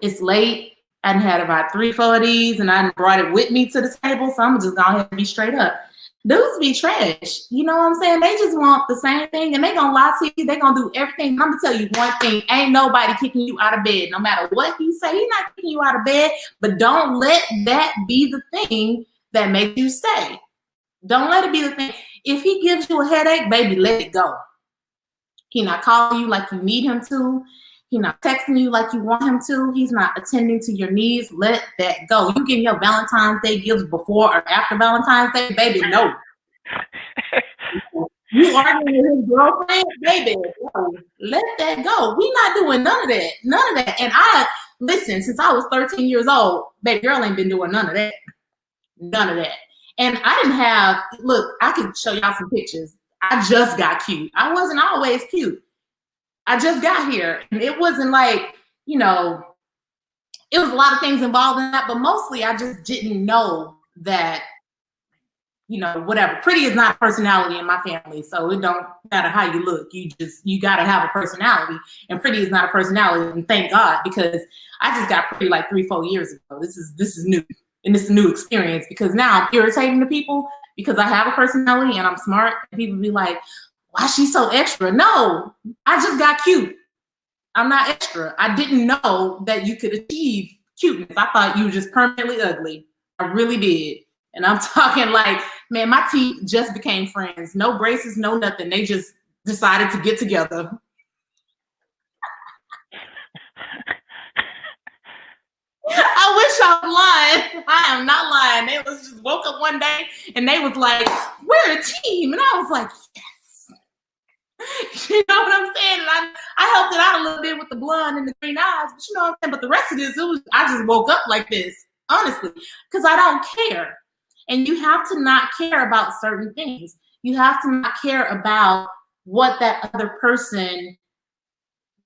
it's late. I had about 3-4 of these, and I brought it with me to the table, so I'm just gonna go ahead and be straight up. Dudes be trash. You know what I'm saying? They just want the same thing, and they gonna lie to you. They gonna do everything. I'm gonna tell you one thing: ain't nobody kicking you out of bed. No matter what he say, he's not kicking you out of bed. But don't let that be the thing that makes you stay. Don't let it be the thing. If he gives you a headache, baby, let it go. He not calling you like you need him to. He's not texting you like you want him to. He's not attending to your needs. Let that go. You getting your Valentine's Day gifts before or after Valentine's Day? Baby, no. You arguing with his girlfriend? Baby, no. Let that go. We not doing none of that. None of that. And listen, since I was 13 years old, baby girl ain't been doing none of that. None of that. And I didn't have, look, I could show y'all some pictures. I just got cute. I wasn't always cute. I just got here, and it wasn't like, you know, it was a lot of things involved in that, but mostly I just didn't know that, you know, whatever. Pretty is not a personality in my family, so it don't matter how you look. You got to have a personality, and pretty is not a personality, and thank God, because I just got pretty like 3-4 years ago. This is new, and this is a new experience, because now I'm irritating to people because I have a personality and I'm smart, and people be like, why she's so extra? No, I just got cute. I'm not extra. I didn't know that you could achieve cuteness. I thought you were just permanently ugly. I really did. And I'm talking like, man, my teeth just became friends. No braces, no nothing. They just decided to get together. I wish I was lying. I am not lying. They was just woke up one day and they was like, we're a team. And I was like, yes. You know what I'm saying? And I helped it out a little bit with the blonde and the green eyes, but you know what I'm saying? But the rest of this, I just woke up like this, honestly, because I don't care. And you have to not care about certain things. You have to not care about what that other person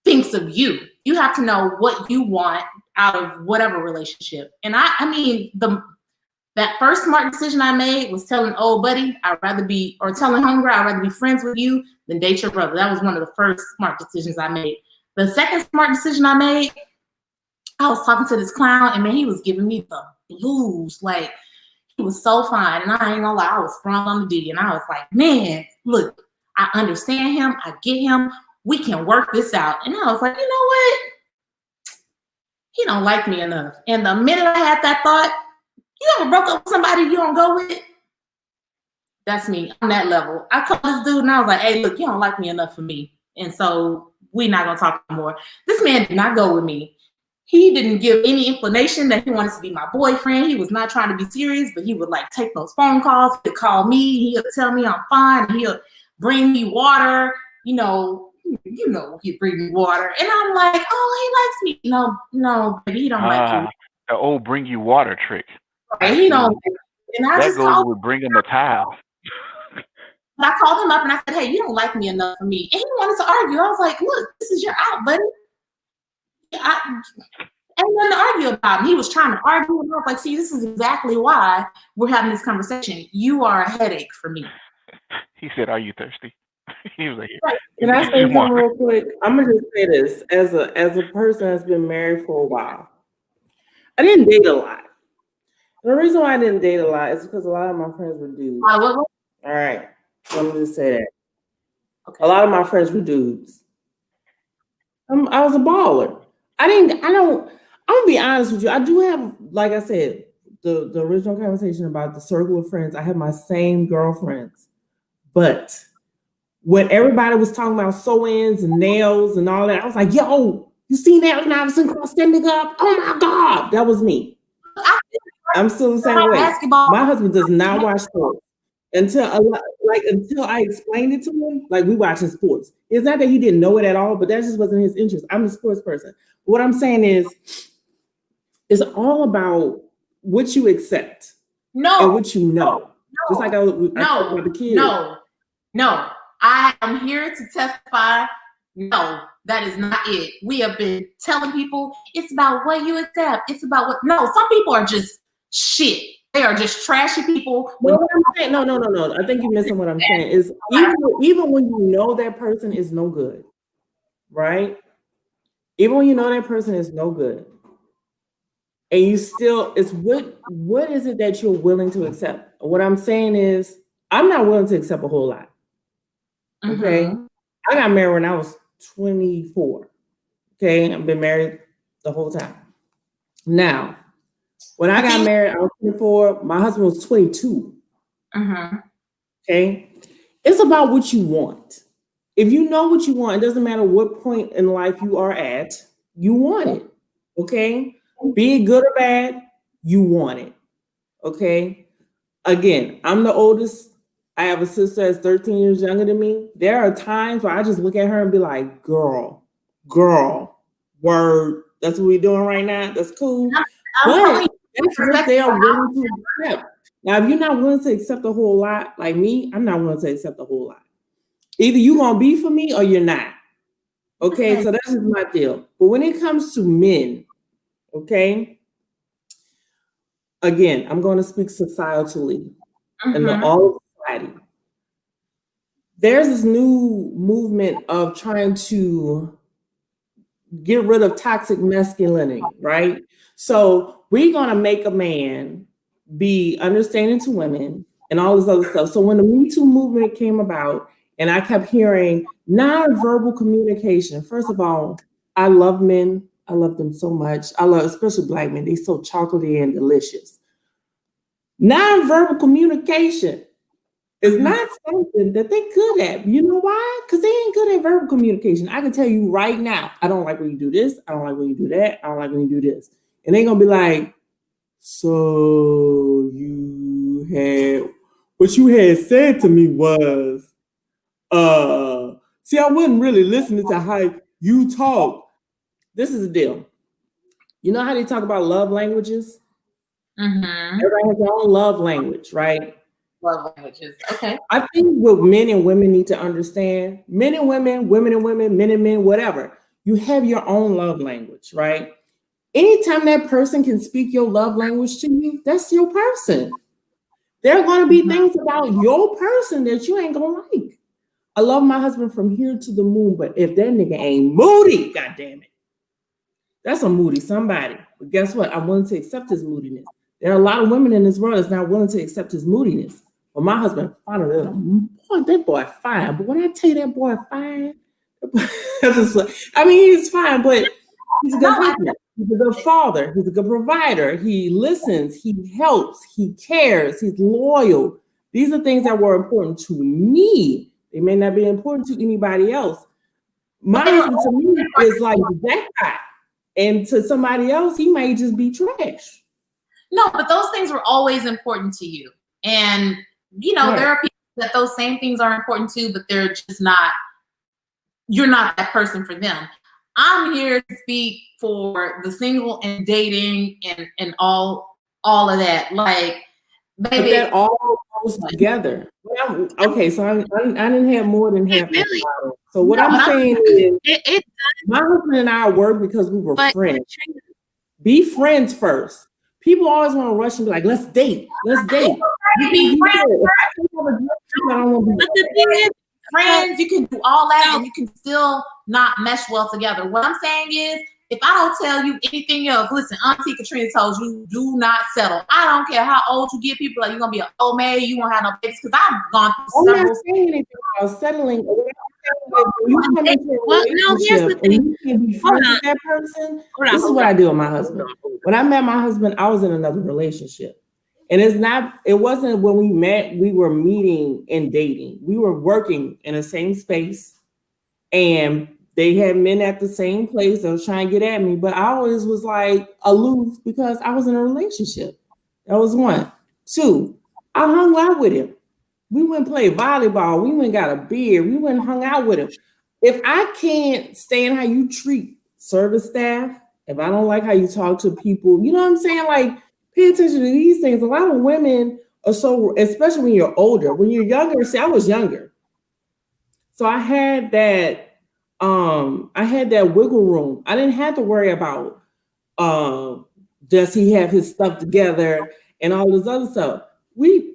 thinks of you. You have to know what you want out of whatever relationship. And I mean, that first smart decision I made was telling old buddy, telling homegirl, I'd rather be friends with you than date your brother. That was one of the first smart decisions I made. The second smart decision I made, I was talking to this clown, and man, he was giving me the blues. Like, he was so fine. And I ain't gonna lie, I was sprung on the D. And I was like, man, look, I understand him. I get him. We can work this out. And I was like, you know what? He don't like me enough. And the minute I had that thought, you ever broke up with somebody you don't go with? That's me on that level. I called this dude and I was like, hey, look, you don't like me enough for me. And so we're not going to talk anymore. This man did not go with me. He didn't give any inclination that he wanted to be my boyfriend. He was not trying to be serious, but he would like take those phone calls. He'd call me. He'll tell me I'm fine. He'll bring me water. You know, he'd bring me water. And I'm like, oh, he likes me. No, baby, he don't like you. The old bring you water trick. Right, he don't. And I that just goes with bringing the towel. But I called him up and I said, hey, you don't like me enough for me. And he wanted to argue. I was like, look, this is your out, buddy. Ain't nothing to argue about. And he was trying to argue. And I was like, see, this is exactly why we're having this conversation. You are a headache for me. He said, are you thirsty? He was like, can I say something real quick? I'm gonna just say this as a person that's been married for a while. I didn't date a lot. The reason why I didn't date a lot is because a lot of my friends were dudes. All right, so I'm gonna say that. Okay. A lot of my friends were dudes. I was a baller. I'm gonna be honest with you. I do have, like I said, the original conversation about the circle of friends. I have my same girlfriends, but when everybody was talking about sew-ins and nails and all that, I was like, yo, you seen that when I was in cross standing up? Oh my God, that was me. I'm still the same way. My husband does not watch sports. like until I explained it to him, like we watching sports. It's not that he didn't know it at all, but that just wasn't his interest. I'm a sports person. What I'm saying is, it's all about what you accept and what you know. Just like I talked about the kids. No. I am here to testify. No, that is not it. We have been telling people it's about what you accept. It's about what. No, some people are just shit. They are just trashy people. Well, what I'm saying, no. I think you're missing what I'm saying. Is even when you know that person is no good, right? Even when you know that person is no good, and you still, it's what is it that you're willing to accept? What I'm saying is, I'm not willing to accept a whole lot. Okay, I got married when I was 24. Okay, I've been married the whole time. Now, when I got married, I was 24. My husband was 22. Okay, it's about what you want. If you know what you want, it doesn't matter what point in life you are at, you want it. Okay, be it good or bad, you want it. Okay, again, I'm the oldest. I have a sister that's 13 years younger than me. There are times where I just look at her and be like, girl, word, that's what we're doing right now. That's cool. But that's what they are willing to accept. Now, if you're not willing to accept a whole lot, like me, I'm not willing to accept a whole lot. Either you're going to be for me or you're not. Okay, so that's just my deal. But when it comes to men, okay, again, I'm going to speak societally and all of society. There's this new movement of trying to get rid of toxic masculinity, right? So we're going to make a man be understanding to women and all this other stuff. So when the Me Too movement came about, and I kept hearing non-verbal communication. First of all, I love men. I love them so much. I love, especially Black men. They're so chocolatey and delicious. Non-verbal communication is not something that they're good at. You know why? Because they ain't good at verbal communication. I can tell you right now, I don't like when you do this. I don't like when you do that. I don't like when you do this. And they're going to be like, so what you had said to me was, see, I wasn't really listening to how you talk. This is the deal. You know how they talk about love languages? Everybody has their own love language, right? Love languages. Okay. I think what men and women need to understand, men and women, women and women, men and men, whatever, you have your own love language, right? Anytime that person can speak your love language to you, that's your person. There are going to be things about your person that you ain't going to like. I love my husband from here to the moon, but if that nigga ain't moody, goddamn it, that's a moody somebody. But guess what? I'm willing to accept his moodiness. There are a lot of women in this world that's not willing to accept his moodiness. But my husband, boy, that boy fine. But when I tell you that boy fine, I mean, he's fine, but he's a good husband. He's a good father. He's a good provider. He listens. He helps. He cares. He's loyal. These are things that were important to me. They may not be important to anybody else. My husband to me is like that guy. And to somebody else, he may just be trash. No, but those things were always important to you. And, you know, there are people that those same things are important to, but they're just not, you're not that person for them. I'm here to speak for the single and dating and all of that. Like, baby, but that all goes together. Okay, so I didn't have more than half the bottle. So what I'm saying is, my husband and I work because we were friends. Be friends first. People always want to rush and be like, let's date. Let's date. Be friends. Friends, you can do all that and you can still not mesh well together. What I'm saying is, if I don't tell you anything else, listen, Auntie Katrina told you, do not settle. I don't care how old you get. People like, you're going to be an old maid. You won't have no babies. Because I've gone through several. I'm not saying anything about settling. Well, no, here's the thing. You can be friends with that person. This is what I do with my husband. When I met my husband, I was in another relationship. And it wasn't when we met, we were meeting and dating. We were working in the same space. And they had men at the same place that was trying to get at me, but I always was like aloof because I was in a relationship. That was one. Two, I hung out with him. We went and played volleyball. We went and got a beer. We went and hung out with him. If I can't stand how you treat service staff, if I don't like how you talk to people, you know what I'm saying? Like, pay attention to these things. A lot of women are so, especially when you're older. When you're younger, see, I was younger. So I had that wiggle room. I didn't have to worry about does he have his stuff together and all this other stuff. When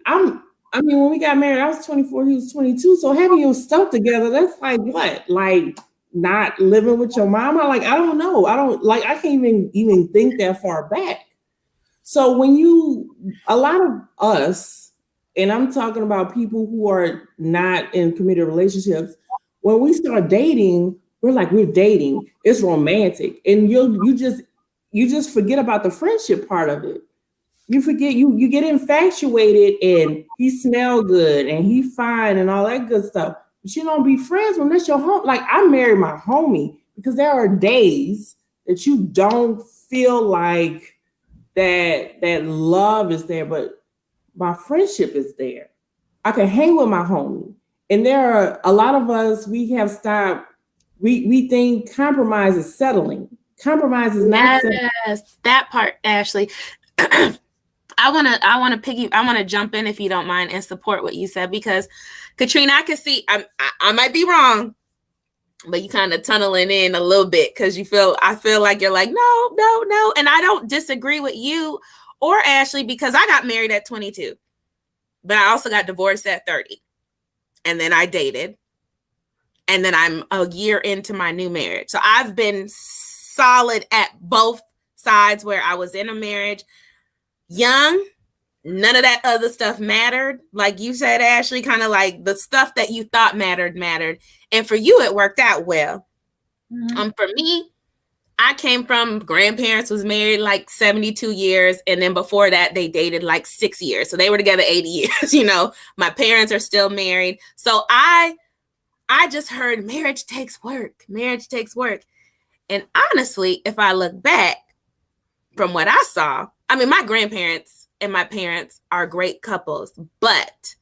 we got married, I was 24, he was 22. So having your stuff together, that's like what? Like not living with your mama? Like, I don't know. I can't even think that far back. So a lot of us, and I'm talking about people who are not in committed relationships, when we start dating, we're dating. It's romantic. And you just forget about the friendship part of it. You forget, you get infatuated and he smell good and he fine and all that good stuff. But you don't be friends when that's your home. Like, I married my homie because there are days that you don't feel like that love is there, but my friendship is there. I can hang with my homie. And there are a lot of us, we have stopped, we think compromise is settling. Compromise is not settling. Yes, that part, Ashley. I want to jump in, if you don't mind, and support what you said, because Katrina, I can see I might be wrong, but you kind of tunneling in a little bit because I feel like you're like, no. And I don't disagree with you or Ashley, because I got married at 22, but I also got divorced at 30. And then I dated. And then I'm a year into my new marriage. So I've been solid at both sides, where I was in a marriage young. None of that other stuff mattered. Like you said, Ashley, kind of like the stuff that you thought mattered. And for you, it worked out well. Mm-hmm. For me, I came from grandparents was married like 72 years. And then before that, they dated like 6 years. So they were together 80 years. You know, my parents are still married. So I just heard marriage takes work. Marriage takes work. And honestly, if I look back from what I saw, I mean, my grandparents and my parents are great couples, but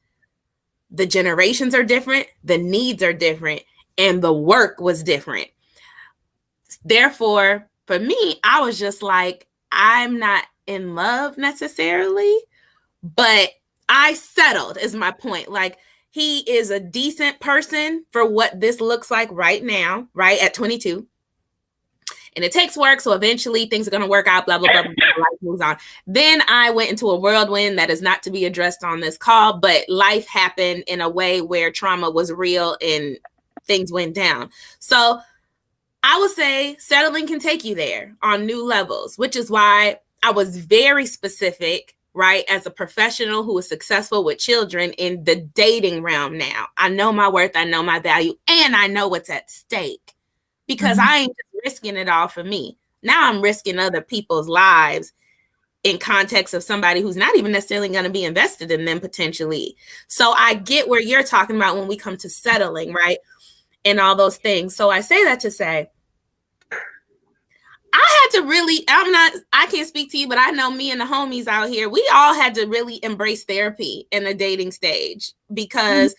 the generations are different, the needs are different, and the work was different. Therefore, for me, I was just like, I'm not in love necessarily, but I settled, is my point. Like, he is a decent person for what this looks like right now, right at 22. And it takes work, so eventually things are going to work out, blah, blah, blah, blah, life moves on. Then I went into a whirlwind that is not to be addressed on this call, but life happened in a way where trauma was real and things went down. So I would say settling can take you there on new levels, which is why I was very specific, right, as a professional who is successful with children in the dating realm now. I know my worth, I know my value, and I know what's at stake. Because I ain't just risking it all for me. Now I'm risking other people's lives in context of somebody who's not even necessarily going to be invested in them potentially. So I get where you're talking about when we come to settling, right? And all those things. So I say that to say, I had to really, I can't speak to you, but I know me and the homies out here, we all had to really embrace therapy in the dating stage, because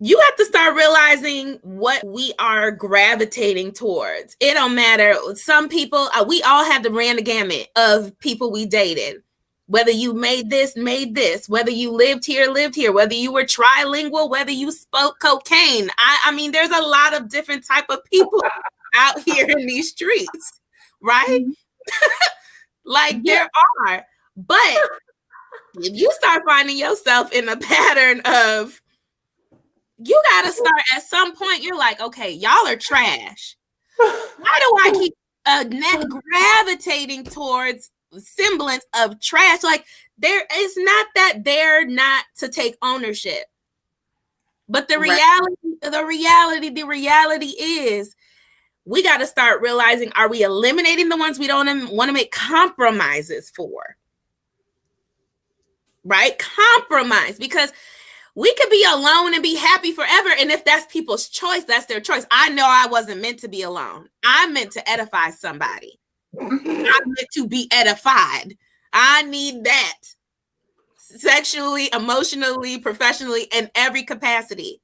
you have to start realizing what we are gravitating towards. It don't matter. Some people, we all have to ran the gamut of people we dated. Whether you made this, whether you lived here, whether you were trilingual, whether you spoke cocaine. I mean, there's a lot of different type of people out here in these streets, right? Like there are. But if you start finding yourself in a pattern of, you got to start at some point. You're like, okay, y'all are trash. Why do I keep gravitating towards semblance of trash? Like, there is not that they're not to take ownership, but the reality is, we got to start realizing: are we eliminating the ones we don't want to make compromises for? Right, compromise, because we could be alone and be happy forever. And if that's people's choice, that's their choice. I know I wasn't meant to be alone. I'm meant to edify somebody. I'm meant to be edified. I need that. sexually, emotionally, professionally, in every capacity.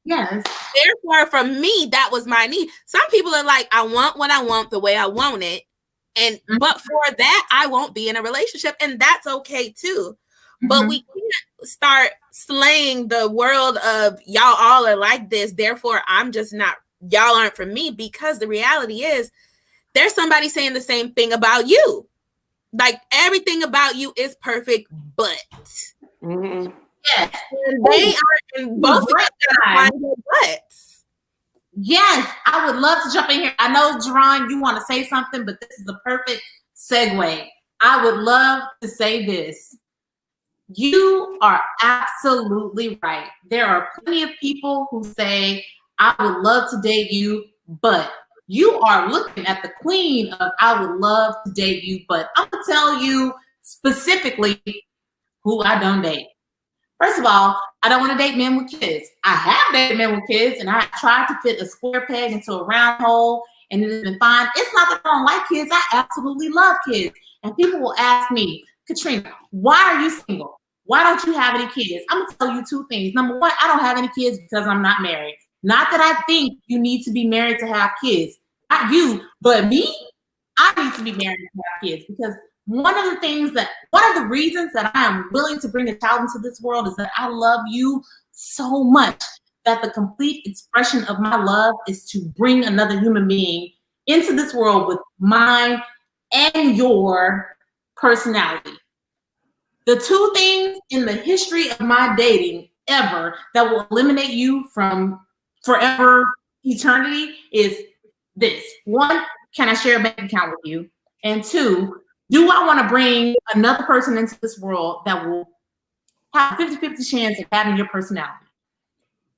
Yes. Therefore, for me, that was my need. Some people are like, I want what I want the way I want it. And but for that, I won't be in a relationship, and that's okay too. But we can't start slaying the world of y'all all are like this, therefore I'm just not, y'all aren't for me, because the reality is there's somebody saying the same thing about you. Like everything about you is perfect, but yes, they are in both of you find their butts. Yes, I would love to jump in here. I know, Jerron, you want to say something, but this is the perfect segue. I would love to say this. You are absolutely right. There are plenty of people who say, I would love to date you, but you are looking at the queen of I would love to date you, but I'm going to tell you specifically who I don't date. First of all, I don't want to date men with kids. I have dated men with kids, and I tried to fit a square peg into a round hole, and it has been fine. It's not that I don't like kids. I absolutely love kids. And people will ask me, Katrina, why are you single? Why don't you have any kids? I'm going to tell you two things. Number one, I don't have any kids because I'm not married. Not that I think you need to be married to have kids. Not you, but me. I need to be married to have kids because one of the reasons that I am willing to bring a child into this world is that I love you so much that the complete expression of my love is to bring another human being into this world with mine and your personality. The two things in the history of my dating ever that will eliminate you from forever eternity is this. One, can I share a bank account with you? And two, do I want to bring another person into this world that will have a 50-50 chance of having your personality?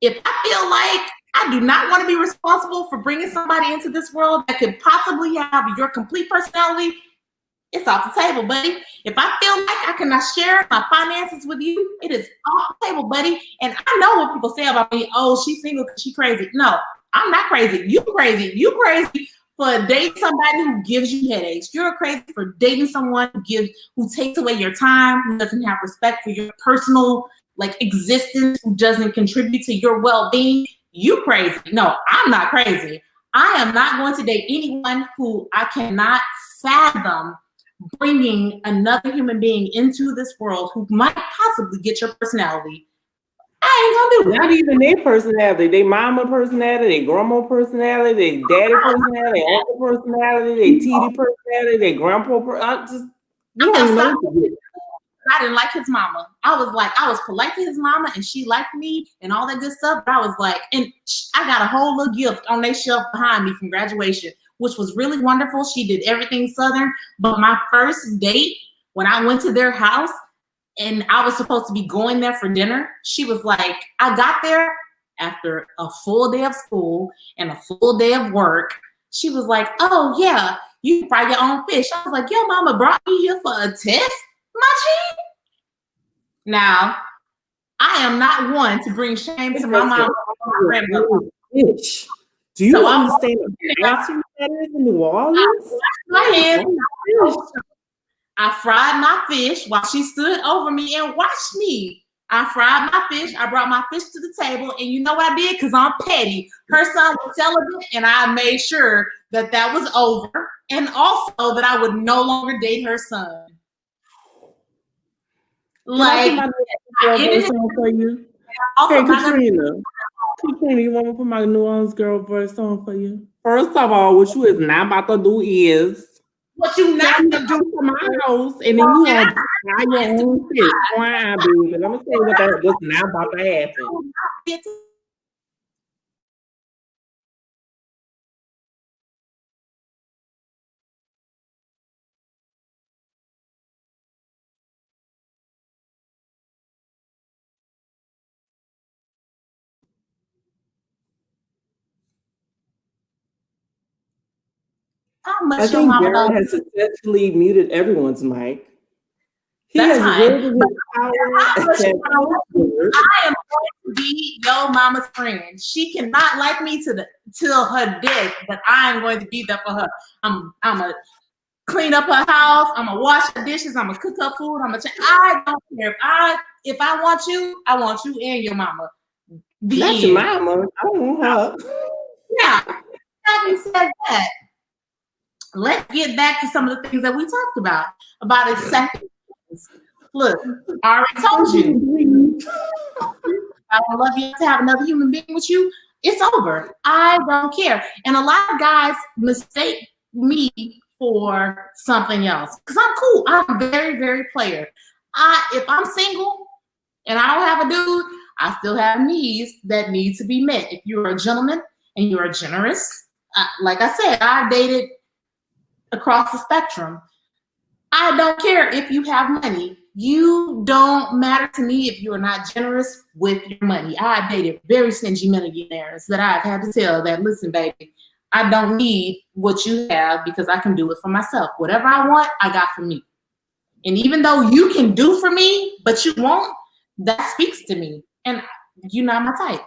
If I feel like I do not want to be responsible for bringing somebody into this world that could possibly have your complete personality, it's off the table, buddy. If I feel like I cannot share my finances with you, it is off the table, buddy. And I know what people say about me. Oh, she's single because she's crazy. No, I'm not crazy. You crazy. You crazy for dating somebody who gives you headaches. You're crazy for dating someone who takes away your time, who doesn't have respect for your personal existence, who doesn't contribute to your well-being. You crazy. No, I'm not crazy. I am not going to date anyone who I cannot fathom bringing another human being into this world who might possibly get your personality. I ain't gonna do it. Not even their personality, they mama personality, they grandma personality, they daddy personality, they uncle personality, they TD personality, they grandpa personality. I didn't like his mama. I was polite to his mama and she liked me and all that good stuff. But I was like, and I got a whole little gift on their shelf behind me from graduation, which was really wonderful. She did everything Southern. But my first date, when I went to their house and I was supposed to be going there for dinner, she was like, I got there after a full day of school and a full day of work. She was like, oh yeah, you can fry your own fish. I was like, your mama brought me here for a test, my G? Now, I am not one to bring shame to my mom. Bitch. Do you understand the answer that is in New Orleans? I fried my fish while she stood over me and watched me. I fried my fish. I brought my fish to the table. And you know what I did? Because I'm petty. Her son was celibate, and I made sure that was over. And also that I would no longer date her son. Hey, Katrina, you want me to put my New Orleans girl verse on for you? First of all, what you is not about to do is what you not to do to my house, and then you gonna buy your own shit. Why, baby? Let me tell you what's not about to happen. I think Jared has successfully muted everyone's mic. He has wielded his power. I am going to be your mama's friend. She cannot like me till her death, but I am going to be there for her. I'm a clean up her house. I'm gonna wash her dishes. I'm gonna cook her food. I don't care. If I want you and your mama. That's your mama. I want her. Yeah. Having said that, let's get back to some of the things that we talked about acceptance. Look, I already told you. I would love you to have another human being with you. It's over. I don't care. And a lot of guys mistake me for something else because I'm cool. I'm very, very player. If I'm single and I don't have a dude, I still have needs that need to be met. If you're a gentleman and you're generous, like I said, I've dated across the spectrum. I don't care if you have money. You don't matter to me if you are not generous with your money. I've dated very stingy millionaires that I've had to tell that, listen, baby, I don't need what you have because I can do it for myself. Whatever I want, I got for me. And even though you can do for me, but you won't, that speaks to me. And you're not my type.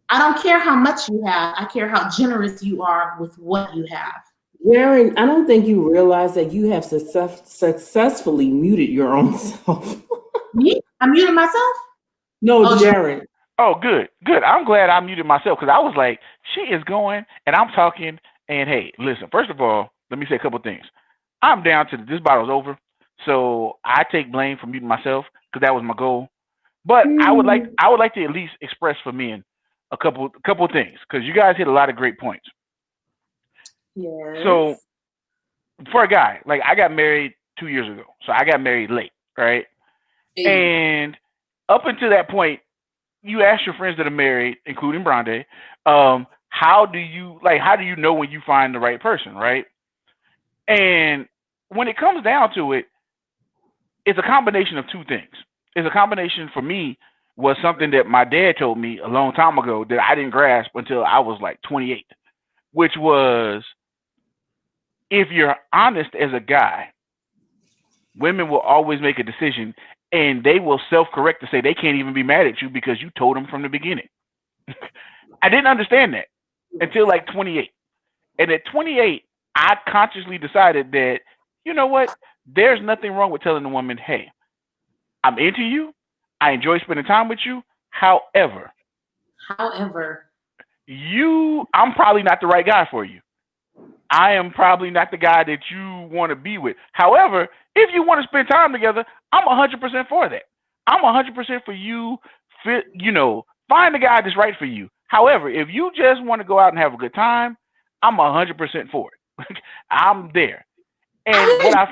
I don't care how much you have. I care how generous you are with what you have. Jaren, I don't think you realize that you have successfully muted your own self. Me? I muted myself? No, Jaren. Oh, good. I'm glad I muted myself because I was like, she is going and I'm talking. And hey, listen, first of all, let me say a couple things. I'm down to this battle's over. So I take blame for muting myself because that was my goal. But I would like to at least express for men a couple things because you guys hit a lot of great points. Yes. So for a guy, like I got married 2 years ago. So I got married late, right? And up until that point, you ask your friends that are married, including Brande, how do you know when you find the right person, right? And when it comes down to it, it's a combination of two things. It's a combination for me was something that my dad told me a long time ago that I didn't grasp until I was like 28, which was if you're honest as a guy, women will always make a decision and they will self-correct to say they can't even be mad at you because you told them from the beginning. I didn't understand that until like 28. And at 28, I consciously decided that, you know what? There's nothing wrong with telling a woman, hey, I'm into you. I enjoy spending time with you. However, I'm probably not the right guy for you. I am probably not the guy that you want to be with. However, if you want to spend time together, I'm 100% for that. I'm 100% for you. Find the guy that's right for you. However, if you just want to go out and have a good time, I'm 100% for it. I'm there. And what I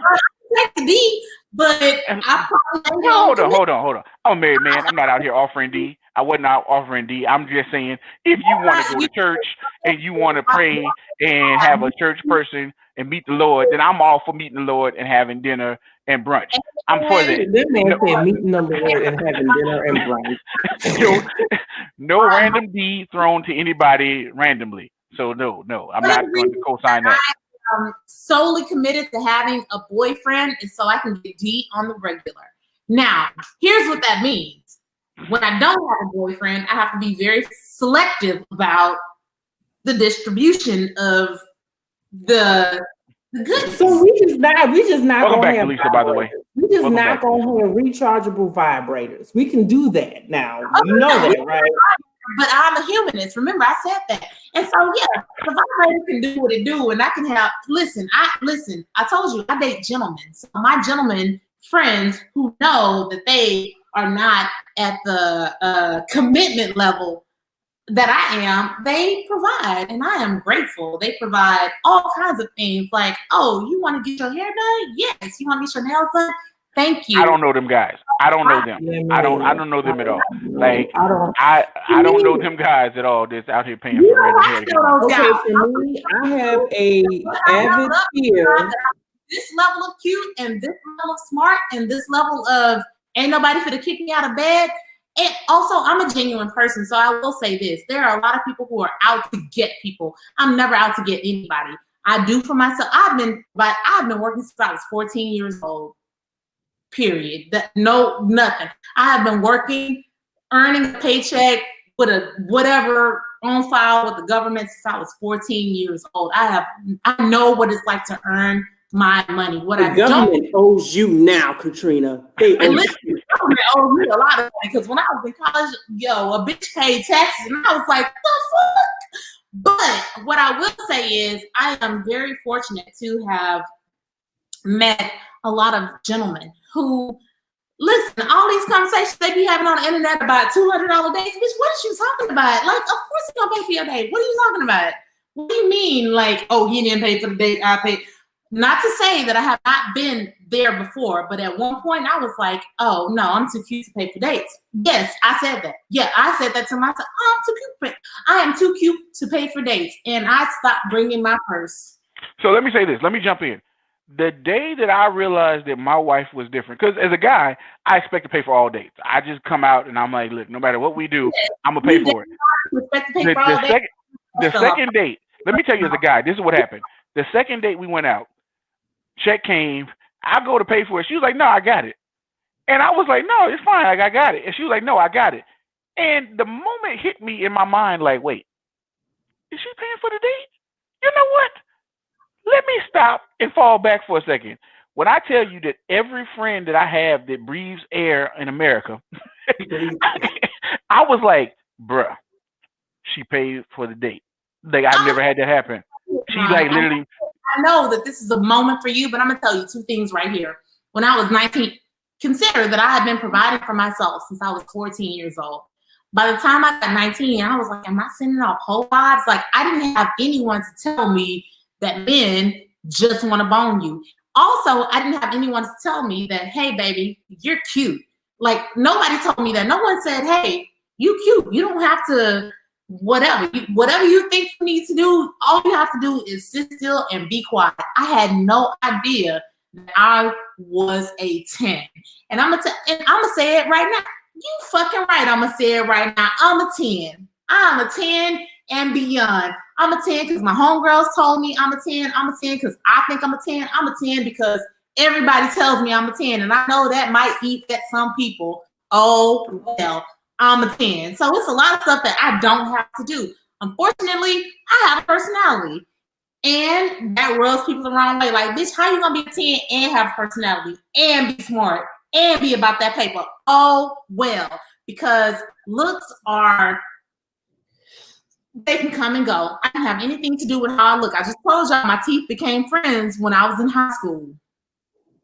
like to be, but I probably hold on. I'm a married man. I'm not out here offering D. I wasn't out offering D. I'm just saying if you want to go to church and you want to pray and have a church person and meet the Lord, then I'm all for meeting the Lord and having dinner and brunch. I'm for that. That man said meeting the Lord and having dinner and brunch. No random D thrown to anybody randomly. So no, I'm not going to co-sign that. I'm solely committed to having a boyfriend, and so I can get D on the regular. Now, here's what that means. When I don't have a boyfriend, I have to be very selective about the distribution of the good. So we just not Welcome gonna back, have Lisa, by the way. We just not gonna have rechargeable vibrators. We can do that now. You know that, right? But I'm a humanist. Remember, I said that. And so, yeah, the vibrator can do what it do, and I can have. Listen. I told you I date gentlemen. So my gentlemen friends who know that they are not at the commitment level that I am, they provide, and I am grateful. They provide all kinds of things like, oh, you want to get your hair done? Yes. You want to get your nails done? Thank you. I don't know them guys. I don't know them. I don't know them at all. Like I don't know them guys at all that's out here paying for random hair. Okay, for me, I have a avid fear. This level of cute and this level of smart and this level of ain't nobody finna kick me out of bed. And also, I'm a genuine person, so I will say this. There are a lot of people who are out to get people. I'm never out to get anybody. I do for myself. I've been working since I was 14 years old. Period. Nothing. I have been working, earning a paycheck with a whatever on file with the government since I was 14 years old. I know what it's like to earn my money. What The I government don't owes you now, Katrina. They owe listen, you. the government owes me a lot of money because when I was in college, a bitch paid taxes, and I was like, the fuck. But what I will say is, I am very fortunate to have met a lot of gentlemen who listen. All these conversations they be having on the internet about $200 days, bitch. What is you talking about? Like, of course he gonna pay for your date. What are you talking about? What do you mean? Like, oh, he didn't pay for the date, I paid. Not to say that I have not been there before, but at one point I was like, oh no, I'm too cute to pay for dates. Yes, I said that. Yeah, I said that to myself. Oh, I'm too cute. I am too cute to pay for dates, and I stopped bringing my purse. So let me say this. Let me jump in. The day that I realized that my wife was different, because as a guy, I expect to pay for all dates. I just come out and I'm like, look, no matter what we do, I'm gonna pay for it. The second date, let me tell you as a guy, this is what happened. The second date we went out, check came, I go to pay for it. She was like, no, I got it. And I was like, no, it's fine, I got it. And she was like, no, I got it. And the moment hit me in my mind, like, wait, is she paying for the date? You know what? Let me stop and fall back for a second. When I tell you that every friend that I have that breathes air in America, I was like, bruh, she paid for the date. Like, I've never had that happen. She like literally. I know that this is a moment for you, but I'm gonna tell you two things right here. When I was 19, consider that I had been providing for myself since I was 14 years old. By the time I got 19, I was like, am I sending off whole vibes? Like, I didn't have anyone to tell me that men just want to bone you. Also, I didn't have anyone to tell me that, hey, baby, you're cute. Like, nobody told me that. No one said, hey, you cute. You don't have to, whatever you think you need to do, all you have to do is sit still and be quiet. I had no idea that I was a 10. And I'm gonna say it right now. You fucking right. I'm gonna say it right now. I'm a 10. I'm a 10 and beyond. I'm a 10 because my homegirls told me I'm a 10. I'm a 10 because I think I'm a 10. I'm a 10 because everybody tells me I'm a 10. And I know that might eat at some people. Oh, well, I'm a 10. So it's a lot of stuff that I don't have to do. Unfortunately, I have a personality. And that rubs people the wrong way. Like, bitch, how you gonna be a 10 and have a personality and be smart and be about that paper? Oh, well, because looks are, they can come and go. I didn't have anything to do with how I look. I just told y'all my teeth became friends when I was in high school.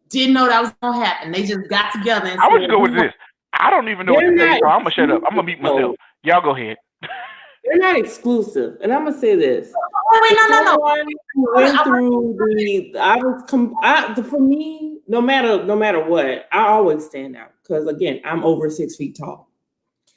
Didn't know that was gonna happen. They just got together. And I want to go with this. I don't even know what to say, so I'm gonna shut up. I'm gonna mute myself. Y'all go ahead. They're not exclusive, and I'm gonna say this. Wait, no. Went through for me, no matter what, I always stand out because again, I'm over 6 feet tall.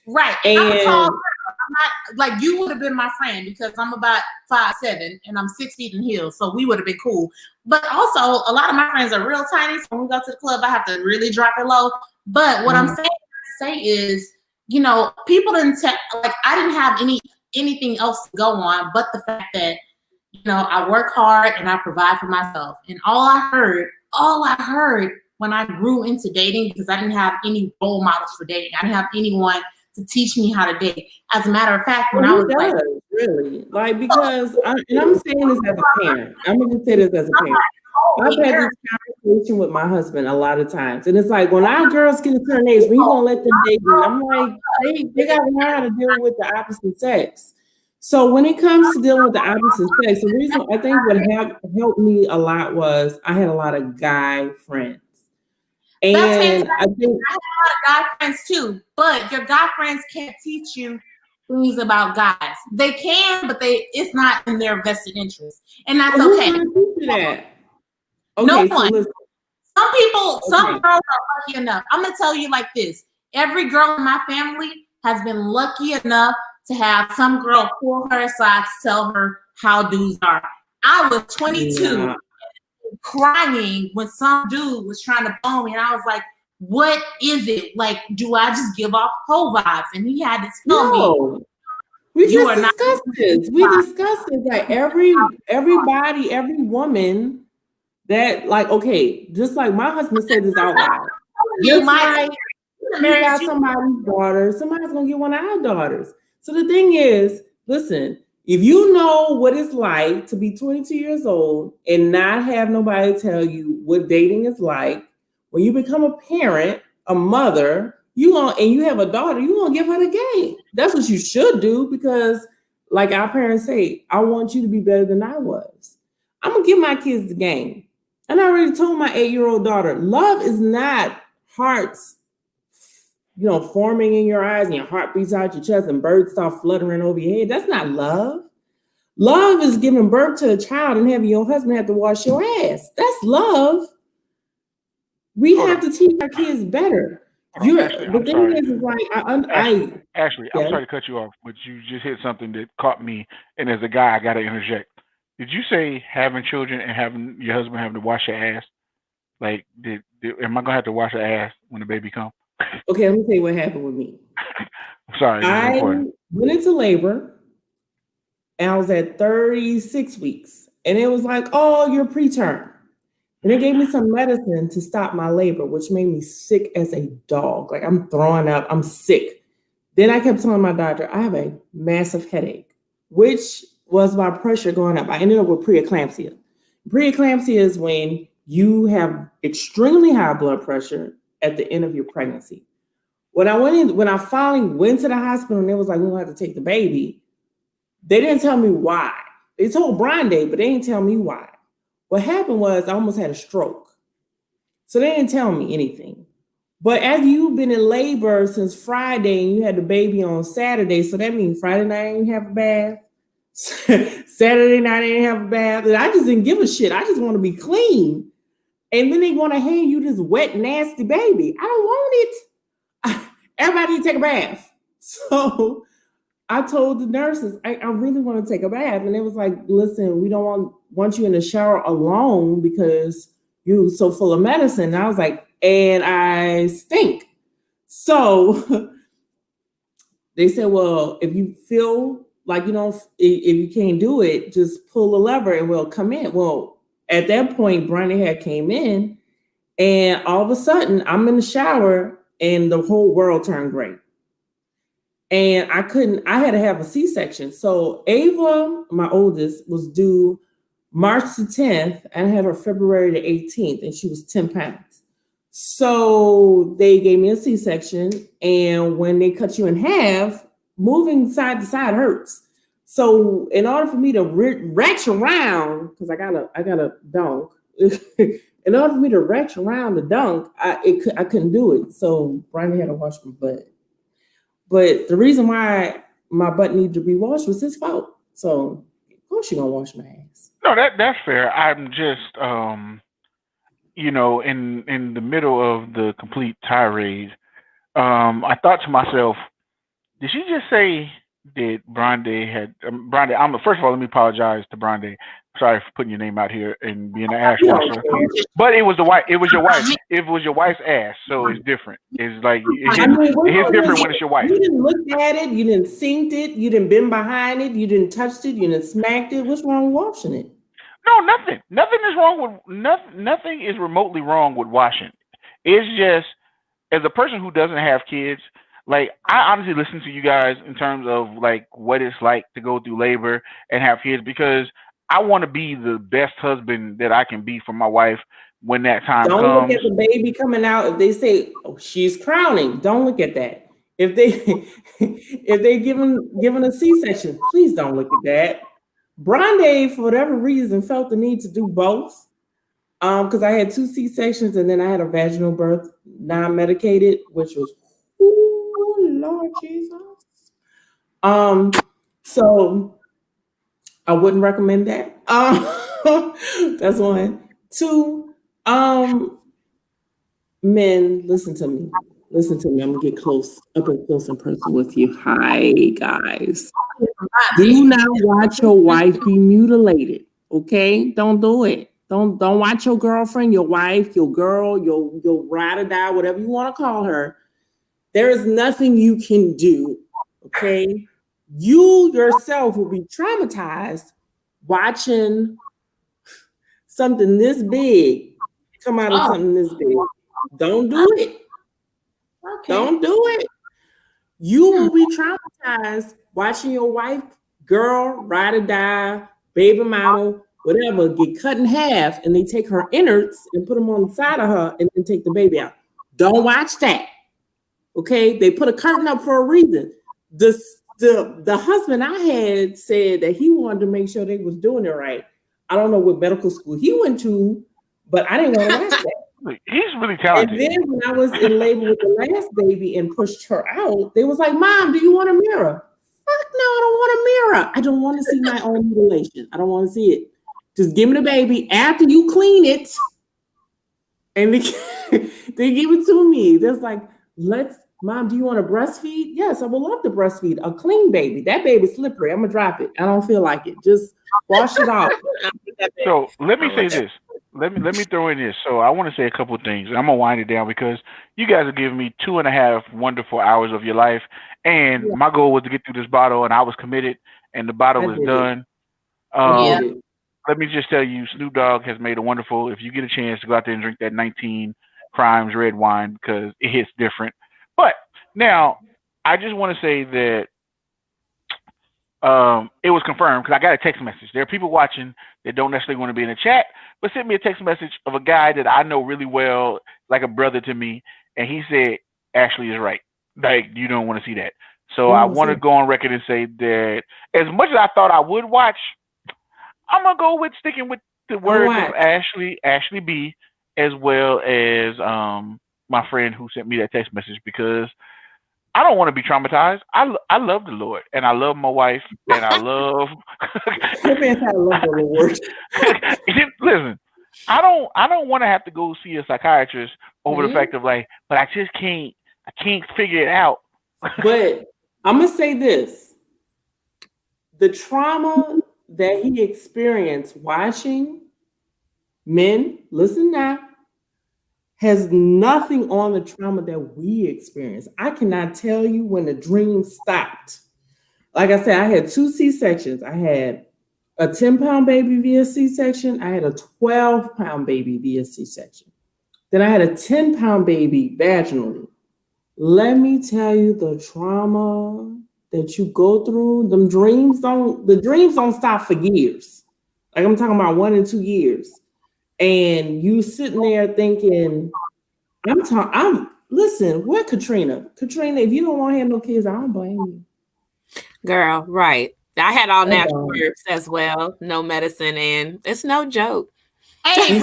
Right, and I'm tall. I'm not like you would have been my friend because I'm about 5'7" and I'm 6 feet in heels, so we would have been cool. But also, a lot of my friends are real tiny, so when we go to the club, I have to really drop it low. But what I'm saying to say is, you know, people didn't like I didn't have anything else to go on, but the fact that, you know, I work hard and I provide for myself. And all I heard when I grew into dating, because I didn't have any role models for dating, I didn't have anyone to teach me how to date. As a matter of fact, when I was like, really, like, because I'm saying this as a parent. I'm going to say this as a parent. I've had this conversation with my husband a lot of times, and it's like when our girls get a certain age, we gonna let them date. And I'm like, they gotta learn how to deal with the opposite sex. So when it comes to dealing with the opposite sex, the reason I think what helped me a lot was I had a lot of guy friends, and I think I had a lot of guy friends too. But your guy friends can't teach you things about guys. They can, but it's not in their vested interest, and that's okay. Who's gonna teach you that? Okay, no so one. listen. Some girls are lucky enough. I'm gonna tell you like this: every girl in my family has been lucky enough to have some girl pull her aside to tell her how dudes are. I was 22, crying when some dude was trying to bone me, and I was like, "What is it? Like, do I just give off whole vibes?" And he had to tell me. We discussed this. Like everybody, every woman. That like, okay, just like my husband said this out loud. You got somebody's daughter, somebody's gonna get one of our daughters. So the thing is, listen, If you know what it's like to be 22 years old and not have nobody tell you what dating is like, when you become a parent, a mother, and you have a daughter, you gonna give her the game. That's what you should do, because like our parents say, I want you to be better than I was. I'm gonna give my kids the game. And I already told my 8-year-old daughter, love is not hearts, forming in your eyes and your heart beats out your chest and birds start fluttering over your head. That's not love. Love is giving birth to a child and having your husband have to wash your ass. That's love. We have to teach our kids better. Ashley, the thing is like, Ashley, I'm sorry to cut you off, but you just hit something that caught me. And as a guy, I got to interject. Did you say having children and having your husband having to wash your ass? Like, am I going to have to wash your ass when the baby comes? Okay, let me tell you what happened with me. I'm sorry. I went into labor and I was at 36 weeks. And it was like, oh, you're preterm. And they gave me some medicine to stop my labor, which made me sick as a dog. Like, I'm throwing up, I'm sick. Then I kept telling my doctor, I have a massive headache, which was my pressure going up. I ended up with preeclampsia. Preeclampsia is when you have extremely high blood pressure at the end of your pregnancy. When I finally went to the hospital and they was like, we don't have to take the baby, they didn't tell me why. They told Brian Day, but they didn't tell me why. What happened was I almost had a stroke. So they didn't tell me anything. But as you've been in labor since Friday and you had the baby on Saturday, so that means Friday night I didn't have a bath. Saturday night I didn't have a bath. And I just didn't give a shit. I just want to be clean. And then they want to hand you this wet, nasty baby. I don't want it. Everybody need to take a bath. So I told the nurses, I really want to take a bath. And it was like, listen, we don't want you in the shower alone because you're so full of medicine. And I was like, and I stink. So they said, well, if you feel like if you can't do it, just pull the lever and we'll come in. Well, at that point, Bronny had came in and all of a sudden I'm in the shower and the whole world turned gray. And I had to have a C-section. So Ava, my oldest, was due March the 10th and I had her February the 18th and she was 10 pounds. So they gave me a C-section, and when they cut you in half, moving side to side hurts. So in order for me to retch around, because I got a dunk, in order for me to retch around the dunk, I couldn't do it. So Brian had to wash my butt. But the reason why my butt needed to be washed was his fault. So of course you're gonna wash my ass. No, that's fair. I'm just in the middle of the complete tirade, I thought to myself, did she just say that Brande had Brande? First of all, let me apologize to Brande. Sorry for putting your name out here and being an ass washer. But it was the wife. It was your wife. It was your wife's ass, so it's different. It's like it hits different when it's your wife. You didn't look at it. You didn't synced it. You didn't been behind it. You didn't touched it. You didn't smacked it. What's wrong with washing it? No, nothing. Nothing is wrong with nothing is remotely wrong with washing. It's just, as a person who doesn't have kids, like, I honestly listen to you guys in terms of like what it's like to go through labor and have kids, because I want to be the best husband that I can be for my wife when that time comes. Don't look at the baby coming out. If they say, "Oh, she's crowning," don't look at that. If they given a C-section, please don't look at that. Brande, for whatever reason, felt the need to do both. Because I had 2 C-sections and then I had a vaginal birth, non-medicated, which was, oh Lord Jesus. So I wouldn't recommend that. That's one. 2, men, listen to me. Listen to me. I'm gonna get up and close in person with you. Hi, guys. Do not watch your wife be mutilated. Okay, don't do it. Don't watch your girlfriend, your wife, your girl, your ride or die, whatever you want to call her. There is nothing you can do. Okay, you yourself will be traumatized watching something this big come out of something this big. Don't do it. Okay. Don't do it. You will be traumatized watching your wife girl, ride or die, baby mama, whatever, get cut in half, and they take her innards and put them on the side of her and then take the baby out. Don't watch that. Okay, they put a curtain up for a reason. The husband I had said that he wanted to make sure they was doing it right. I don't know what medical school he went to, but I didn't want to watch that. He's really talented. And then when I was in labor with the last baby and pushed her out, they was like, "Mom, do you want a mirror?" Fuck no, I don't want a mirror. I don't want to see my own mutilation. I don't want to see it. Just give me the baby after you clean it, and they give it to me. There's like, Mom, do you want to breastfeed? Yes, I would love to breastfeed a clean baby. That baby's slippery. I'm gonna drop it. I don't feel like it. Just wash it off. So let me say this. Let me throw in this. So I want to say a couple of things. I'm gonna wind it down because you guys are giving me 2.5 wonderful hours of your life, and my goal was to get through this bottle, and I was committed, and the bottle was done. Let me just tell you, Snoop Dogg has made a wonderful. If you get a chance to go out there and drink that 19 Crimes red wine, because it hits different. But now, I just want to say that it was confirmed because I got a text message. There are people watching that don't necessarily want to be in the chat, but sent me a text message of a guy that I know really well, like a brother to me, and he said Ashley is right. Like, you don't want to see that. So I want to go on record and say that as much as I thought I would watch, I'm gonna go with sticking with the words of Ashley B, as well as my friend who sent me that text message, because I don't want to be traumatized. I love the Lord, and I love my wife, and I love. Listen, I don't want to have to go see a psychiatrist over the fact of like, but I just can't. I can't figure it out. But I'm gonna say this: the trauma that he experienced watching men, listen now, has nothing on the trauma that we experience. I cannot tell you when the dream stopped. Like I said, I had 2 C-sections. I had a 10-pound baby via C-section. I had a 12-pound baby via C-section. Then I had a 10-pound baby vaginally. Let me tell you the trauma that you go through. The dreams don't stop for years. Like I'm talking about 1 and 2 years. And you sitting there thinking, listen, what Katrina? Katrina, if you don't want to have no kids, I don't blame you. Girl, right. I had all natural herbs as well, no medicine, and it's no joke. Hey,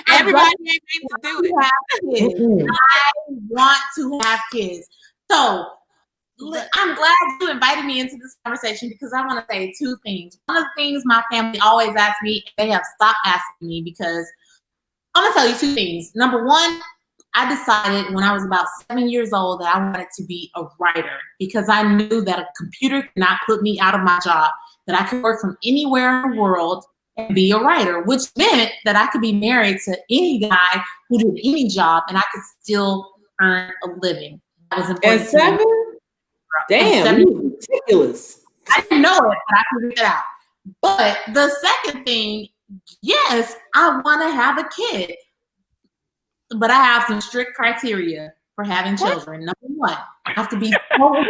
everybody ain't able to do it. I want to have kids. So I'm glad you invited me into this conversation because I want to say 2 things. One of the things my family always asks me, they have stopped asking me because I'm going to tell you 2 things. Number 1, I decided when I was about 7 years old that I wanted to be a writer because I knew that a computer could not put me out of my job, that I could work from anywhere in the world and be a writer, which meant that I could be married to any guy who did any job and I could still earn a living. That was important. At 7? Damn, you ridiculous. I didn't know it, but I figured it out. But the second thing, yes, I want to have a kid, but I have some strict criteria for having children. Number 1, I have to be so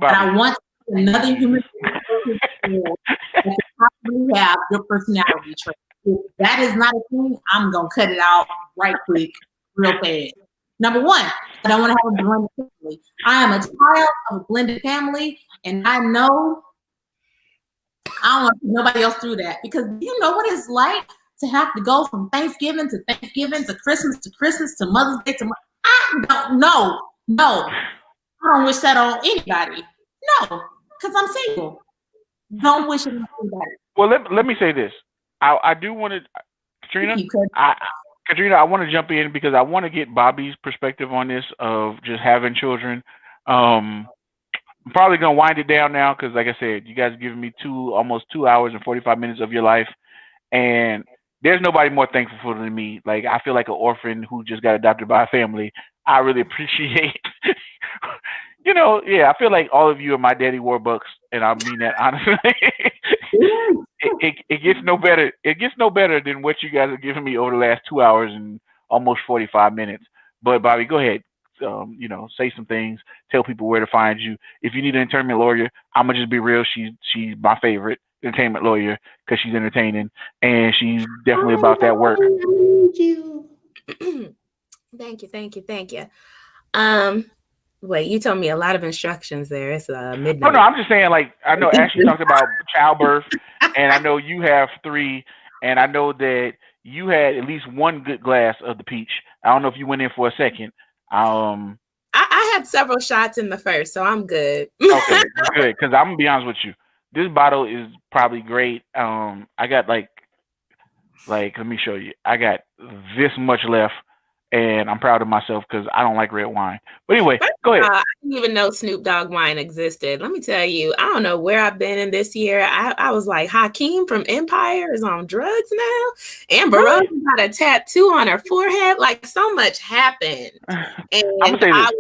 that I want another human being that can possibly have your personality trait. If that is not a thing, I'm gonna cut it out right quick, real fast. Number 1, I don't want to have a blended family. I am a child of a blended family, and I know I don't want to put nobody else through that because you know what it's like to have to go from Thanksgiving to Christmas to Mother's Day to I don't know. No, I don't wish that on anybody. No, because I'm single. Don't wish it on anybody. Well, let me say this. I do want to, Katrina. Katrina, I want to jump in because I want to get Bobby's perspective on this of just having children. I'm probably gonna wind it down now because, like I said, you guys are giving me almost 2 hours and 45 minutes of your life, and there's nobody more thankful than me. Like I feel like an orphan who just got adopted by a family. I really appreciate. I feel like all of you are my daddy Warbucks, and I mean that honestly. It gets no better. It gets no better than what you guys have given me over the last 2 hours and almost 45 minutes. But Bobby, go ahead. say some things, tell people where to find you. If you need an entertainment lawyer, I'm gonna just be real. She's my favorite entertainment lawyer because she's entertaining and she's definitely about that work. Thank you. Wait, you told me a lot of instructions there. It's midnight. Oh no, I'm just saying, like, I know Ashley talked about childbirth, and I know you have 3, and I know that you had at least 1 good glass of the peach. I don't know if you went in for a second. I had several shots in the first, so I'm good. Okay, good, because I'm gonna be honest with you. This bottle is probably great. I got like let me show you. I got this much left. And I'm proud of myself because I don't like red wine. But anyway, go ahead. I didn't even know Snoop Dogg wine existed. Let me tell you, I don't know where I've been in this year. I was like, Hakeem from Empire is on drugs now. Amber Rose got a tattoo on her forehead. Like, so much happened. And I was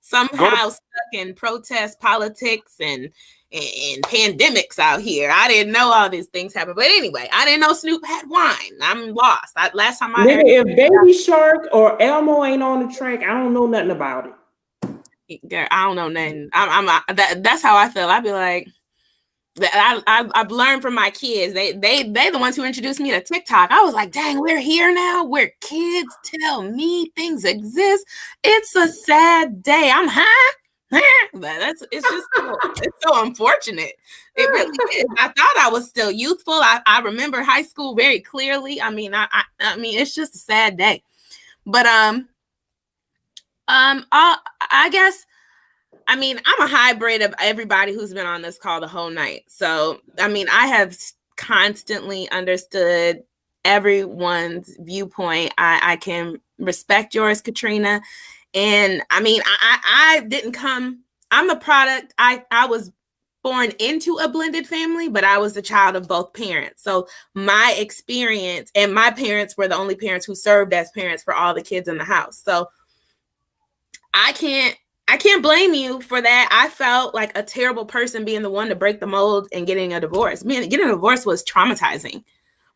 somehow stuck in protest politics and pandemics out here. I didn't know all these things happened. But anyway, I didn't know Snoop had wine. I'm lost. Last time I heard, if Baby Shark or Elmo ain't on the track, I don't know nothing about it. Girl, I don't know nothing. That's how I feel. I'd be like, I've learned from my kids. They the ones who introduced me to TikTok. I was like, dang, we're here now where kids tell me things exist. It's a sad day. I'm high. But it's so unfortunate. It really is. I thought I was still youthful. I remember high school very clearly. I mean, I mean, it's just a sad day. But I guess, I mean, I'm a hybrid of everybody who's been on this call the whole night. So I mean, I have constantly understood everyone's viewpoint. I can respect yours, Katrina. And I mean, I didn't come, I'm the product. I was born into a blended family, but I was the child of both parents. So my experience, and my parents were the only parents who served as parents for all the kids in the house. So I can't blame you for that. I felt like a terrible person being the one to break the mold and getting a divorce. Man, getting a divorce was traumatizing.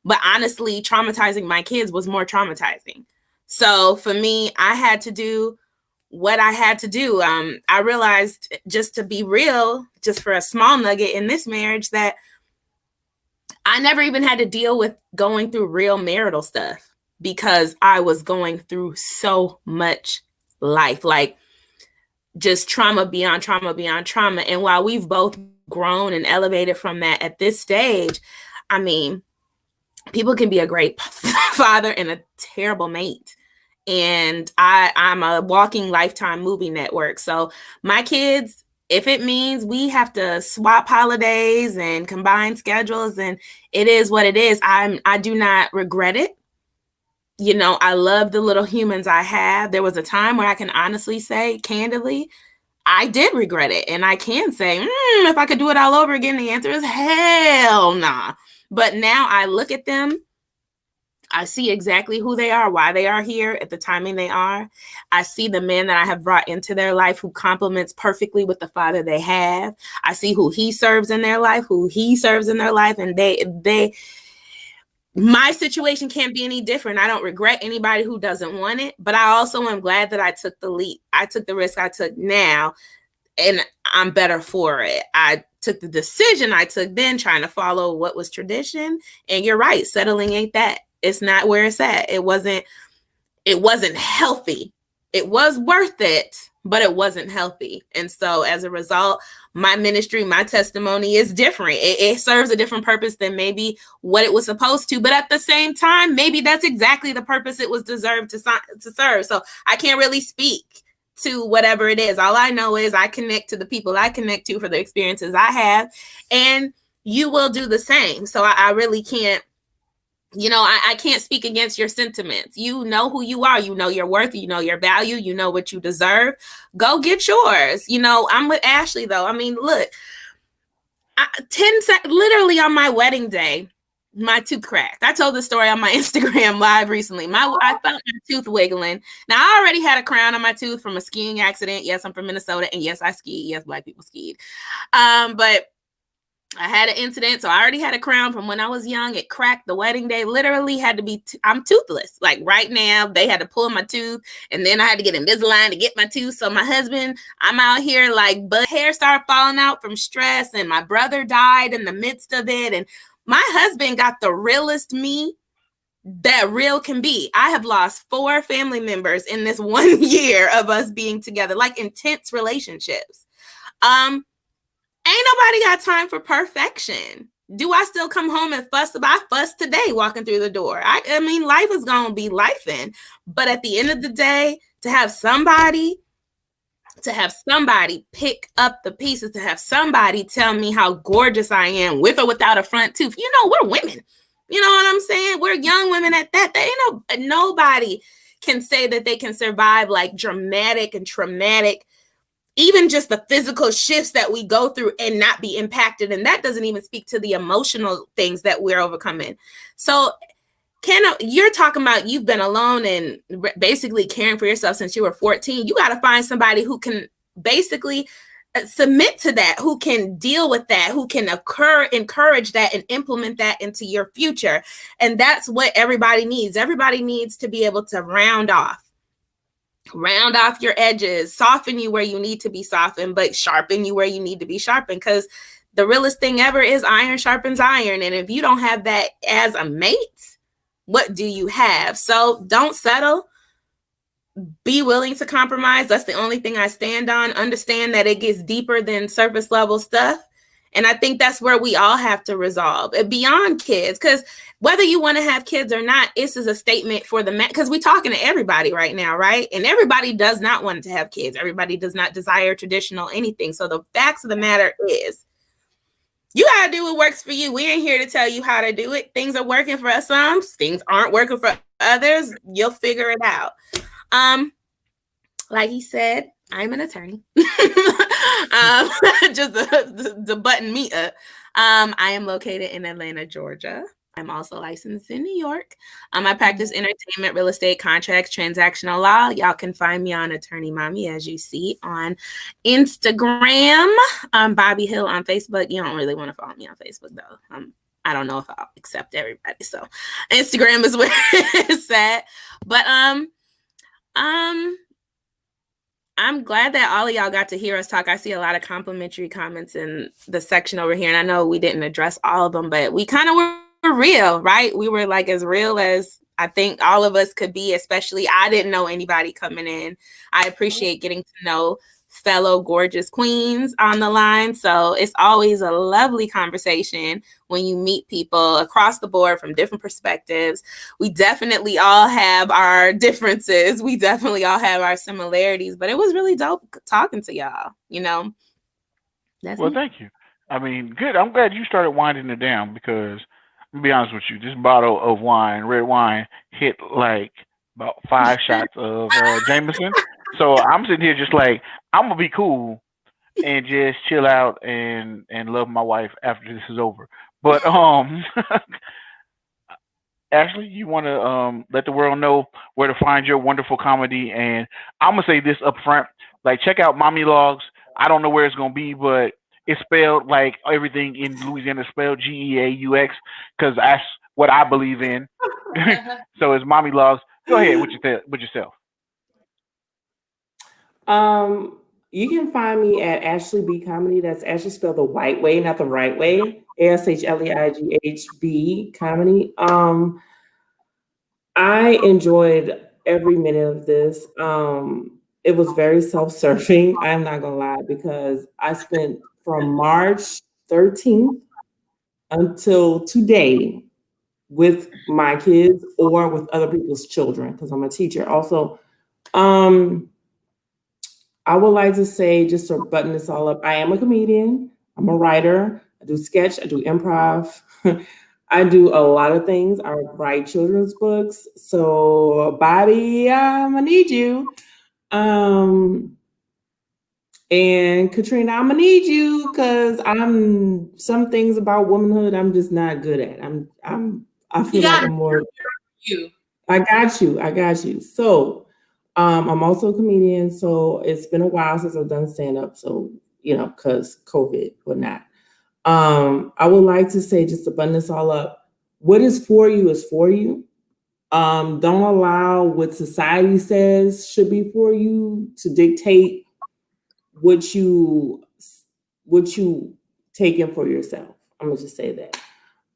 But honestly, traumatizing my kids was more traumatizing. So for me, I had to do what I had to do. I realized, just to be real, just for a small nugget in this marriage, that I never even had to deal with going through real marital stuff because I was going through so much life, like just trauma beyond trauma beyond trauma. And while we've both grown and elevated from that at this stage, I mean, people can be a great father and a terrible mate. And I'm a walking Lifetime movie network. So my kids, if it means we have to swap holidays and combine schedules, and it is what it is, I do not regret it. You know, I love the little humans I have. There was a time where I can honestly say, candidly, I did regret it. And I can say, if I could do it all over again, the answer is hell nah. But now I look at them, I see exactly who they are, why they are here at the timing they are. I see the man that I have brought into their life who complements perfectly with the father they have. I see who he serves in their life, who he serves in their life. And my situation can't be any different. I don't regret anybody who doesn't want it, but I also am glad that I took the leap. I took the risk I took now, and I'm better for it. I took the decision I took then, trying to follow what was tradition. And you're right, settling ain't that. It's not where it's at. It wasn't healthy. It was worth it, but it wasn't healthy. And so as a result, my ministry, my testimony is different. It serves a different purpose than maybe what it was supposed to. But at the same time, maybe that's exactly the purpose it was deserved to serve. So I can't really speak to whatever it is. All I know is I connect to the people I connect to for the experiences I have, and you will do the same. So I really can't, I can't speak against your sentiments. You know who you are. You know your worth. You know your value. You know what you deserve. Go get yours. I'm with Ashley, though. I mean, look, 10 seconds, literally on my wedding day, my tooth cracked. I told the story on my Instagram live recently. I felt my tooth wiggling. Now, I already had a crown on my tooth from a skiing accident. Yes, I'm from Minnesota. And yes, I skied. Yes, Black people skied. But I had an incident, so I already had a crown from when I was young. It cracked the wedding day. Literally had to be, I'm toothless. Like right now, they had to pull my tooth, and then I had to get Invisalign to get my tooth. So my husband, I'm out here like, but hair started falling out from stress, and my brother died in the midst of it. And my husband got the realest me that real can be. I have lost 4 family members in this 1 year of us being together, like intense relationships. Ain't nobody got time for perfection. Do I still come home and fuss? I fuss today walking through the door. I mean, life is going to be lifing. But at the end of the day, to have somebody pick up the pieces, to have somebody tell me how gorgeous I am with or without a front tooth. You know, we're women. You know what I'm saying? We're young women at that. They ain't nobody can say that they can survive like dramatic and traumatic, even just the physical shifts that we go through and not be impacted. And that doesn't even speak to the emotional things that we're overcoming. So you're talking about you've been alone and basically caring for yourself since you were 14. You got to find somebody who can basically submit to that, who can deal with that, who can encourage that and implement that into your future. And that's what everybody needs. Everybody needs to be able to round off your edges, soften you where you need to be softened, but sharpen you where you need to be sharpened. Because the realest thing ever is iron sharpens iron. And if you don't have that as a mate, what do you have? So don't settle. Be willing to compromise. That's the only thing I stand on. Understand that it gets deeper than surface level stuff. And I think that's where we all have to resolve beyond kids, because whether you want to have kids or not, this is a statement for the man, because we're talking to everybody right now, right? And everybody does not want to have kids. Everybody does not desire traditional anything. So the facts of the matter is, you got to do what works for you. We ain't here to tell you how to do it. Things are working for us. Some things aren't working for others. You'll figure it out. Like he said, I'm an attorney. Just to button me up. I am located in Atlanta, Georgia. I'm also licensed in New York. I practice entertainment, real estate, contracts, transactional law. Y'all can find me on Attorney Mommy, as you see on Instagram. Bobby Hill on Facebook. You don't really want to follow me on Facebook, though. I don't know if I'll accept everybody. So Instagram is where it's at. But I'm glad that all of y'all got to hear us talk. I see a lot of complimentary comments in the section over here, and I know we didn't address all of them, but we kind of were real, right? We were like as real as I think all of us could be, especially I didn't know anybody coming in. I appreciate getting to know fellow gorgeous queens on the line. So it's always a lovely conversation when you meet people across the board from different perspectives. We definitely all have our differences. We definitely all have our similarities, but it was really dope talking to y'all, you know. Thank you. I mean, good. I'm glad you started winding it down, because I'm gonna be honest with you, this bottle of wine, red wine, hit like about 5 shots of Jameson. So I'm sitting here just like, I'm gonna be cool and just chill out and love my wife after this is over. But Ashley, you want to let the world know where to find your wonderful comedy? And I'm gonna say this up front, like, check out Mommy Logs. I don't know where it's gonna be, but it's spelled like everything in Louisiana is spelled Geaux, because that's what I believe in. So it's Mommy Logs. Go ahead with yourself. You can find me at Ashley B Comedy. That's Ashley spelled the white way, not the right way. ASHLEIGHB Comedy. I enjoyed every minute of this. It was very self-serving. I'm not gonna lie, because I spent from March 13th until today with my kids or with other people's children, because I'm a teacher. Also, I would like to say, just to button this all up, I am a comedian. I'm a writer. I do sketch. I do improv. I do a lot of things. I write children's books. So, Bobby, I'm gonna need you. And Katrina, I'm gonna need you, because some things about womanhood I'm just not good at. I feel like I'm more. You. I got you. So. I'm also a comedian, so it's been a while since I've done stand-up, so, because COVID, whatnot. I would like to say, just to button this all up, what is for you is for you. Don't allow what society says should be for you to dictate what you take in for yourself. I'm gonna just say that.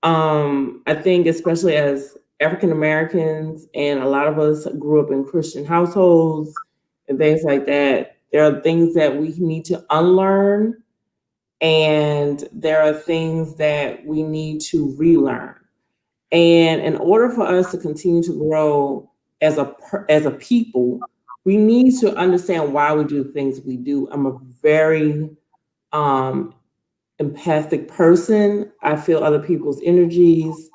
I think especially as African Americans, and a lot of us grew up in Christian households and things like that, there are things that we need to unlearn, and there are things that we need to relearn. And in order for us to continue to grow as a people, we need to understand why we do the things we do. I'm a very empathic person. I feel other people's energies.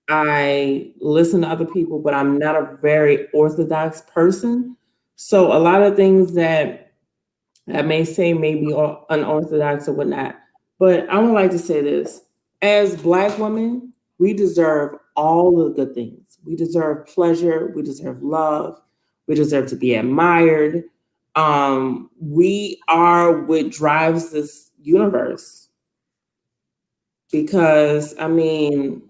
I listen to other people, but I'm not a very orthodox person. So a lot of things that I may say may be unorthodox or whatnot. But I would like to say this. As Black women, we deserve all of the good things. We deserve pleasure. We deserve love. We deserve to be admired. We are what drives this universe. Because, I mean,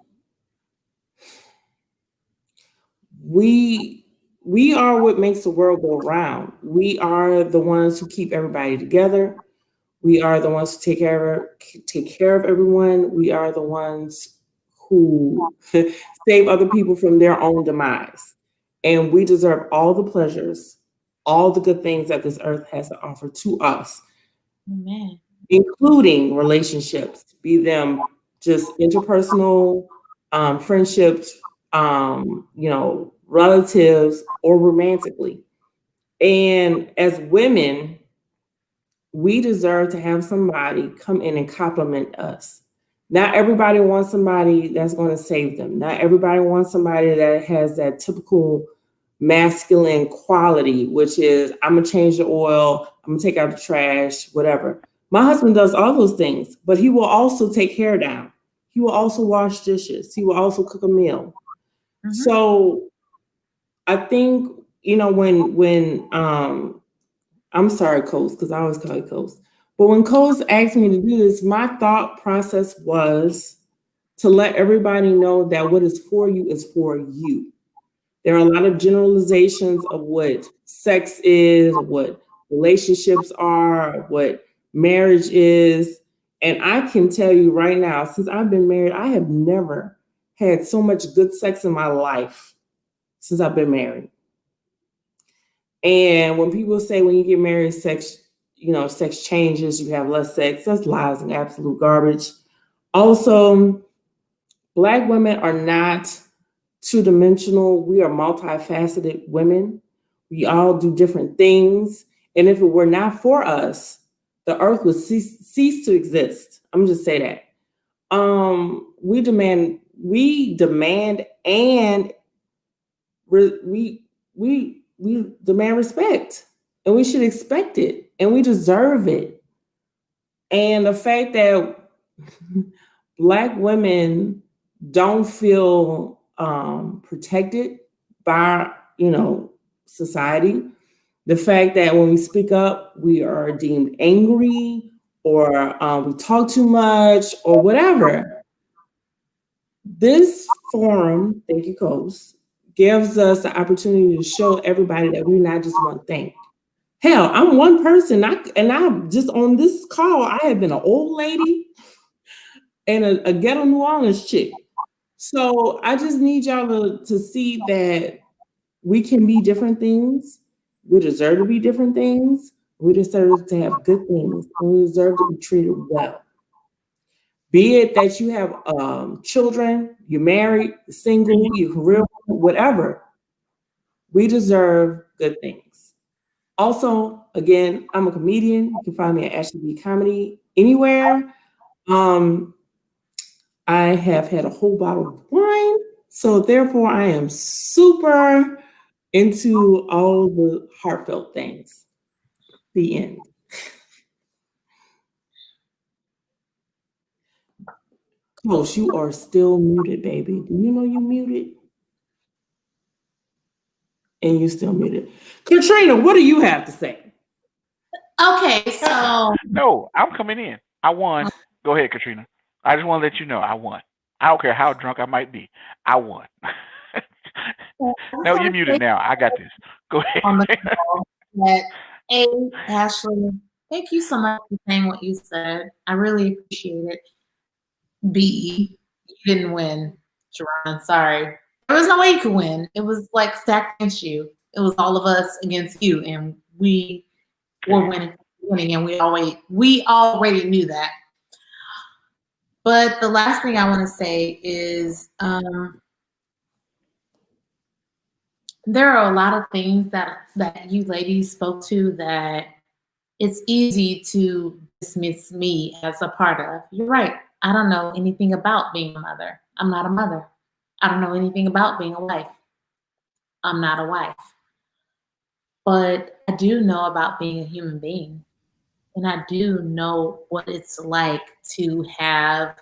we are what makes the world go round. We are the ones who keep everybody together. We are the ones who take care of everyone. We are the ones who save other people from their own demise. And we deserve all the pleasures, all the good things that this earth has to offer to us. Amen. Including relationships, be them just interpersonal friendships, relatives, or romantically. And as women, we deserve to have somebody come in and compliment us. Not everybody wants somebody that's going to save them. Not everybody wants somebody that has that typical masculine quality, which is, I'm going to change the oil, I'm going to take out the trash, whatever. My husband does all those things, but he will also take hair down. He will also wash dishes. He will also cook a meal. Mm-hmm. So I think, when I'm sorry, Coast, because I always call you Coast. But when Coast asked me to do this, my thought process was to let everybody know that what is for you is for you. There are a lot of generalizations of what sex is, what relationships are, what marriage is. And I can tell you right now, since I've been married, I have never had so much good sex in my life since I've been married. And when people say when you get married, sex changes, you have less sex, that's lies and absolute garbage. Also, Black women are not two-dimensional. We are multifaceted women. We all do different things. And if it were not for us, the earth would cease to exist. I'm just say that. We demand and we demand respect, and we should expect it, and we deserve it. And the fact that Black women don't feel protected by society, the fact that when we speak up, we are deemed angry, or we talk too much, or whatever. This forum, thank you, Coast, gives us the opportunity to show everybody that we're not just one thing. Hell, I'm one person, and I'm just on this call. I have been an old lady and a ghetto New Orleans chick. So I just need y'all to see that we can be different things. We deserve to be different things. We deserve to have good things, and we deserve to be treated well. Be it that you have children, you're married, you're single, you're career, whatever. We deserve good things. Also, again, I'm a comedian. You can find me at Ashley B Comedy anywhere. I have had a whole bottle of wine, so therefore I am super into all the heartfelt things. The end. Close, you are still muted, baby. Do you know you muted? And you still muted. Katrina, what do you have to say? Okay, so no, I'm coming in. I won. Go ahead, Katrina. I just want to let you know I won. I don't care how drunk I might be. I won. So No, I you're want to muted say now. I got this. Go on the ahead. call that Ashley, thank you so much for saying what you said. I really appreciate it. B, you didn't win, Sharon. Sorry. There was no way you could win. It was like stacked against you. It was all of us against you, and we were winning, and we already knew that. But the last thing I want to say is there are a lot of things that you ladies spoke to that it's easy to dismiss me as a part of. You're right. I don't know anything about being a mother. I'm not a mother. I don't know anything about being a wife. I'm not a wife. But I do know about being a human being. And I do know what it's like to have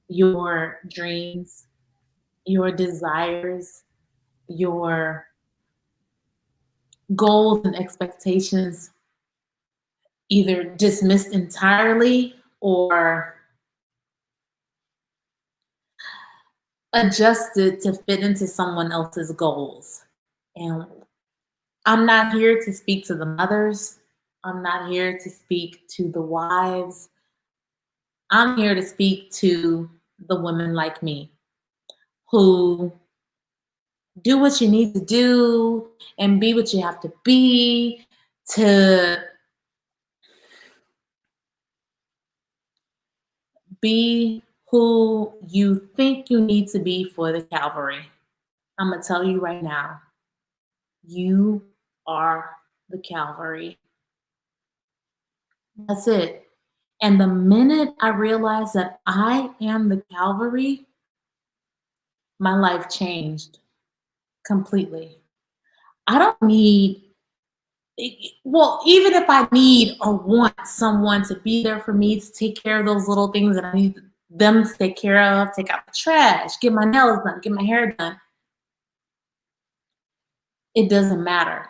your dreams, your desires, your goals and expectations either dismissed entirely or adjusted to fit into someone else's goals. And I'm not here to speak to the mothers. I'm not here to speak to the wives. I'm here to speak to the women like me who do what you need to do and be what you have to be to be who you think you need to be for the Calvary. I'm going to tell you right now, you are the Calvary. That's it. And the minute I realized that I am the Calvary, my life changed completely. I don't need, well, even if I need or want someone to be there for me to take care of those little things that I need them to take care of, take out the trash, get my nails done, get my hair done, it doesn't matter.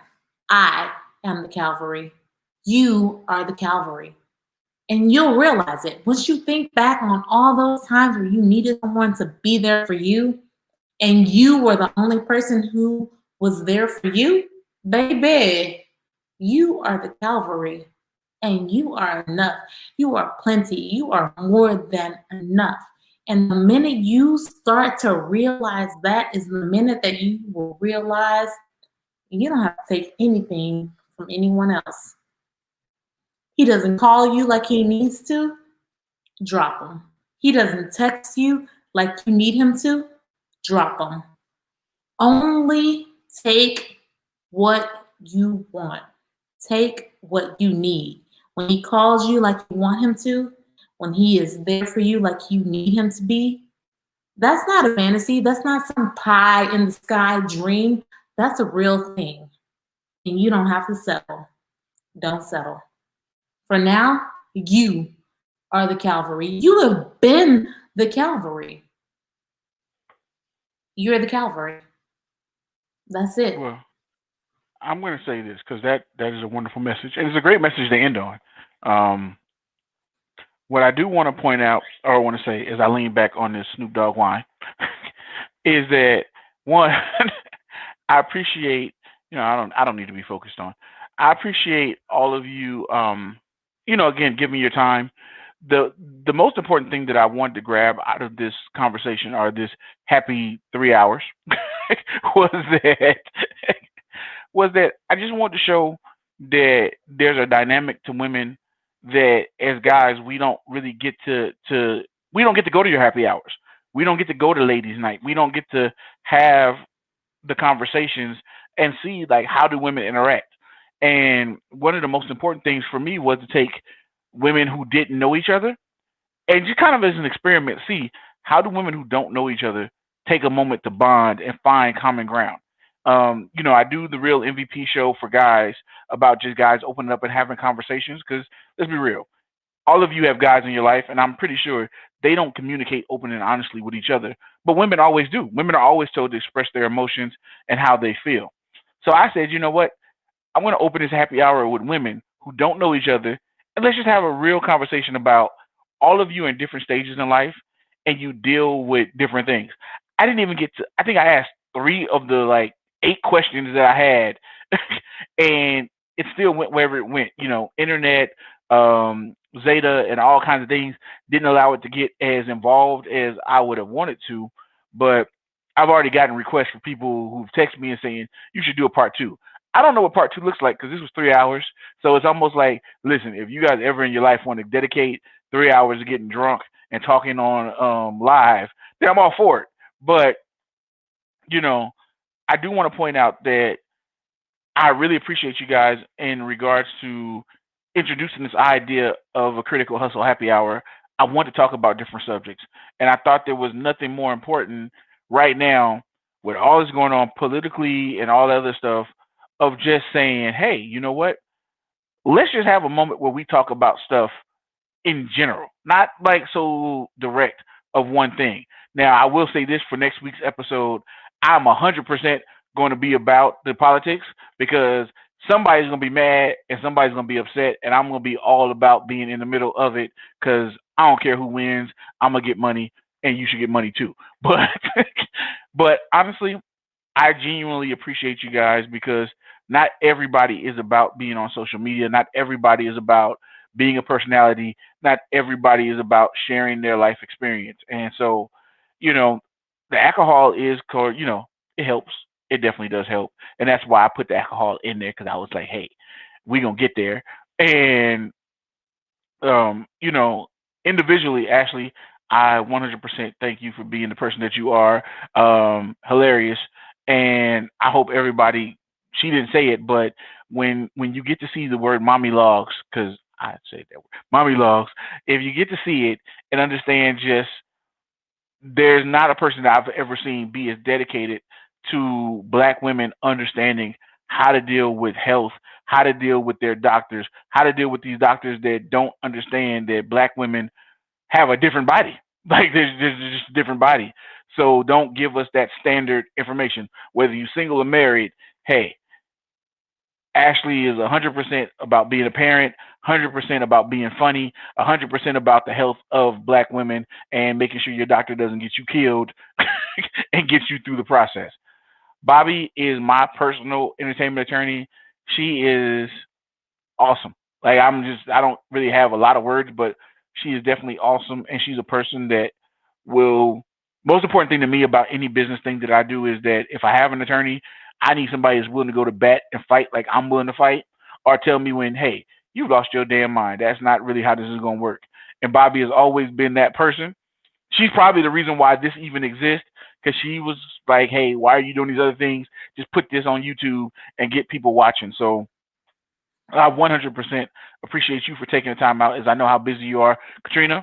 I am the Calvary. You are the Calvary. And you'll realize it. Once you think back on all those times where you needed someone to be there for you, and you were the only person who was there for you, baby, you are the Calvary. And you are enough. You are plenty. You are more than enough. And the minute you start to realize that is the minute that you will realize you don't have to take anything from anyone else. He doesn't call you like he needs to, drop him. He doesn't text you like you need him to, drop him. Only take what you want. Take what you need. When he calls you like you want him to, when he is there for you like you need him to be, that's not a fantasy. That's not some pie in the sky dream. That's a real thing. And you don't have to settle. Don't settle. For now, you are the Calvary. You have been the Calvary. You're the Calvary. That's it. Well, I'm going to say this because that is a wonderful message, and it's a great message to end on. Um, what I do want to point out, or want to say, as I lean back on this Snoop Dogg wine, is that one, I appreciate. I don't need to be focused on. I appreciate all of you. Again, giving me your time. The most important thing that I wanted to grab out of this conversation, or this happy 3 hours, was that was that I just wanted to show that there's a dynamic to women that as guys we don't really get to we don't get to go to your happy hours. We don't get to go to ladies' night. We don't get to have the conversations and see like how do women interact. And one of the most important things for me was to take women who didn't know each other and just kind of as an experiment, see how do women who don't know each other take a moment to bond and find common ground. I do the real MVP show for guys about just guys opening up and having conversations because let's be real, all of you have guys in your life, and I'm pretty sure they don't communicate open and honestly with each other. But women always do. Women are always told to express their emotions and how they feel. So I said, you know what? I'm going to open this happy hour with women who don't know each other, and let's just have a real conversation about all of you in different stages in life, and you deal with different things. I didn't even get to. I think I asked 3 of the 8 questions that I had, and it still went wherever it went. Internet, Zeta, and all kinds of things didn't allow it to get as involved as I would have wanted to. But I've already gotten requests from people who've texted me and saying you should do a part 2. I don't know what part 2 looks like because this was 3 hours. So it's almost like, listen, if you guys ever in your life want to dedicate 3 hours to getting drunk and talking on live, then I'm all for it. But I do want to point out that I really appreciate you guys in regards to introducing this idea of a critical hustle happy hour. I want to talk about different subjects, and I thought there was nothing more important right now with all this going on politically and all the other stuff of just saying, hey, you know what? Let's just have a moment where we talk about stuff in general, not like so direct of one thing. Now, I will say this for next week's episode, I'm 100% going to be about the politics because somebody's going to be mad and somebody's going to be upset, and I'm going to be all about being in the middle of it because I don't care who wins. I'm going to get money, and you should get money too. But honestly, I genuinely appreciate you guys because not everybody is about being on social media. Not everybody is about being a personality. Not everybody is about sharing their life experience. And so, the alcohol is, it helps. It definitely does help. And that's why I put the alcohol in there because I was like, hey, we're going to get there. And, individually, Ashley, I 100% thank you for being the person that you are. Hilarious. And I hope everybody, she didn't say it, but when you get to see the word mommy logs, because I say that word, mommy logs, if you get to see it and understand just there's not a person that I've ever seen be as dedicated to Black women understanding how to deal with health, how to deal with their doctors, how to deal with these doctors that don't understand that Black women have a different body. Like there's just a different body. So don't give us that standard information. Whether you're single or married, hey, Ashley is 100% about being a parent, 100% about being funny, 100% about the health of Black women and making sure your doctor doesn't get you killed and get you through the process. Bobby is my personal entertainment attorney. She is awesome. Like I don't really have a lot of words, but she is definitely awesome, and she's a person that will. Most important thing to me about any business thing that I do is that if I have an attorney, I need somebody who's willing to go to bat and fight like I'm willing to fight, or tell me when, hey, you lost your damn mind. That's not really how this is going to work. And Bobby has always been that person. She's probably the reason why this even exists, because she was like, hey, why are you doing these other things? Just put this on YouTube and get people watching. So I 100% appreciate you for taking the time out, as I know how busy you are. Katrina,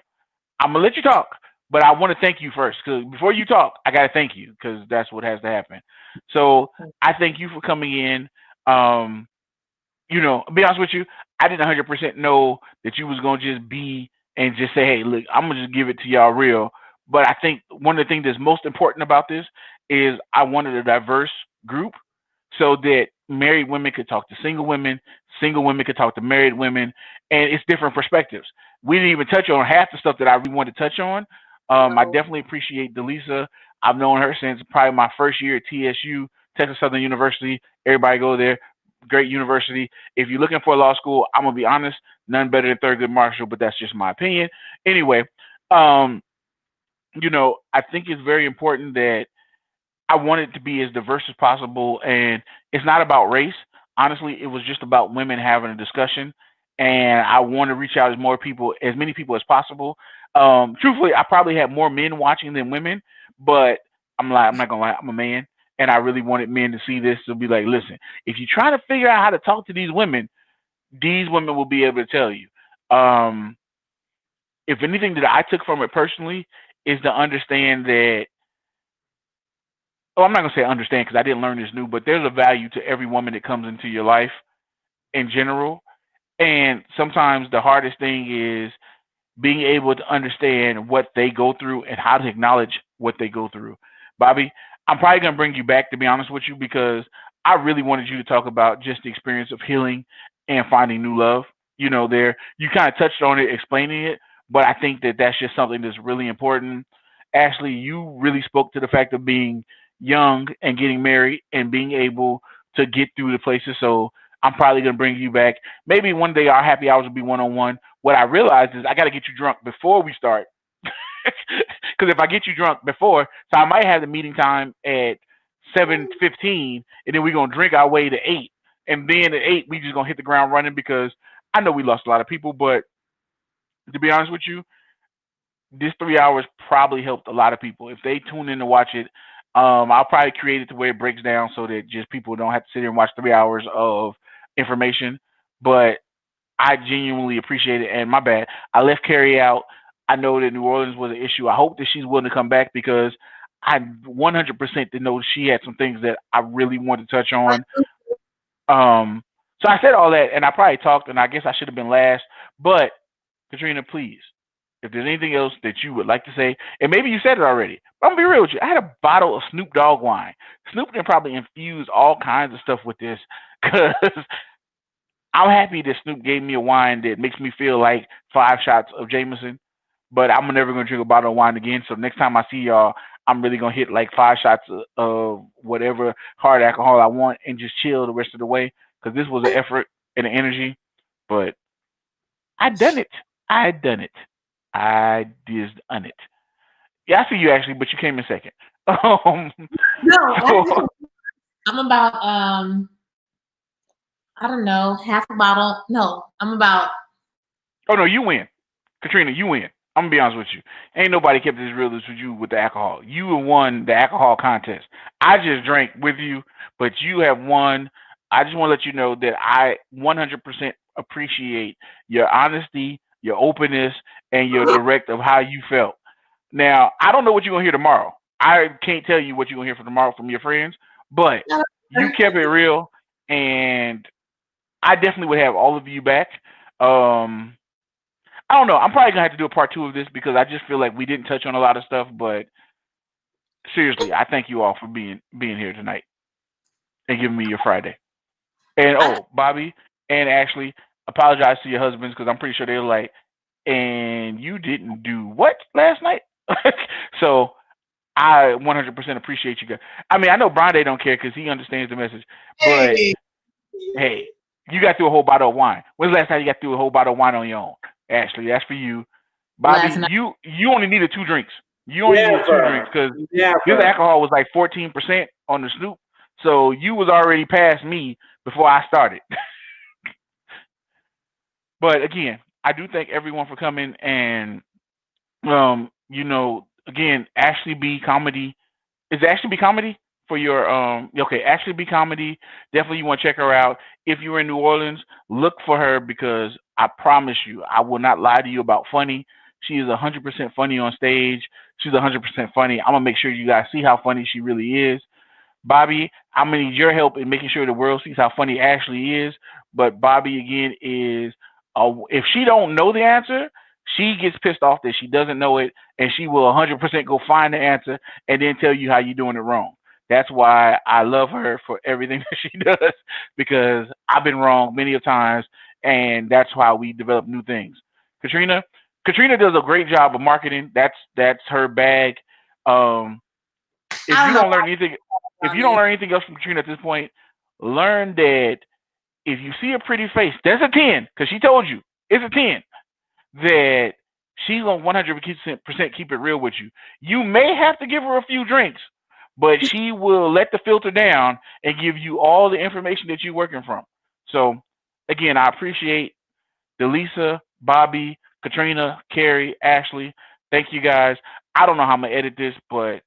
I'm going to let you talk, but I want to thank you first, because before you talk, I got to thank you, because that's what has to happen. So I thank you for coming in. I'll be honest with you, I didn't 100% know that you was going to just be and just say, hey, look, I'm going to just give it to y'all real. But I think one of the things that's most important about this is I wanted a diverse group so that married women could talk to single women could talk to married women, and it's different perspectives. We didn't even touch on half the stuff that I really wanted to touch on. I definitely appreciate Delisa. I've known her since probably my first year at TSU, Texas Southern University. Everybody go there. Great university. If you're looking for a law school, I'm going to be honest, none better than Thurgood Marshall, but that's just my opinion. Anyway, I think it's very important that I want it to be as diverse as possible, and it's not about race. Honestly, it was just about women having a discussion, and I want to reach out as many people as possible. Truthfully, I probably had more men watching than women, but I'm not gonna lie, I'm a man, and I really wanted men to see this to be like, listen, if you try to figure out how to talk to these women will be able to tell you. If anything that I took from it personally is to understand that. I'm not going to say understand because I didn't learn this new, but there's a value to every woman that comes into your life in general. And sometimes the hardest thing is being able to understand what they go through and how to acknowledge what they go through. Bobby, I'm probably going to bring you back, to be honest with you, because I really wanted you to talk about just the experience of healing and finding new love. You kind of touched on it, explaining it, but I think that that's just something that's really important. Ashley, you really spoke to the fact of being young and getting married and being able to get through the places. So I'm probably gonna bring you back. Maybe one day our happy hours will be one on one. What I realized is I got to get you drunk before we start, because if I get you drunk before, so I might have the meeting time at 7:15, and then we're gonna drink our way to 8, and then at 8 we just gonna hit the ground running because I know we lost a lot of people, but to be honest with you, this 3 hours probably helped a lot of people. If they tune in to watch it, I'll probably create it to where it breaks down so that just people don't have to sit here and watch 3 hours of information. But I genuinely appreciate it. And my bad, I left Carrie out. I know that New Orleans was an issue. I hope that she's willing to come back because I 100% did know she had some things that I really wanted to touch on. So I said all that, and I probably talked, and I guess I should have been last. But Katrina, please, if there's anything else that you would like to say, and maybe you said it already, but I'm gonna be real with you. I had a bottle of Snoop Dogg wine. Snoop can probably infuse all kinds of stuff with this because I'm happy that Snoop gave me a wine that makes me feel like 5 shots of Jameson. But I'm never gonna drink a bottle of wine again. So next time I see y'all, I'm really gonna hit like 5 shots of whatever hard alcohol I want and just chill the rest of the way because this was an effort and an energy. But I done it. I done it. I just done it. Yeah, I see you actually, but you came in second. No, So, I'm about I don't know, half a bottle. No, I'm about. oh no, you win, Katrina. You win. I'm gonna be honest with you. Ain't nobody kept this real with you with the alcohol. You won the alcohol contest. I just drank with you, but you have won. I just want to let you know that I 100% appreciate your honesty, your openness, and your direct of how you felt. Now, I don't know what you're gonna hear tomorrow. I can't tell you what you're gonna hear from tomorrow from your friends, but you kept it real, and I definitely would have all of you back. Um, I don't know. I'm probably gonna have to do a part 2 of this because I just feel like we didn't touch on a lot of stuff. But seriously, I thank you all for being here tonight and giving me your Friday. And oh, Bobby and Ashley, apologize to your husbands because I'm pretty sure they were like, and you didn't do what last night? So I 100% appreciate you guys. I mean, I know Brian don't care because he understands the message, but hey, you got through a whole bottle of wine. When's the last time you got through a whole bottle of wine on your own? Ashley, that's for you. Bobby, you only needed 2 drinks. You only needed 2 drinks because his alcohol was like 14% on the Snoop. So you was already past me before I started. But again, I do thank everyone for coming and again, Ashley B Comedy. Is it Ashley B Comedy for your okay, Ashley B Comedy. Definitely you want to check her out. If you're in New Orleans, look for her because I promise you, I will not lie to you about funny. She is 100% funny on stage. She's 100% funny. I'm gonna make sure you guys see how funny she really is. Bobby, I'm gonna need your help in making sure the world sees how funny Ashley is. But Bobby again is, if she don't know the answer, she gets pissed off that she doesn't know it, and she will 100% go find the answer and then tell you how you're doing it wrong. That's why I love her for everything that she does because I've been wrong many of times, and that's how we develop new things. Katrina does a great job of marketing. That's her bag. If you don't learn anything else from Katrina at this point, learn that if you see a pretty face, that's a 10 because she told you it's a 10. That she's gonna 100% keep it real with you. You may have to give her a few drinks, but she will let the filter down and give you all the information that you're working from. So again, I appreciate Delisa, Bobby, Katrina, Carrie, Ashley. Thank you guys. I don't know how I'm gonna edit this, but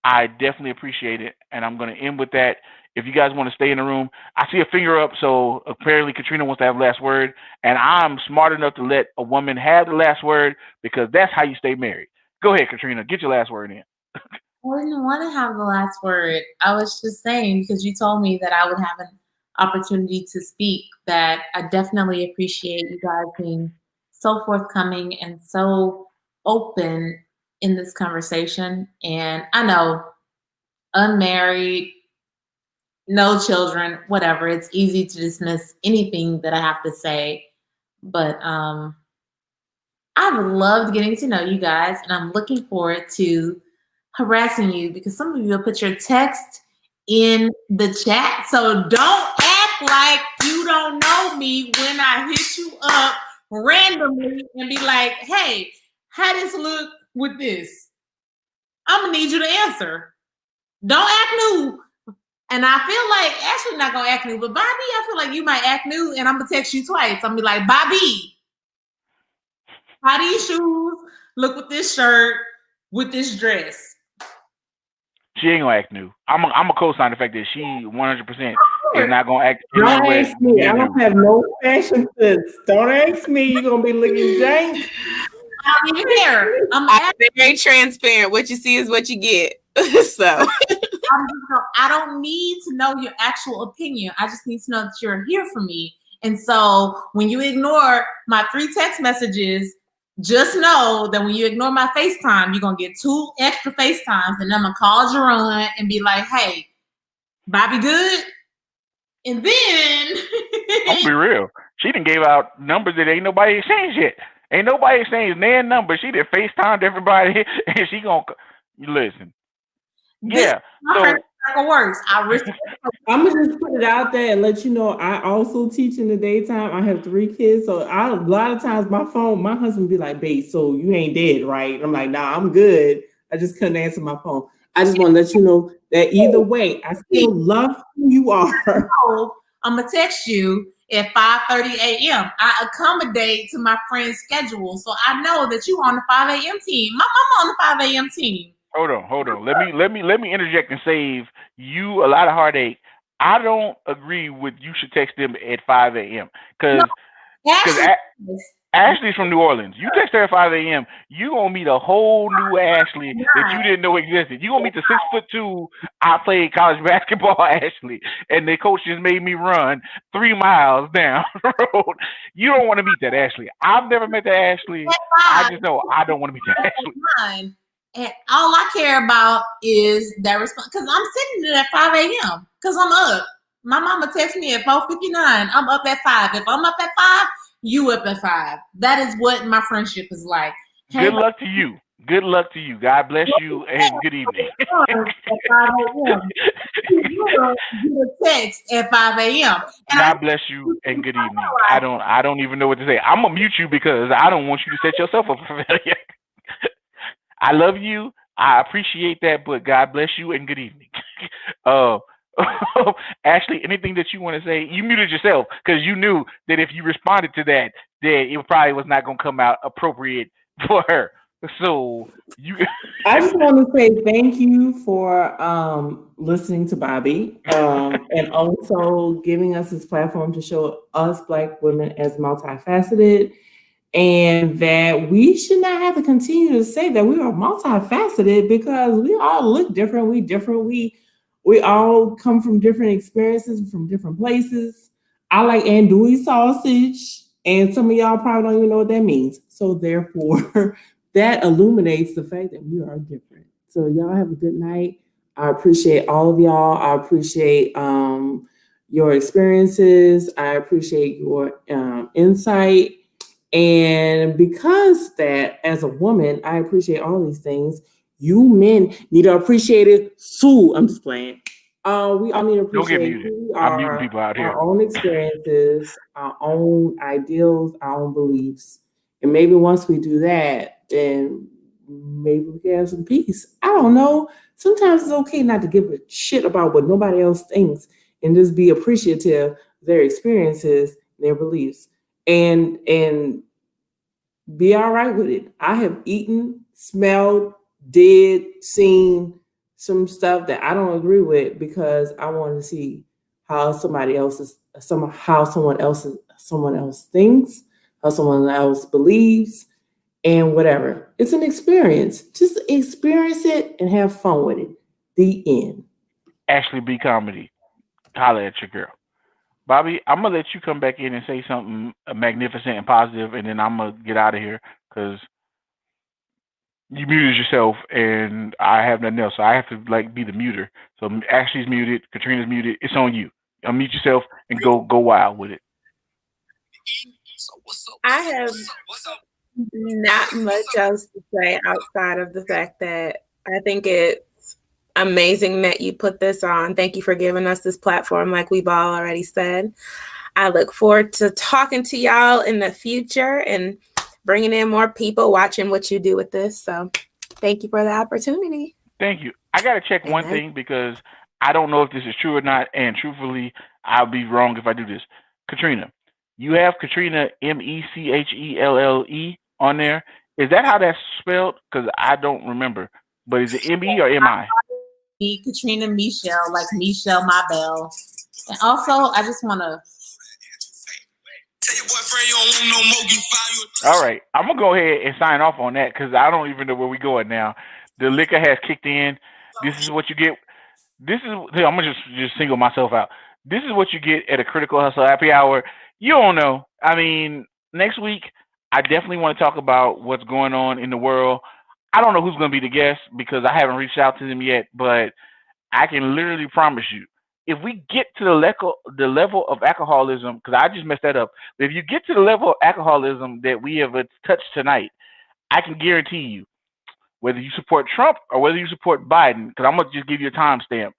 I definitely appreciate it. And I'm gonna end with that. If you guys want to stay in the room, I see a finger up, so apparently Katrina wants to have the last word, and I'm smart enough to let a woman have the last word because that's how you stay married. Go ahead, Katrina, get your last word in. I didn't want to have the last word. I was just saying because you told me that I would have an opportunity to speak that I definitely appreciate you guys being so forthcoming and so open in this conversation. And I know unmarried, no children, whatever. It's easy to dismiss anything that I have to say. But I've loved getting to know you guys, and I'm looking forward to harassing you because some of you will put your text in the chat. So don't act like you don't know me when I hit you up randomly and be like, hey, how does look with this? I'm gonna need you to answer. Don't act new. And I feel like Ashley's not gonna act new, but Bobby, I feel like you might act new, and I'm gonna text you twice. I'm gonna be like, Bobby, how these shoes look with this shirt, with this dress? She ain't gonna act new. I'm a co-sign the fact that she 100% is not gonna act. Don't ask me. I don't have no fashion sense. Don't ask me. You're gonna be looking jank. I don't even care. I'm very transparent. What you see is what you get. So I don't need to know your actual opinion. I just need to know that you're here for me. And so when you ignore my 3 text messages, just know that when you ignore my FaceTime, you're going to get 2 extra FaceTimes, and I'm going to call Jerron and be like, hey, Bobby good? And then... I'm be real. She done gave out numbers that ain't nobody exchanged yet. Ain't nobody exchanged their number. She done FaceTimed everybody, and she going to... Listen. Yeah. So works. I'm gonna just put it out there and let you know. I also teach in the daytime. I have 3 kids, so a lot of times my husband be like, "Babe, so you ain't dead, right?" I'm like, "Nah, I'm good. I just couldn't answer my phone." I just want to let you know that either way, I still love who you are. I'm gonna text you at 5:30 a.m. I accommodate to my friend's schedule, so I know that you on the 5 a.m. team. My mama on the 5 a.m. team. Hold on. Let me interject and save you a lot of heartache. I don't agree with you should text them at 5 a.m. because Ashley's from New Orleans. You text her at 5 a.m. You gonna meet a whole new Ashley that you didn't know existed. You gonna meet the 6'2". I played college basketball Ashley, and the coach just made me run 3 miles down the road. You don't want to meet that Ashley. I've never met that Ashley. I just know I don't want to meet that Ashley. And all I care about is that response, because I'm sitting there at 5 a.m. because I'm up. My mama texts me at 4:59. I'm up at 5. If I'm up at 5, you up at 5. That is what my friendship is like. Hey, good luck to you. Good luck to you. God bless you, and good evening. You get a text at 5 a.m. God bless you, and good evening. I don't even know what to say. I'm gonna mute you because I don't want you to set yourself up for failure. I love you. I appreciate that, but God bless you and good evening. Ashley, anything that you want to say? You muted yourself because you knew that if you responded to that it probably was not going to come out appropriate for her. So I just want to say thank you for listening to Bobby and also giving us this platform to show us Black women as multifaceted. And that we should not have to continue to say that we are multifaceted because we all look different. We different. We all come from different experiences, from different places. I like andouille sausage, and some of y'all probably don't even know what that means. So therefore, that illuminates the fact that we are different. So y'all have a good night. I appreciate all of y'all. I appreciate your experiences. I appreciate your insight. And because that, as a woman, I appreciate all these things. You men need to appreciate it too. I'm just playing. We all need to appreciate who we are, I'm people out here. Our own experiences, our own ideals, our own beliefs. And maybe once we do that, then maybe we can have some peace. I don't know. Sometimes it's okay not to give a shit about what nobody else thinks and just be appreciative of their experiences, their beliefs. And be all right with it. I have eaten, smelled, seen some stuff that I don't agree with because I want to see how someone else thinks, how someone else believes, and whatever. It's an experience. Just experience it and have fun with it. The end. Ashley B. Comedy. Holla at your girl. Bobby, I'm going to let you come back in and say something magnificent and positive, and then I'm going to get out of here because you muted yourself, and I have nothing else. So I have to, be the muter. So Ashley's muted, Katrina's muted. It's on you. Unmute yourself and go wild with it. I have Not much else to say outside of the fact that I think it's amazing that you put this on. Thank you for giving us this platform, like we've all already said. I look forward to talking to y'all in the future and bringing in more people, watching what you do with this. So thank you for the opportunity. Thank you. I got to check one thing because I don't know if this is true or not, and truthfully, I'll be wrong if I do this. Katrina, you have Katrina Mechelle on there. Is that how that's spelled? Because I don't remember. But is it M-E or M-I? Katrina Michelle, like Michelle Mabel. And also, I just want to. All right. I'm going to go ahead and sign off on that because I don't even know where we're going now. The liquor has kicked in. This is what you get. This is I'm gonna just single myself out. This is what you get at a Critical Hustle Happy Hour. You don't know. I mean, next week I definitely want to talk about what's going on in the world. I don't know who's gonna be the guest because I haven't reached out to them yet, but I can literally promise you, if we get to the level of alcoholism, because I just messed that up. But if you get to the level of alcoholism that we have touched tonight, I can guarantee you, whether you support Trump or whether you support Biden, because I'm going to just give you a timestamp,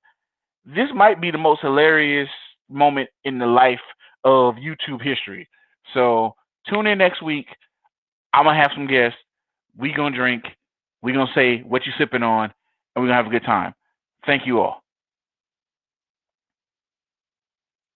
this might be the most hilarious moment in the life of YouTube history. So tune in next week. I'm going to have some guests. We're going to drink. We're going to say what you're sipping on, and we're going to have a good time. Thank you all.